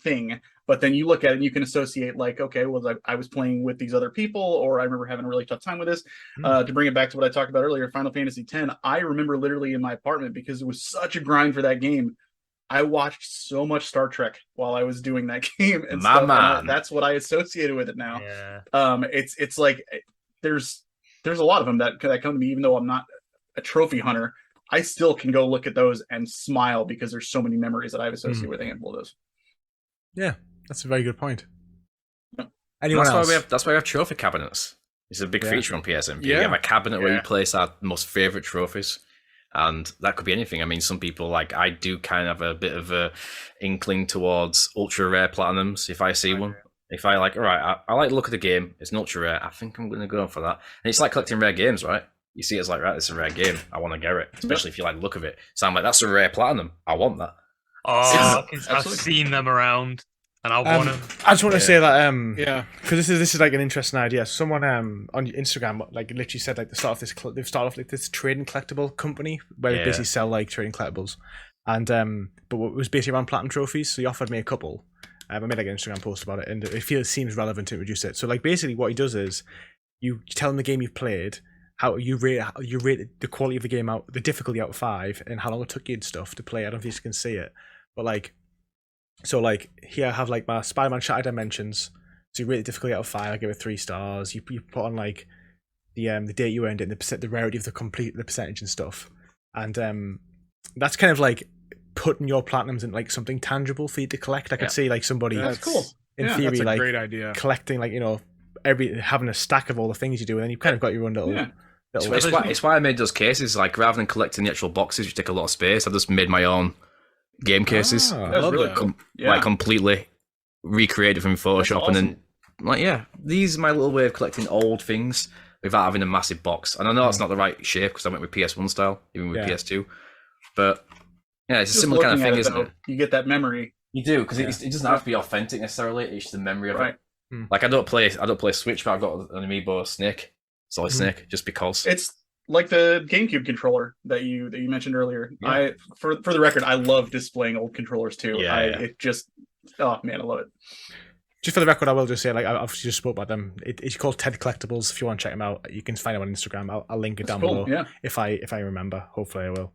thing. But then you look at it and you can associate, like, okay, well, I was playing with these other people, or I remember having a really tough time with this. To bring it back to what I talked about earlier, Final Fantasy X, I remember literally in my apartment, because it was such a grind for that game, I watched so much Star Trek while I was doing that game, and My stuff. man. And that's what I associated with it now. Yeah. It's like there's a lot of them that come to me, even though I'm not a trophy hunter. I still can go look at those and smile, because there's so many memories that I've associated with a handful of those. Yeah, that's a very good point. Yeah. Anyone else? That's why we have trophy cabinets. It's a big feature on PSN. Yeah. We have a cabinet where Yeah. you place our most favorite trophies, and that could be anything. I mean, some people, like, I do kind of have a bit of a inkling towards ultra rare platinums. If I see one, if I like, all right, I like the look of the game. It's an ultra rare. I think I'm going to go for that. And it's like collecting rare games, right? You see, it's like, right, it's a rare game. I want to get it, especially if you like the look of it. So I'm like, that's a rare platinum. I want that. Oh, I've Absolutely. seen them around, and I want them. I just want to say that Yeah. because this is like an interesting idea. Someone on Instagram like literally said, like, they've started off like this trading collectible company where they basically sell like trading collectibles, and but it was basically around platinum trophies. So he offered me a couple. I made like an Instagram post about it, and it seems relevant to introduce it. So like basically what he does is you tell him the game you've played, how you rate the quality of the game out, the difficulty out of 5, and how long it took you and stuff to play. I don't know if you can see it, but like, so like here I have like my Spider-Man Shattered Dimensions. So you rate the difficulty out of 5. I give it 3 stars. You put on like the date you earned it, and the rarity of the percentage and stuff, and that's kind of like putting your platinums in like something tangible for you to collect. I could see like somebody That's cool. in Yeah, theory, That's a like great idea. collecting like having a stack of all the things you do, and then you've kind of got your own little. Yeah. It's why I made those cases. Like, rather than collecting the actual boxes, which take a lot of space, I just made my own game cases. Ah, That's love really that. cool. Yeah. Like, completely recreated from Photoshop, and then like, yeah, these are my little way of collecting old things without having a massive box. And I know that's not the right shape because I went with PS1 style, even with PS2. But yeah, it's a Just similar kind of looking thing, at isn't though, it? You get that memory. You do, because it doesn't have to be authentic necessarily. It's just the memory of Right. it. Like I don't play Switch, but I've got an Amiibo Snake, Solid Snake, just because. It's like the GameCube controller that you mentioned earlier. Yeah. For the record, I love displaying old controllers too. It just, oh man, I love it. Just for the record, I will just say, like, I obviously just spoke about them. It's called Ted Collectibles. If you want to check them out, you can find them on Instagram. I'll link it down below. Yeah. If I remember, hopefully I will.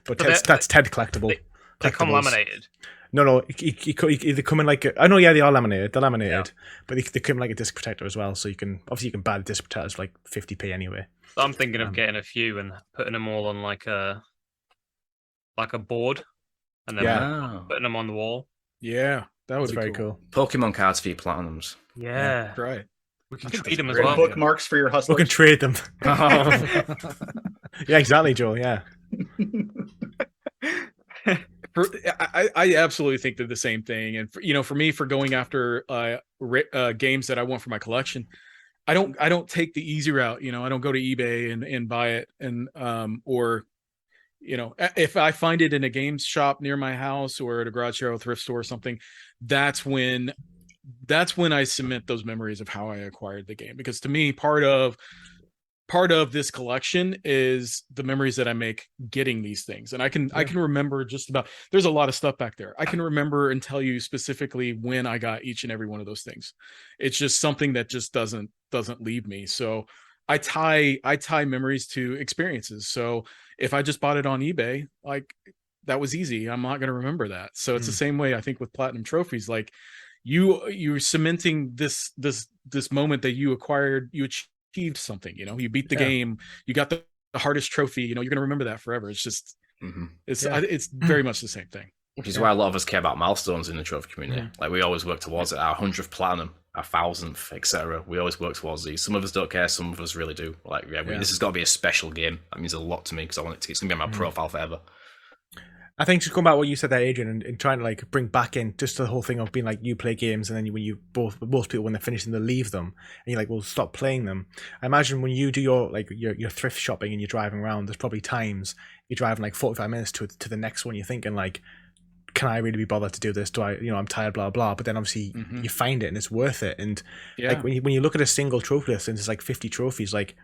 But that's Ted Collectible. They come laminated. No, they come in like I know, yeah, they are laminated. They're laminated, but they come in like a disc protector as well. So you can buy the disc protectors for like 50p anyway. So I'm thinking of getting a few and putting them all on like a board, and then putting them on the wall. Yeah, that would be very cool. Pokemon cards for your platinums. Yeah, try it. we can trade them as Great well. bookmarks for your hustlers. We can trade them. Yeah, exactly, Joel. Yeah. I absolutely think they're the same thing, and for me, for going after games that I want for my collection, I don't take the easy route. I don't go to eBay and buy it, and or if I find it in a games shop near my house or at a garage sale, thrift store or something, that's when I cement those memories of how I acquired the game. Because to me, part of this collection is the memories that I make getting these things. And I can remember there's a lot of stuff back there. I can remember and tell you specifically when I got each and every one of those things. It's just something that just doesn't leave me. So I tie memories to experiences. So if I just bought it on eBay, like, that was easy. I'm not going to remember that. So it's the same way I think with platinum trophies. Like, you're cementing this moment that you acquired, you achieved something. You beat the game, you got the hardest trophy. You're going to remember that forever. It's just it's very much the same thing. Which is why a lot of us care about milestones in the trophy community. Like, we always work towards it. Our 100th platinum, our 1000th, etc. We always work towards these. Some of us don't care, some of us really do. Like, this has got to be a special game. That means a lot to me because I want it's going to be on my profile forever. I think just going back to what you said there, Adrian, and trying to like bring back in just the whole thing of being like, you play games and then most people, when they're finishing, they leave them and you're like, well, stop playing them. I imagine when you do your thrift shopping and you're driving around, there's probably times you're driving like 45 minutes to the next one. You're thinking like, can I really be bothered to do this? Do I, I'm tired, blah, blah. But then obviously you find it and it's worth it. And like when you look at a single trophy list and it's like 50 trophies, like,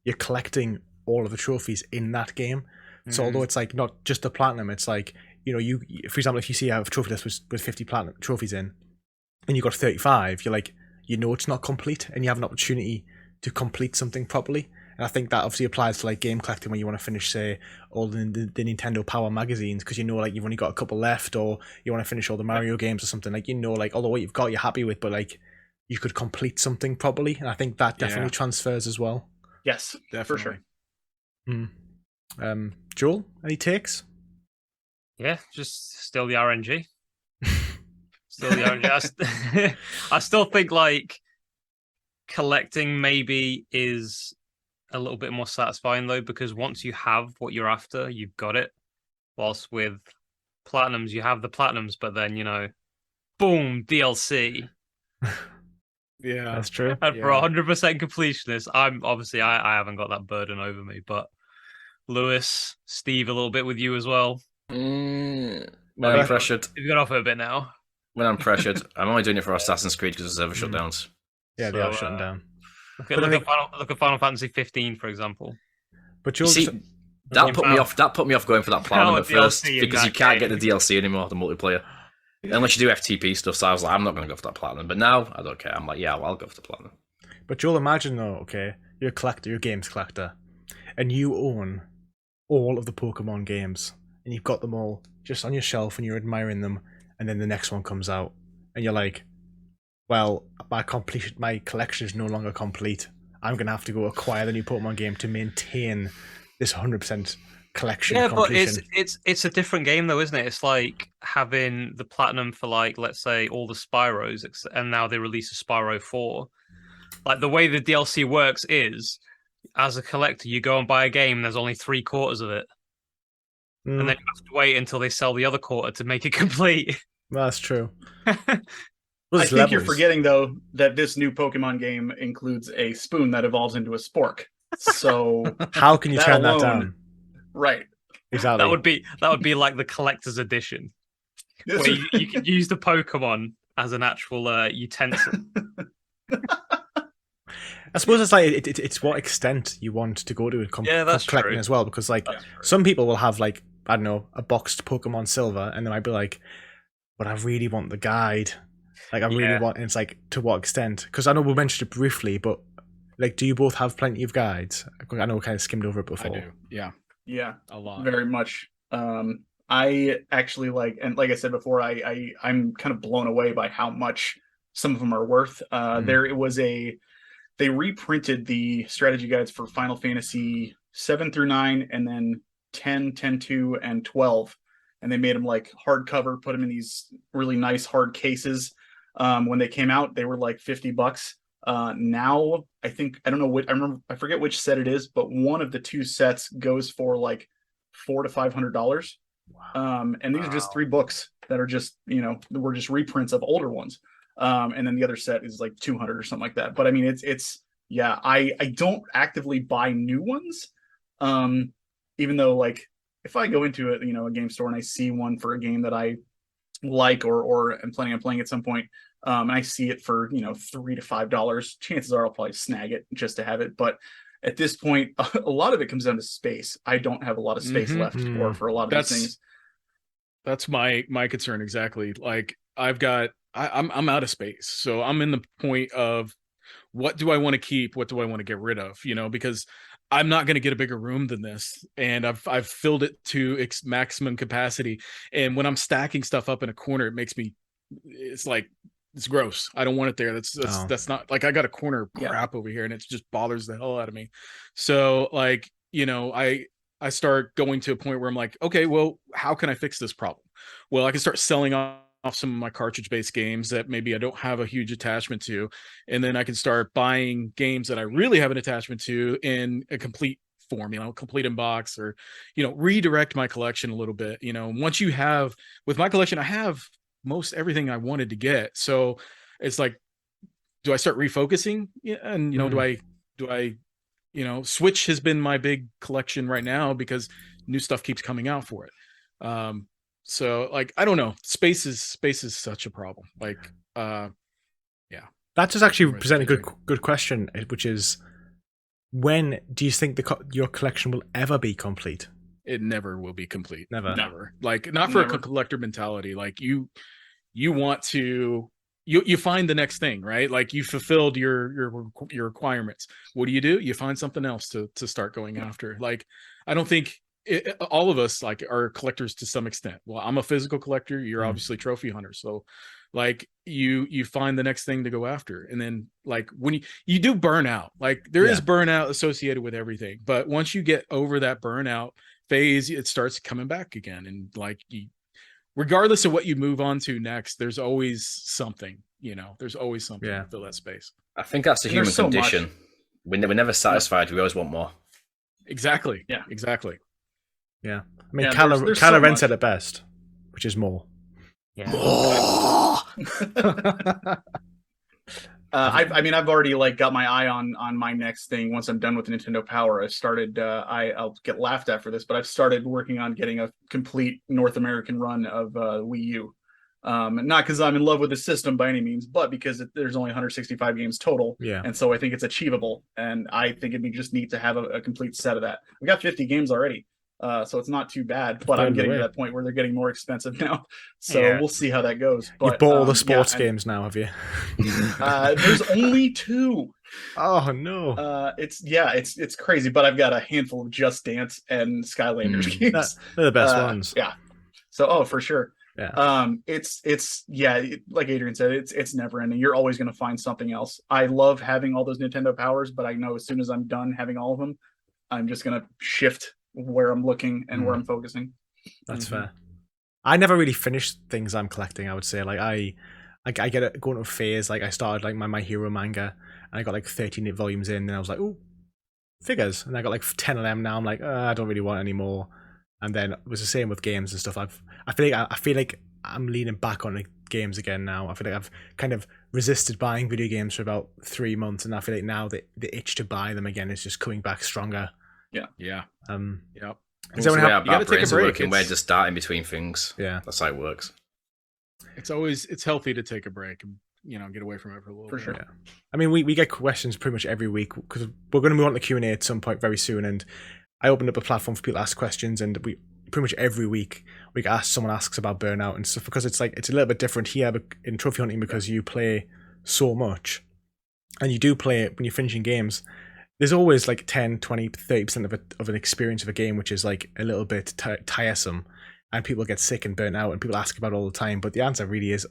you're collecting all of the trophies in that game. So although it's like not just the platinum, it's like, you for example, if you see a trophy list with 50 platinum trophies in and you got 35, you're like, it's not complete and you have an opportunity to complete something properly. And I think that obviously applies to like game collecting, when you want to finish, say, all the Nintendo Power magazines, because like you've only got a couple left, or you want to finish all the Mario games or something, like, like although what you've got you're happy with, but like you could complete something properly. And I think that definitely transfers as well. Yes, definitely. For sure. Joel, any takes? Yeah, just still the RNG. Still the RNG. I still think like collecting maybe is a little bit more satisfying though, because once you have what you're after, you've got it. Whilst with platinums, you have the platinums, but then boom, DLC. Yeah, that's true. And for 100% completionist, I haven't got that burden over me, but Lewis, Steve, a little bit with you as well. When I'm pressured. You've got off it a bit now. When I'm pressured, I'm only doing it for Assassin's Creed because of server shutdowns. Yeah, they are shutting down. Look at Final Fantasy 15, for example. But you see, that put me off. That put me off going for that platinum at first, because you can't get the DLC anymore, the multiplayer, unless you do FTP stuff. So I was like, I'm not going to go for that platinum. But now I don't care. I'm like, yeah, I'll go for the platinum. But Joel, imagine though, okay, you're a collector, you're a games collector, and you own all of the Pokemon games, and you've got them all just on your shelf, and you're admiring them, and then the next one comes out, and you're like, well, my collection is no longer complete. I'm going to have to go acquire the new Pokemon game to maintain this 100% collection. Yeah, completion. but it's a different game though, isn't it? It's like having the platinum for like, let's say, all the Spyros, and now they release a Spyro 4. Like, the way the DLC works is, as a collector, you go and buy a game, and there's only 3/4 of it. And then you have to wait until they sell the other quarter to make it complete. That's true. I think you're forgetting though that this new Pokemon game includes a spoon that evolves into a spork. So how can you that turn that alone- down? right? Exactly. That would be like the collector's edition, This where is- you could use the Pokemon as an actual utensil. I suppose it's like it's what extent you want to go to Yeah, that's collecting true. as well, because like That's true. some people will have like, I don't know, a boxed Pokemon Silver, and they might be like, but I really want the guide. Like I really Yeah. want, and it's like, to what extent? Because I know we mentioned it briefly, but like, do you both have plenty of guides? I know we kind of skimmed over it before. I do. Yeah, yeah, a lot. very much. I actually and like I said before, I'm kind of blown away by how much some of them are worth. They reprinted the strategy guides for Final Fantasy 7 through 9, and then 10, 10-2, and 12. And they made them like hardcover, put them in these really nice hard cases. When they came out, they were like $50. Now I don't know what, I forget which set it is, but one of the two sets goes for like $400 to $500. And these are just 3 books that are just, were just reprints of older ones. And then the other set is like 200 or something like that. But I mean, yeah, I don't actively buy new ones. Even though like if I go into a game store and I see one for a game that I like or am planning on playing at some point, and I see it for $3 to $5, chances are I'll probably snag it just to have it. But at this point, a lot of it comes down to space. I don't have a lot of space left for a lot of these things. That's my concern exactly. Like I'm out of space, so I'm in the point of what do I want to keep, what do I want to get rid of? Because I'm not going to get a bigger room than this, and I've filled it to its maximum capacity. And when I'm stacking stuff up in a corner, it's gross. I don't want it there. That's not like I got a corner of crap over here, and it just bothers the hell out of me. So like I start going to a point where I'm like, okay, well, how can I fix this problem? Well, I can start selling off some of my cartridge-based games that maybe I don't have a huge attachment to, and then I can start buying games that I really have an attachment to in a complete form, complete in box, or redirect my collection a little bit. Once you have, with my collection, I have most everything I wanted to get. So it's like, do I start refocusing? Yeah, and do I Switch has been my big collection right now because new stuff keeps coming out for it. So like, I don't know, space is such a problem. Like, yeah. That just actually presents a good question, which is, when do you think your collection will ever be complete? It never will be complete. Never. Like, not for a collector mentality. Like you want to, you find the next thing, right? Like you fulfilled your requirements. What do? You find something else to start going after. Like, I don't think all of us like are collectors to some extent. Well, I'm a physical collector. You're obviously trophy hunters. So like you find the next thing to go after. And then like when you do burnout, like there is burnout associated with everything. But once you get over that burnout phase, it starts coming back again. And like regardless of what you move on to next, there's always something, there's always something to fill that space. I think that's a human condition. We're never satisfied. We always want more. Exactly. Yeah. Exactly. Yeah. I mean, there's Kylo Ren much. said it best, which is more. Yeah. I've already like got my eye on my next thing. Once I'm done with Nintendo Power, I've started. I'll get laughed at for this, but I've started working on getting a complete North American run of Wii U. Not because I'm in love with the system by any means, but because there's only 165 games total. Yeah. And so I think it's achievable, and I think it'd be just neat to have a complete set of that. We got 50 games already. So it's not too bad, but I'm getting to that point where they're getting more expensive now. So we'll see how that goes. But you've bought all the sports games now, have you? There's only 2. Oh no. It's crazy, but I've got a handful of Just Dance and Skylanders games. They're the best ones. Yeah. So for sure. Yeah. Like Adrian said, it's never ending. You're always going to find something else. I love having all those Nintendo powers, but I know as soon as I'm done having all of them, I'm just going to shift where I'm looking and where I'm focusing. That's fair. I never really finished things I'm collecting, I would say. Like I go into a phase. Like I started like my Hero manga, and I got like 13 volumes in, and I was like, ooh, figures, and I got like 10 of them. Now I'm like, I don't really want any more. And then it was the same with games and stuff. I feel like I'm leaning back on games again now. I feel like I've kind of resisted buying video games for about 3 months, and I feel like now the itch to buy them again is just coming back stronger. Yeah. Yep. Does anyone have, you gotta take a break. Working, we're just starting between things. Yeah, that's how it works. It's healthy to take a break and get away from it for a little bit. sure. Yeah. I mean, we get questions pretty much every week because we're going to move on to Q&A at some point very soon, and I opened up a platform for people to ask questions, and we pretty much every week someone asks about burnout and stuff, because it's a little bit different here in trophy hunting because you play so much, and you do play it when you're finishing games. There's always like 10, 20, 30% of an experience of a game which is like a little bit tiresome, and people get sick and burnt out, and people ask about it all the time. But the answer really is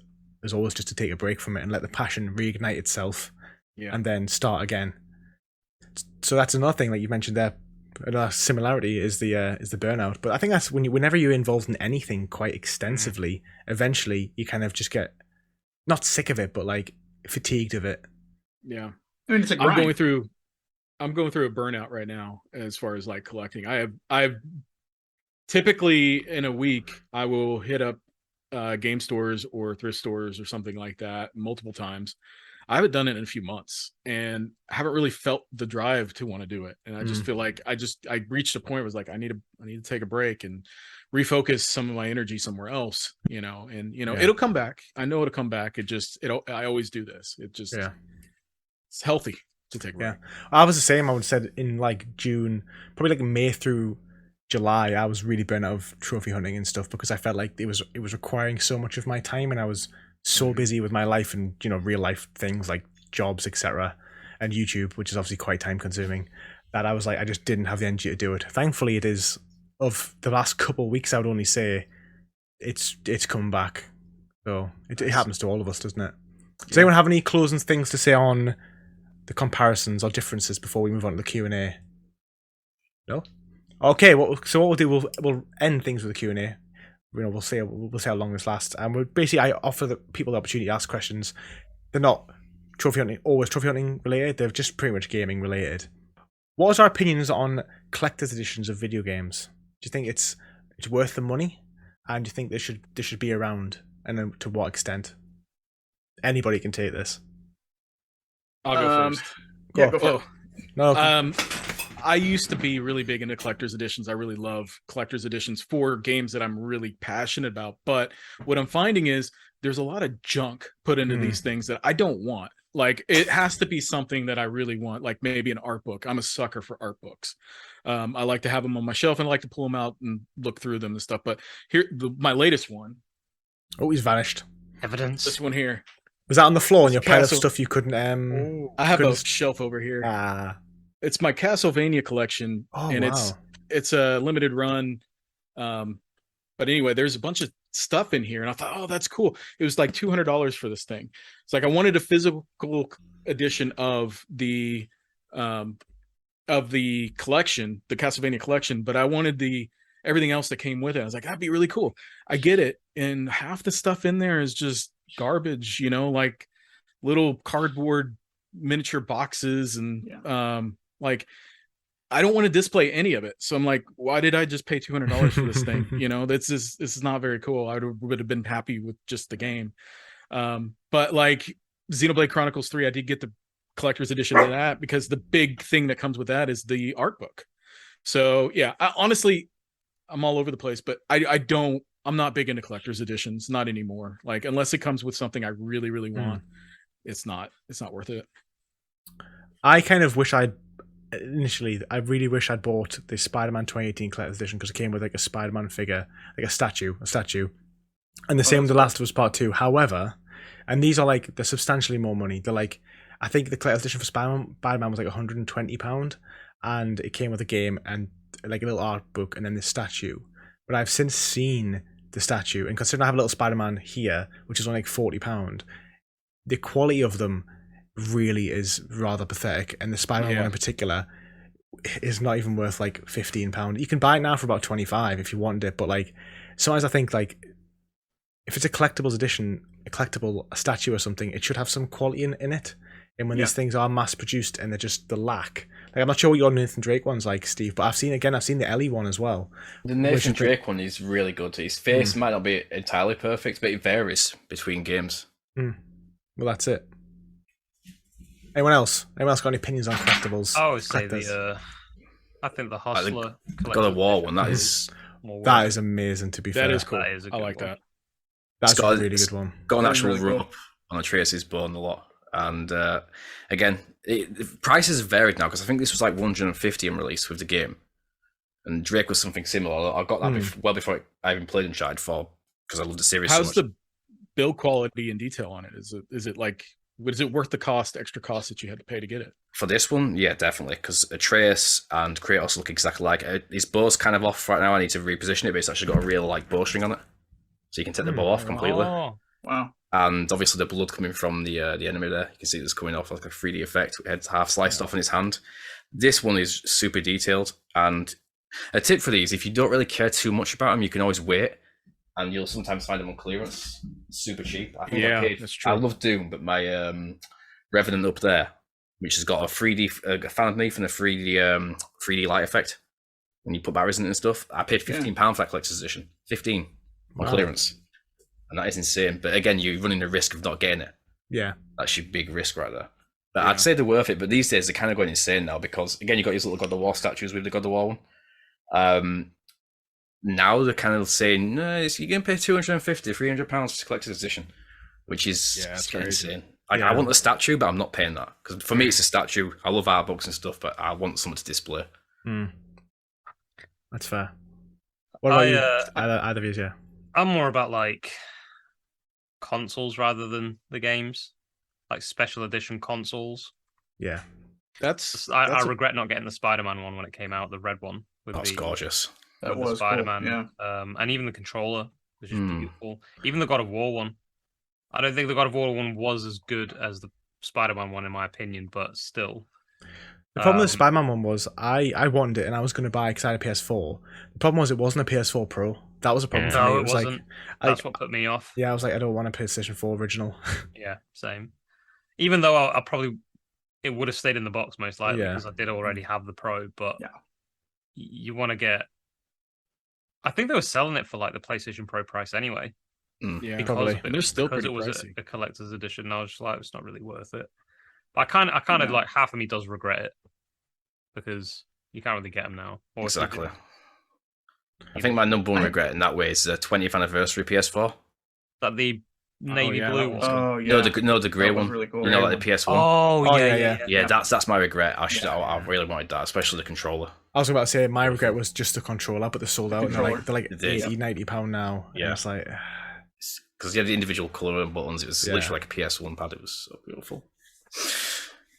always just to take a break from it and let the passion reignite itself, and then start again. So that's another thing, like you mentioned there. Another similarity is the burnout. But I think that's whenever you're involved in anything quite extensively, eventually you kind of just get not sick of it, but like fatigued of it. Yeah, I mean, it's a grind. I'm going through a burnout right now as far as like collecting. I've typically in a week I will hit up game stores or thrift stores or something like that multiple times. I haven't done it in a few months, and I haven't really felt the drive to want to do it. And I just feel like I reached a point where it was like I need to take a break and refocus some of my energy somewhere else, it'll come back. I know it'll come back. I always do this. It's healthy to take a break. Yeah. I was the same. I would have said in like June, probably like May through July, I was really burnt out of trophy hunting and stuff because I felt like it was requiring so much of my time, and I was so busy with my life and real life things like jobs, etc., and YouTube, which is obviously quite time consuming, that I was like, I just didn't have the energy to do it. Thankfully, it is, of the last couple of weeks, I would only say it's come back. So it happens to all of us, doesn't it? Does anyone have any closing things to say on the comparisons or differences before we move on to the Q&A? No? Okay, so what we'll do, we'll end things with the Q&A. We'll see how long this lasts, and I offer the people the opportunity to ask questions. They're not always trophy hunting related. They're just pretty much gaming related. What is our opinions on collector's editions of video games? Do you think it's worth the money, and do you think they should be around, and then to what extent? Anybody can take this. I'll go first. Go for it. No. I used to be really big into collector's editions. I really love collector's editions for games that I'm really passionate about. But what I'm finding is there's a lot of junk put into these things that I don't want. Like, it has to be something that I really want, like maybe an art book. I'm a sucker for art books. I like to have them on my shelf, and I like to pull them out and look through them and stuff. But here, my latest one. Oh, he's vanished. Evidence. This one here. Was that on the floor in your pile of stuff you couldn't... I have a shelf over here. It's my Castlevania collection, and wow. it's a limited run. But anyway, there's a bunch of stuff in here, and I thought, oh, that's cool. It was like $200 for this thing. It's like I wanted a physical edition of the collection, the Castlevania collection, but I wanted everything else that came with it. I was like, that'd be really cool. I get it, and half the stuff in there is just garbage, like little cardboard miniature boxes, and like, I don't want to display any of it. So I'm like, why did I just pay $200 for this thing? This is not very cool. I would have been happy with just the game. But like Xenoblade Chronicles 3, I did get the collector's edition of that because the big thing that comes with that is the art book. So yeah, honestly, I'm all over the place, but I'm not big into collector's editions, not anymore. Like, unless it comes with something I really, really want, it's not worth it. I kind of wish I really wish I'd bought the Spider-Man 2018 collector's edition, because it came with like a Spider-Man figure, like a statue, and the same with The Last of Us Part 2. However, and these are like, they're substantially more money. They're like, I think the collector's edition for Spider-Man was like £120, and it came with a game and like a little art book and then this statue. But I've since seen the statue, and considering I have a little Spider-Man here, which is only like £40, the quality of them really is rather pathetic, and the Spider-Man one in particular is not even worth like £15. You can buy it now for about $25 if you wanted it, but like, sometimes I think like, if it's a collectibles edition, a statue or something, it should have some quality in it. And when these things are mass produced and they're just the lack. Like, I'm not sure what your Nathan Drake one's like, Steve, but I've seen the Ellie one as well. The Nathan Drake one is really good. His face might not be entirely perfect, but it varies between games. Well, that's it. Anyone else? Anyone else got any opinions on collectibles? I would say I think the Hustler God of War one, that is amazing, to be fair. That is cool. That is a good I like one. that. That's a really good one. Got an actual really rub on Atreus' bone a lot. And again, prices have varied now because I think this was like 150 in release with the game, and Drake was something similar. I got that well before I even played Uncharted 4 because I loved the series. How's so much. the build quality and detail on it? Is it like, is it worth the extra cost that you had to pay to get it? For this one, yeah, definitely, because Atreus and Kratos look exactly like it. His bow's kind of off right now. I need to reposition it, but it's actually got a real like bowstring on it, so you can take the bow off completely. Oh. Wow. And obviously the blood coming from the enemy there, you can see it's coming off like a 3D effect. It's half sliced off in his hand. This one is super detailed. And a tip for these, if you don't really care too much about them, you can always wait, and you'll sometimes find them on clearance, super cheap. I think that's true. I love Doom, but my Revenant up there, which has got a 3D a fan underneath and a 3D light effect when you put batteries in it and stuff. I paid £15 for that collector's edition. 15 on clearance. And that is insane. But again, you're running the risk of not getting it. Yeah. That's your big risk right there. But I'd say they're worth it. But these days, they're kind of going insane now because, again, you've got these little God of War statues with the God of War one. Now they're kind of saying, no, you're going to pay £250, £300 for the collector's edition, which is insane. I want the statue, but I'm not paying that. Because for me, it's a statue. I love art books and stuff, but I want something to display. That's fair. What about you? Either of you, yeah. I'm more about like consoles rather than the games, like special edition consoles. Yeah, I regret not getting the Spider-Man one when it came out, the red one. That's gorgeous. That was was Spider-Man, cool. and even the controller was just beautiful. Even the God of War one. I don't think the God of War one was as good as the Spider-Man one in my opinion, but still. The problem with the Spider-Man one was I wanted it and I was going to buy it because I had a PS4. The problem was it wasn't a PS4 Pro. That was a problem for me. No, it wasn't. That's what put me off. Yeah, I was like, I don't want a PlayStation 4 original. Yeah, same. Even though I probably it would have stayed in the box most likely because I did already have the Pro. But you want to get. I think they were selling it for like the PlayStation Pro price anyway. Yeah, probably. And they're still pretty pricey. Because it was a collector's edition. And I was just like, it's not really worth it. But I kind of like half of me does regret it because you can't really get them now. Exactly. I think my number one regret in that way is the 20th anniversary PS4. That the navy blue one. Oh yeah. No, the grey one. Really cool. You know, like the PS1. Oh yeah. Yeah, that's my regret. I really wanted that, especially the controller. I was about to say my regret was just the controller, but they're sold out. They're like £80-90 now. Yeah, it's like because you had the individual color and buttons. It was literally like a PS1 pad. It was so beautiful.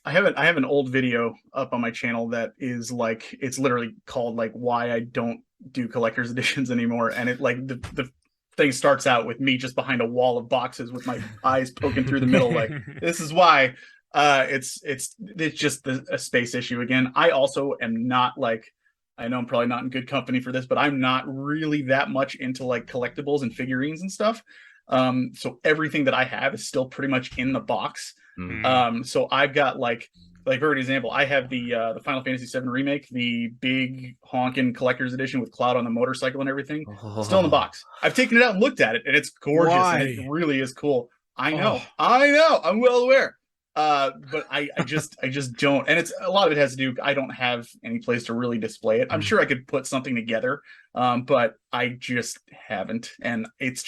I have an old video up on my channel that is like, it's literally called like why I don't do collector's editions anymore, and it like the thing starts out with me just behind a wall of boxes with my eyes poking through the middle, like this is why. It's just a space issue again. I also am not like, I know I'm probably not in good company for this, but I'm not really that much into like collectibles and figurines and stuff. So everything that I have is still pretty much in the box. So I've got like for example, I have the Final Fantasy VII remake, the big honking collector's edition with Cloud on the motorcycle and everything, still in the box. I've taken it out and looked at it, and it's gorgeous. And it really is cool. I know, I'm well aware. But I just don't, and it's a lot of it has to do. I don't have any place to really display it. I'm sure I could put something together, but I just haven't, and it's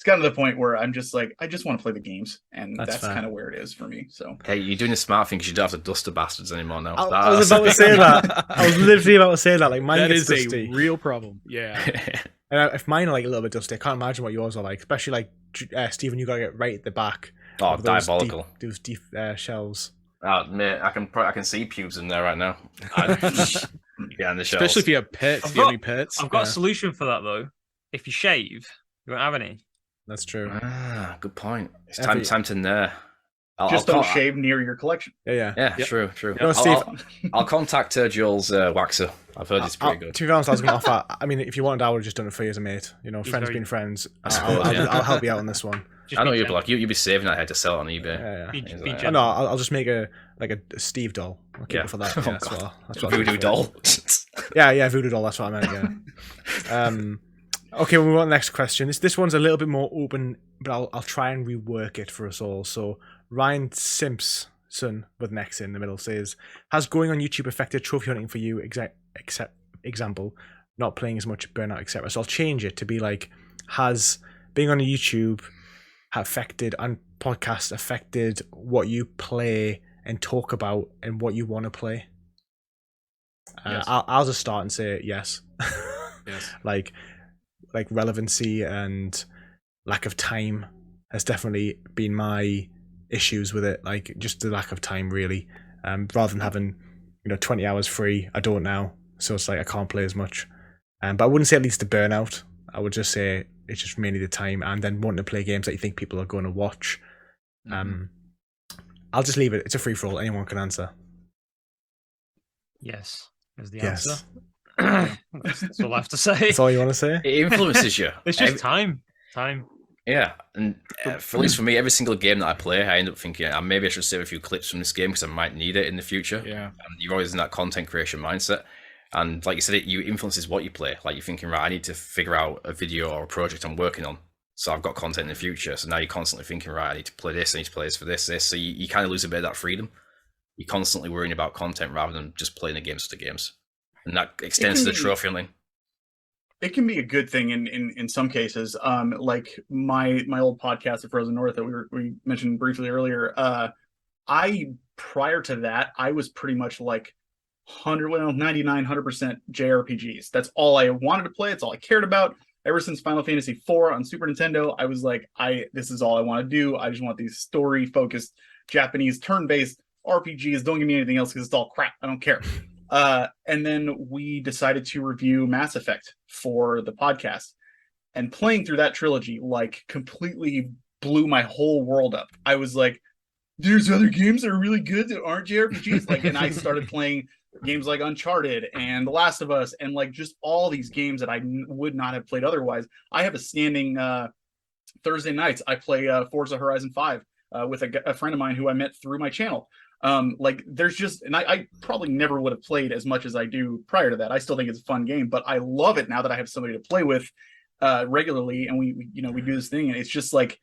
gotten to the point where I'm just like, I just want to play the games, and that's kind of where it is for me. So hey, you're doing a smart thing because you don't have to dust the bastards anymore now. I was about to say that. I was literally about to say that. Like mine that gets is dusty. a real problem. Yeah. And if mine are like a little bit dusty, I can't imagine what yours are like. Especially like Stephen, you got to get right at the back. Oh, diabolical! Those deep shells. Oh mate, I can see pubes in there right now. Yeah, in the shells. Especially if you have pets. Do you have any pets? I've got a solution for that though. If you shave, you won't have any. That's true. Good point. It's time to nair. Don't shave near your collection. Yeah. Yep. True. No, Steve, I'll contact Joel's waxer. I've heard it's pretty good. To be honest, I was going to offer. I mean, if you wanted, I would have just done it for you as a mate. You know, friends being friends. I'll help you out on this one. Just I know be you'll be gen- like you'll be saving that head to sell it on eBay. Yeah. Be, He's be like, Oh, gentle. no, I'll just make a Steve doll. I'll keep Yeah. it for that. Oh, Yeah, that's God. what I'll Voodoo keep it. doll. Yeah, voodoo doll. That's what I meant. Yeah. Okay, we'll move on to the next question. This one's a little bit more open, but I'll try and rework it for us all. So Ryan Simpson with an X in the middle says, "Has going on YouTube affected trophy hunting for you? Example, not playing as much, burnout, etc." So I'll change it to be like, has being on YouTube affected and podcast affected what you play and talk about and what you want to play? Yes. I'll just start and say yes. Yes. like relevancy and lack of time has definitely been my issues with it. Like just the lack of time, really. Rather than having 20 hours free, I don't now. So it's like I can't play as much. But I wouldn't say at least the burnout. I would just say it's just mainly the time and then wanting to play games that you think people are going to watch. I'll just leave it. It's a free for all. Anyone can answer. Yes, is the Yes. answer. That's all I have to say. That's all you want to say? It influences you. It's just time. Yeah, and at least for me, every single game that I play, I end up thinking, maybe I should save a few clips from this game because I might need it in the future. Yeah. And you're always in that content creation mindset. And like you said, it influences what you play. Like you're thinking, right, I need to figure out a video or a project I'm working on. So I've got content in the future. So now you're constantly thinking, right, I need to play this, I need to play this for this. So you kind of lose a bit of that freedom. You're constantly worrying about content rather than just playing the games for the games. And that extends to the trophy hunting. It can be a good thing in some cases. Like my old podcast, The Frozen North, that we mentioned briefly earlier. Prior to that, I was pretty much like 99, 100% JRPGs. That's all I wanted to play. It's all I cared about. Ever since Final Fantasy IV on Super Nintendo, I was like, this is all I want to do. I just want these story-focused Japanese turn-based RPGs. Don't give me anything else because it's all crap. I don't care. And then we decided to review Mass Effect for the podcast. And playing through that trilogy, like, completely blew my whole world up. I was like, there's other games that are really good that aren't JRPGs. Like, and I started playing games like Uncharted and The Last of Us and like just all these games that I would not have played otherwise. I have a standing Thursday nights. I play Forza Horizon 5 with a friend of mine who I met through my channel. Like there's just, and I probably never would have played as much as I do prior to that. I still think it's a fun game, but I love it now that I have somebody to play with regularly, and we do this thing, and it's just like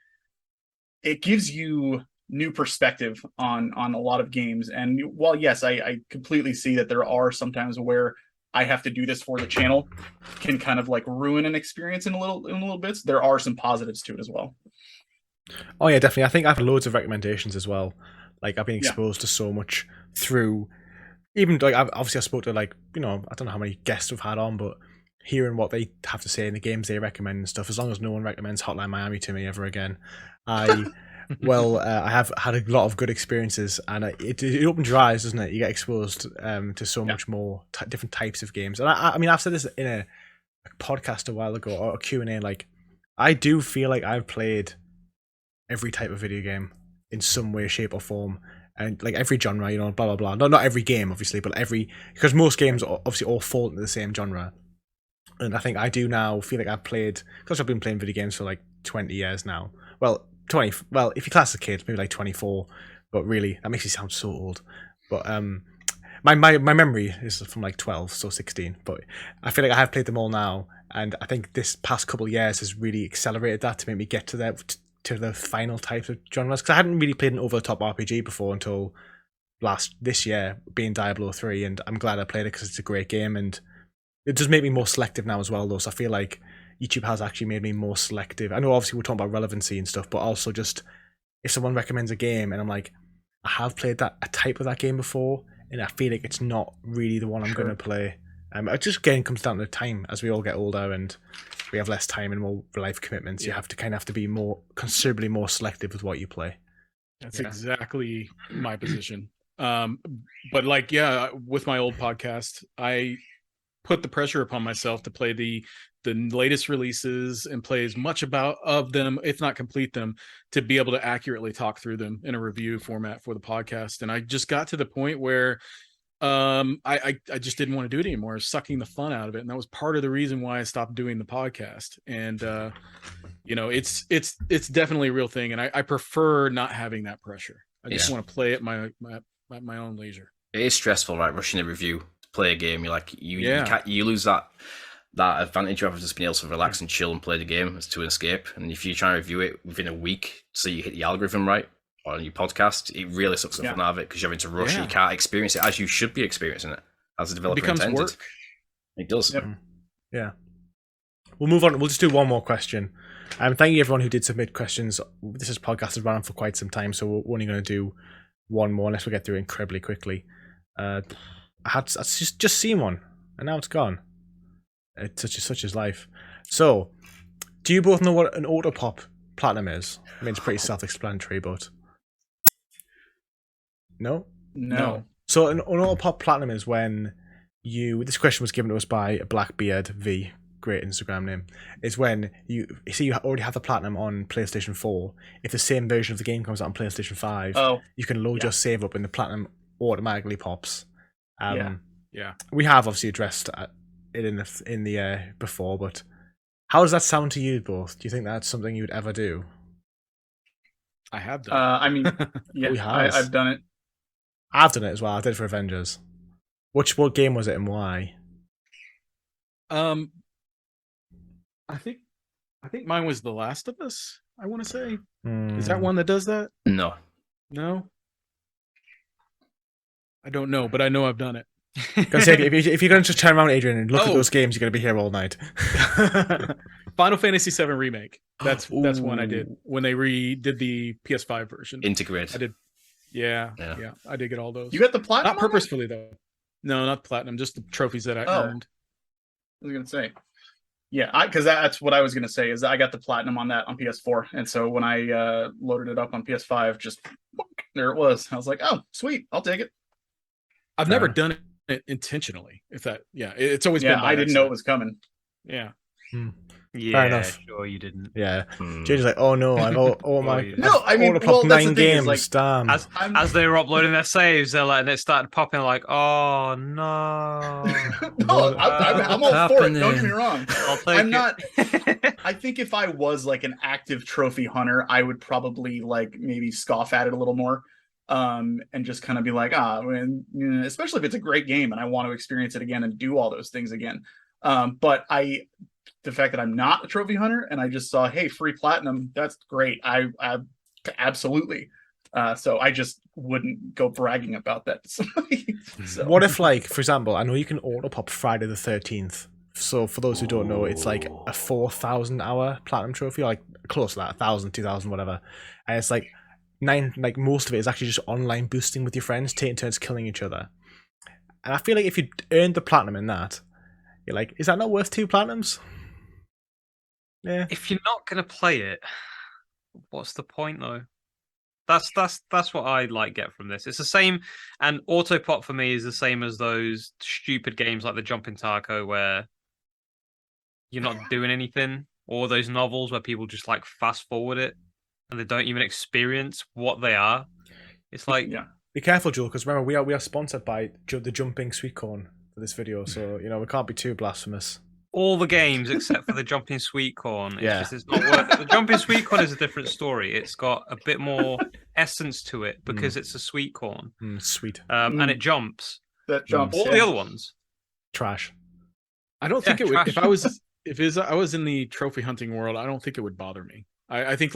it gives you new perspective on a lot of games. And while yes, I completely see that there are sometimes where I have to do this for the channel can kind of like ruin an experience in a little bits. There are some positives to it as well. Oh yeah, definitely. I think I have loads of recommendations as well. Like I've been exposed to so much through, even like I spoke to like I don't know how many guests we've had on, but hearing what they have to say in the games they recommend and stuff. As long as no one recommends Hotline Miami to me ever again, I have had a lot of good experiences, and it opens your eyes, doesn't it? You get exposed to so much more different types of games. And I mean, I've said this in a podcast a while ago or a Q&A. Like I do feel like I've played every type of video game in some way, shape, or form, and like every genre, blah blah blah. Not every game, obviously, but because most games obviously all fall into the same genre. And I think I do now feel like I've played, because I've been playing video games for like 20 years now. Well, 20. Well, if you class as a kid, maybe like 24. But really, that makes me sound so old. But my memory is from like 12, so 16. But I feel like I have played them all now, and I think this past couple of years has really accelerated that to make me get to the final types of genres, because I hadn't really played an over-the-top RPG before until this year, being Diablo 3, and I'm glad I played it because it's a great game, and it does make me more selective now as well, though. So I feel like YouTube has actually made me more selective. I know obviously we're talking about relevancy and stuff, but also just if someone recommends a game and I'm like, I have played a type of that game before, and I feel like it's not really the one I'm going to play. It just again comes down to time. As we all get older and we have less time and more life commitments, you have to be considerably more selective with what you play. That's exactly my position. But like, with my old podcast, I put the pressure upon myself to play the latest releases and play as much of them, if not complete them, to be able to accurately talk through them in a review format for the podcast. And I just got to the point where I just didn't want to do it anymore. I was sucking the fun out of it, and that was part of the reason why I stopped doing the podcast. And it's definitely a real thing, and I prefer not having that pressure. I just want to play at my own leisure. It is stressful, right? Rushing a review to play a game, you lose that advantage of just being able to relax and chill and play the game as to an escape. And if you try and review it within a week, so you hit the algorithm right on your podcast, it really sucks the fun out of it because you're having to rush. You can't experience it as you should be experiencing it as a developer intended. Work. It does. Yep. Yeah. We'll move on. We'll just do one more question. Thank you everyone who did submit questions. This podcast has run on for quite some time, so we're only going to do one more unless we get through it incredibly quickly. I just seen one, and now it's gone. It's such is life. So, do you both know what an Autopop Platinum is? I mean, it's pretty self-explanatory, but no. So, an Autopop Platinum is when this question was given to us by Blackbeard V. Great Instagram name. Is when you already have the Platinum on PlayStation 4. If the same version of the game comes out on PlayStation 5, you can load your save up, and the Platinum automatically pops. We have obviously addressed it in the before, but how does that sound to you both? Do you think that's something you'd ever do? I have done. I mean, I've done it. I've done it as well. I did it for Avengers. What game was it and why? I think mine was The Last of Us. I want to say. Is that one that does that? No. I don't know, but I know I've done it. If you're going to just turn around, Adrian, and look at those games, you're going to be here all night. Final Fantasy VII Remake. That's one I did when they redid the PS5 version. Integrate. I did. Yeah. I did get all those. You got the platinum? Not purposefully though. No, not platinum. Just the trophies that I earned. I was gonna say. Yeah, because that's what I was gonna say. Is I got the platinum on that on PS4, and so when I loaded it up on PS5, just there it was. I was like, oh, sweet, I'll take it. I've never done it intentionally. It's always been. I didn't know it was coming. Yeah. Yeah, enough. sure you didn't. Yeah. JJ's like, oh no, I've all my no. I mean, Autopop 9 games. Like, damn. As they were uploading their saves, they're like, and it started popping like, oh no. No, I'm all for it. Don't get me wrong. I'm not. it. I think if I was like an active trophy hunter, I would probably like maybe scoff at it a little more, and just kind of be like, especially if it's a great game and I want to experience it again and do all those things again. But the fact that I'm not a trophy hunter and I just saw, hey, free platinum, that's great. I absolutely. So I just wouldn't go bragging about that to somebody. So. What if, like, for example, I know you can autopop Friday the 13th. So for those who don't know, it's like a 4,000 hour platinum trophy, or like close to that, 1,000, 2,000, whatever. And it's like most of it is actually just online boosting with your friends, taking turns killing each other. And I feel like if you earned the platinum in that, you're like, is that not worth 2 platinums? Yeah. If you're not gonna play it, what's the point though? That's what I get from this. It's the same, and Autopop for me is the same as those stupid games like the Jumping Taco where you're not doing anything, or those novels where people just fast forward it and they don't even experience what they are. It's like, be careful, Joel, because remember we are sponsored by the Jumping Sweet Corn for this video, so we can't be too blasphemous. All the games except for the Jumping Sweet Corn. It's not worth it. The Jumping Sweet Corn is a different story. It's got a bit more essence to it because it's a sweet corn. Sweet. And it jumps. That jumps. All the other ones. Trash. I don't think it would. If I was in the trophy hunting world, I don't think it would bother me. I think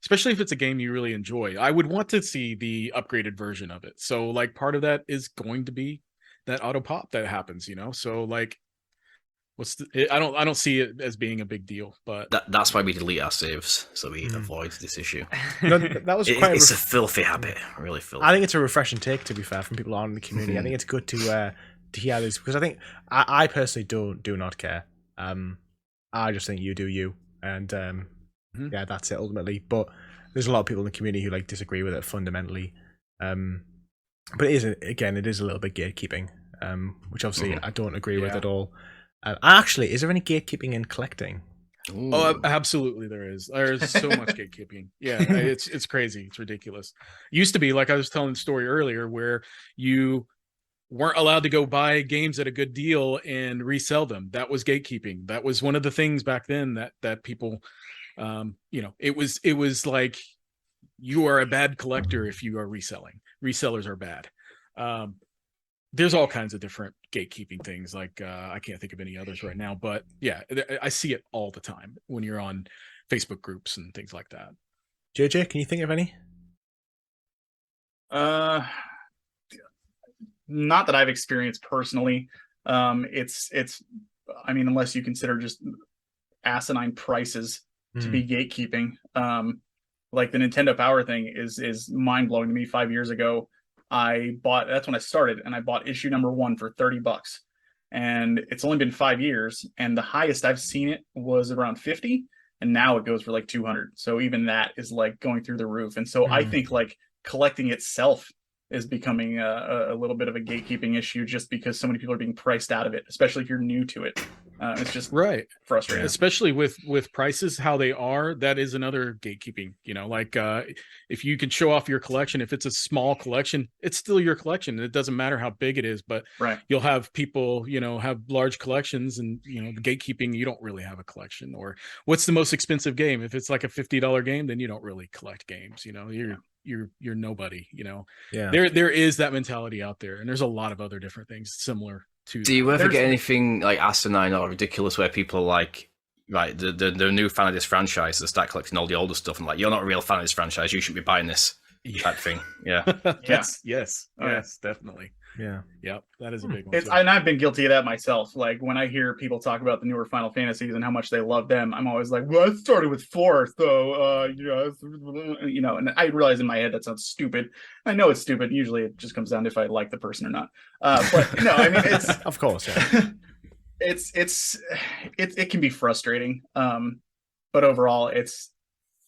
especially if it's a game you really enjoy, I would want to see the upgraded version of it. So part of that is going to be that auto pop that happens, So I don't see it as being a big deal, but that's why we delete our saves, so we avoid this issue. No, that was it's a filthy habit, really filthy. I think it's a refreshing take, to be fair, from people on in the community. I think it's good to hear this, because I think I personally do not care. I just think you do you, and that's it ultimately. But there's a lot of people in the community who disagree with it fundamentally. But it is a little bit gatekeeping, which obviously I don't agree with at all. Actually, is there any gatekeeping in collecting? Ooh. Oh, absolutely there is. There's so much gatekeeping. Yeah, it's crazy. It's ridiculous. It used to be, like I was telling the story earlier, where you weren't allowed to go buy games at a good deal and resell them. That was gatekeeping. That was one of the things back then that people, it was like, you are a bad collector if you are reselling. Resellers are bad. There's all kinds of different gatekeeping things. Like I can't think of any others right now, but yeah, I see it all the time when you're on Facebook groups and things like that. JJ, can you think of any? Not that I've experienced personally. It's I mean, unless you consider just asinine prices to be gatekeeping. Like the Nintendo Power thing is mind blowing to me. 5 years ago, that's when I started, and I bought issue number 1 for $30, and it's only been 5 years, and the highest I've seen it was around 50, and now it goes for like 200. So even that is like going through the roof. And so I think like collecting itself is becoming a little bit of a gatekeeping issue, just because so many people are being priced out of it, especially if you're new to it. It's just frustrating, especially with prices how they are. That is another gatekeeping. Like if you can show off your collection, if it's a small collection, it's still your collection. It doesn't matter how big it is, but you'll have people have large collections, and the gatekeeping, you don't really have a collection. Or what's the most expensive game? If it's like a $50 game, then you don't really collect games. You're nobody. There is that mentality out there, and there's a lot of other different things similar. Do you ever get anything like asinine or ridiculous where people are like, right, the new fan of this franchise, they start collecting all the older stuff, and like, you're not a real fan of this franchise, you shouldn't be buying this type thing? Yeah. Yes, definitely. Yep, that is a big one. And I've been guilty of that myself. Like when I hear people talk about the newer Final Fantasies and how much they love them, I'm always like, well, it started with 4, so and I realize in my head that sounds stupid. I know it's stupid. Usually it just comes down to if I like the person or not. But no, I mean, it's of course, yeah. it can be frustrating. But overall,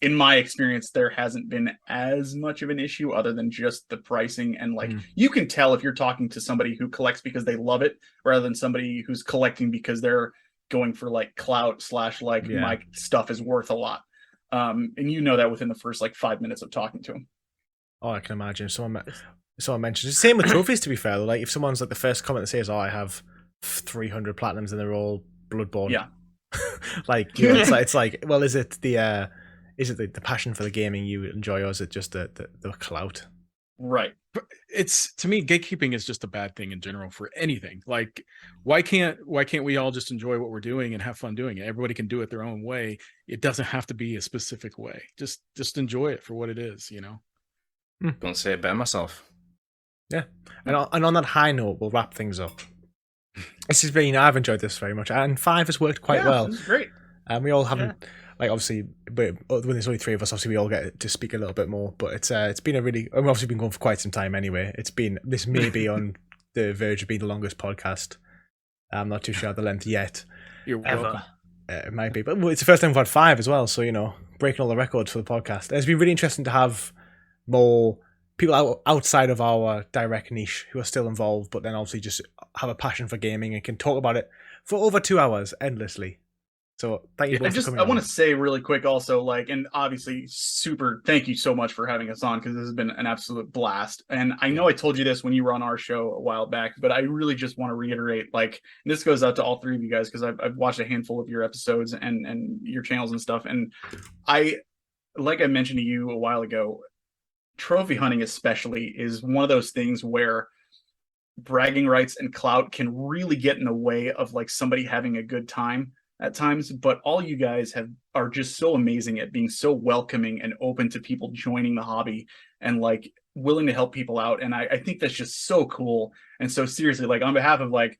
in my experience, there hasn't been as much of an issue other than just the pricing. And like, you can tell if you're talking to somebody who collects because they love it, rather than somebody who's collecting because they're going for like clout / like my stuff is worth a lot. And that within the first like 5 minutes of talking to them. Oh, I can imagine. Someone mentioned the same with trophies, to be fair. Like if someone's like the first comment that says, "Oh, I have 300 platinums and they're all Bloodborne." Yeah. Like, it's like, well, is it the passion for the gaming you enjoy, or is it just the clout? Right. It's, to me, gatekeeping is just a bad thing in general for anything. Like, why can't we all just enjoy what we're doing and have fun doing it? Everybody can do it their own way. It doesn't have to be a specific way. Just enjoy it for what it is. Gonna say it better myself. Yeah. And on that high note, we'll wrap things up. This has been, I've enjoyed this very much, and 5 has worked quite well. This is great. And we all haven't, like, obviously, but when there's only 3 of us, obviously we all get to speak a little bit more. But it's been we've obviously been going for quite some time anyway. This may be on the verge of being the longest podcast. I'm not too sure the length yet. You're welcome. It might be, but it's the first time we've had 5 as well. So breaking all the records for the podcast. It's been really interesting to have more people outside of our direct niche who are still involved, but then obviously just have a passion for gaming and can talk about it for over 2 hours endlessly. So thank you both for coming on. I want to say really quick also, like, and obviously thank you so much for having us on, because this has been an absolute blast. And I know I told you this when you were on our show a while back, but I really just want to reiterate, like, and this goes out to all 3 of you guys, because I've watched a handful of your episodes and your channels and stuff. And like I mentioned to you a while ago, trophy hunting especially is one of those things where bragging rights and clout can really get in the way of like somebody having a good time at times. But all you guys are just so amazing at being so welcoming and open to people joining the hobby and like willing to help people out. And I think that's just so cool. And so seriously, like, on behalf of, like,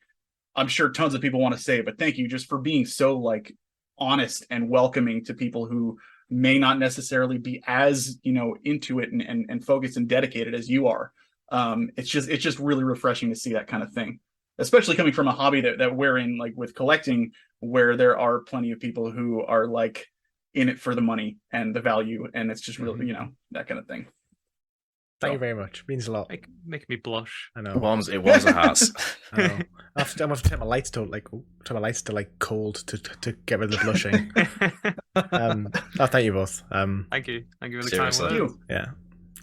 I'm sure tons of people want to say, but thank you just for being so like honest and welcoming to people who may not necessarily be as into it and focused and dedicated as you are. It's just really refreshing to see that kind of thing, especially coming from a hobby that we're in, like with collecting, where there are plenty of people who are like in it for the money and the value, and it's just really that kind of thing. Thank you very much. Means a lot. Make me blush. I know. It warms the hearts. I know. I'm gonna have to turn my lights to cold to get rid of the blushing. Thank you both. Thank you for the Seriously. kind words. Yeah.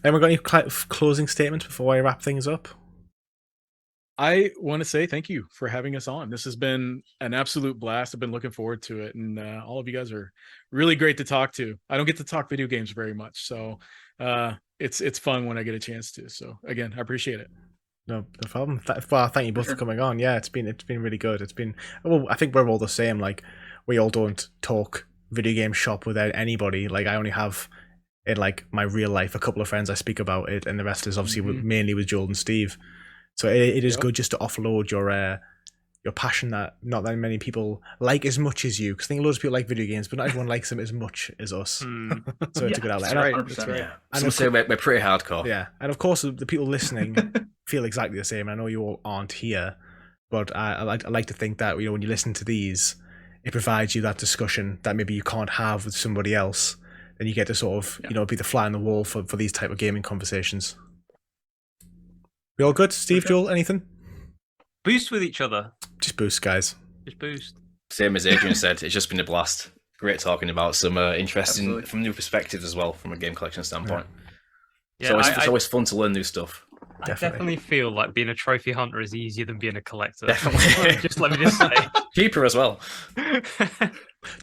And we got any closing statements before I wrap things up? I want to say thank you for having us on. This has been an absolute blast. I've been looking forward to it, and all of you guys are really great to talk to. I don't get to talk video games very much, so it's fun when I get a chance to. So again, I appreciate it. No problem. Well, thank you both for coming on. Yeah, it's been really good. It's been, well, I think we're all the same. Like, we all don't talk video game shop with anybody. Like, I only have in like my real life a couple of friends I speak about it, and the rest is obviously mainly with Joel and Steve. So it is good just to offload your passion that not that many people like as much as you. Because I think loads of people like video games, but not everyone likes them as much as us. So it's a good outlet. That's right. Yeah. And say we're pretty hardcore. Yeah, and of course the people listening feel exactly the same. I know you all aren't here, but I like to think that, you know, when you listen to these, it provides you that discussion that maybe you can't have with somebody else. Then you get to sort of you know, be the fly on the wall for these type of gaming conversations. We all good? Steve, Joel, anything? Boost with each other. Just boost, guys. Just boost. Same as Adrian said, it's just been a blast. Great talking about some interesting from new perspectives as well, from a game collection standpoint. Yeah, it's always fun to learn new stuff. I definitely feel like being a trophy hunter is easier than being a collector. Definitely. Let me just say. Cheaper as well.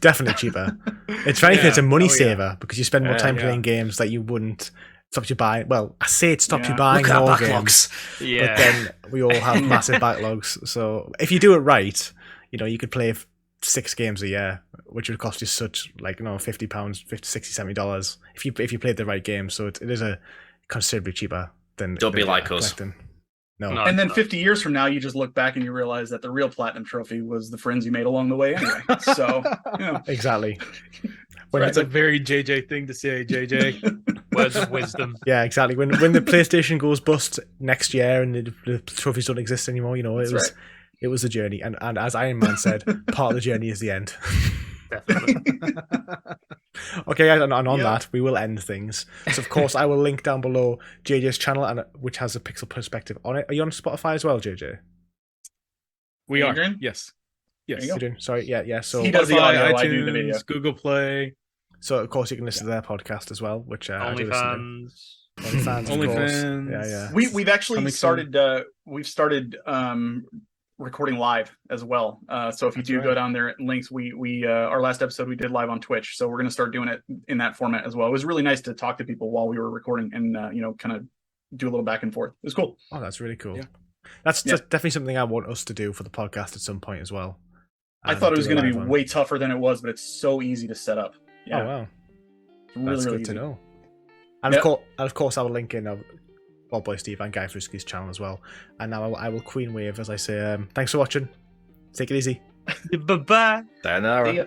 Definitely cheaper. It's funny if it's a money saver because you spend more time playing games that you wouldn't. Stops you buying. Well, I say it stops you buying Look at more our games, Yeah. but then we all have massive backlogs. So if you do it right, you know, you could play 6 games a year, which would cost you such like, you know, £50, $50, $60, $70 if you played the right game. So it is a considerably cheaper than. Don't be like us. collecting. No. And then 50 years from now, you just look back and you realize that the real platinum trophy was the friends you made along the way anyway. So, you know. Exactly. That's a very JJ thing to say, JJ. Words of wisdom. Yeah, exactly. When the PlayStation goes bust next year and the trophies don't exist anymore, you know, it was a journey. And as Iron Man said, part of the journey is the end. Definitely. Okay, guys, and on that, we will end things. So, of course, I will link down below JJ's channel, which has a pixel perspective on it. Are you on Spotify as well, JJ? We are. Adrian? Yes. There you You're doing? Sorry, yeah. So He does the audio, Spotify, I do the video. iTunes, Google Play. So, of course, you can listen to their podcast as well, which I do listen to. OnlyFans. OnlyFans, of course. OnlyFans. Yeah. We've actually Coming started recording live as well. So if you do go down there at links, we our last episode we did live on Twitch. So we're going to start doing it in that format as well. It was really nice to talk to people while we were recording and you know, kind of do a little back and forth. It was cool. Oh, that's really cool. Yeah. That's definitely something I want us to do for the podcast at some point as well. I thought it was do a going to be live one. way tougher than it was, but it's so easy to set up. Yeah, Oh wow, it's really, that's really good easy. to know. And of course, I will link in Bob Boy Steve and Guy Frisky's channel as well. And now I will Queen Wave as I say. Thanks for watching. Take it easy. Bye-bye. Sayonara. See ya.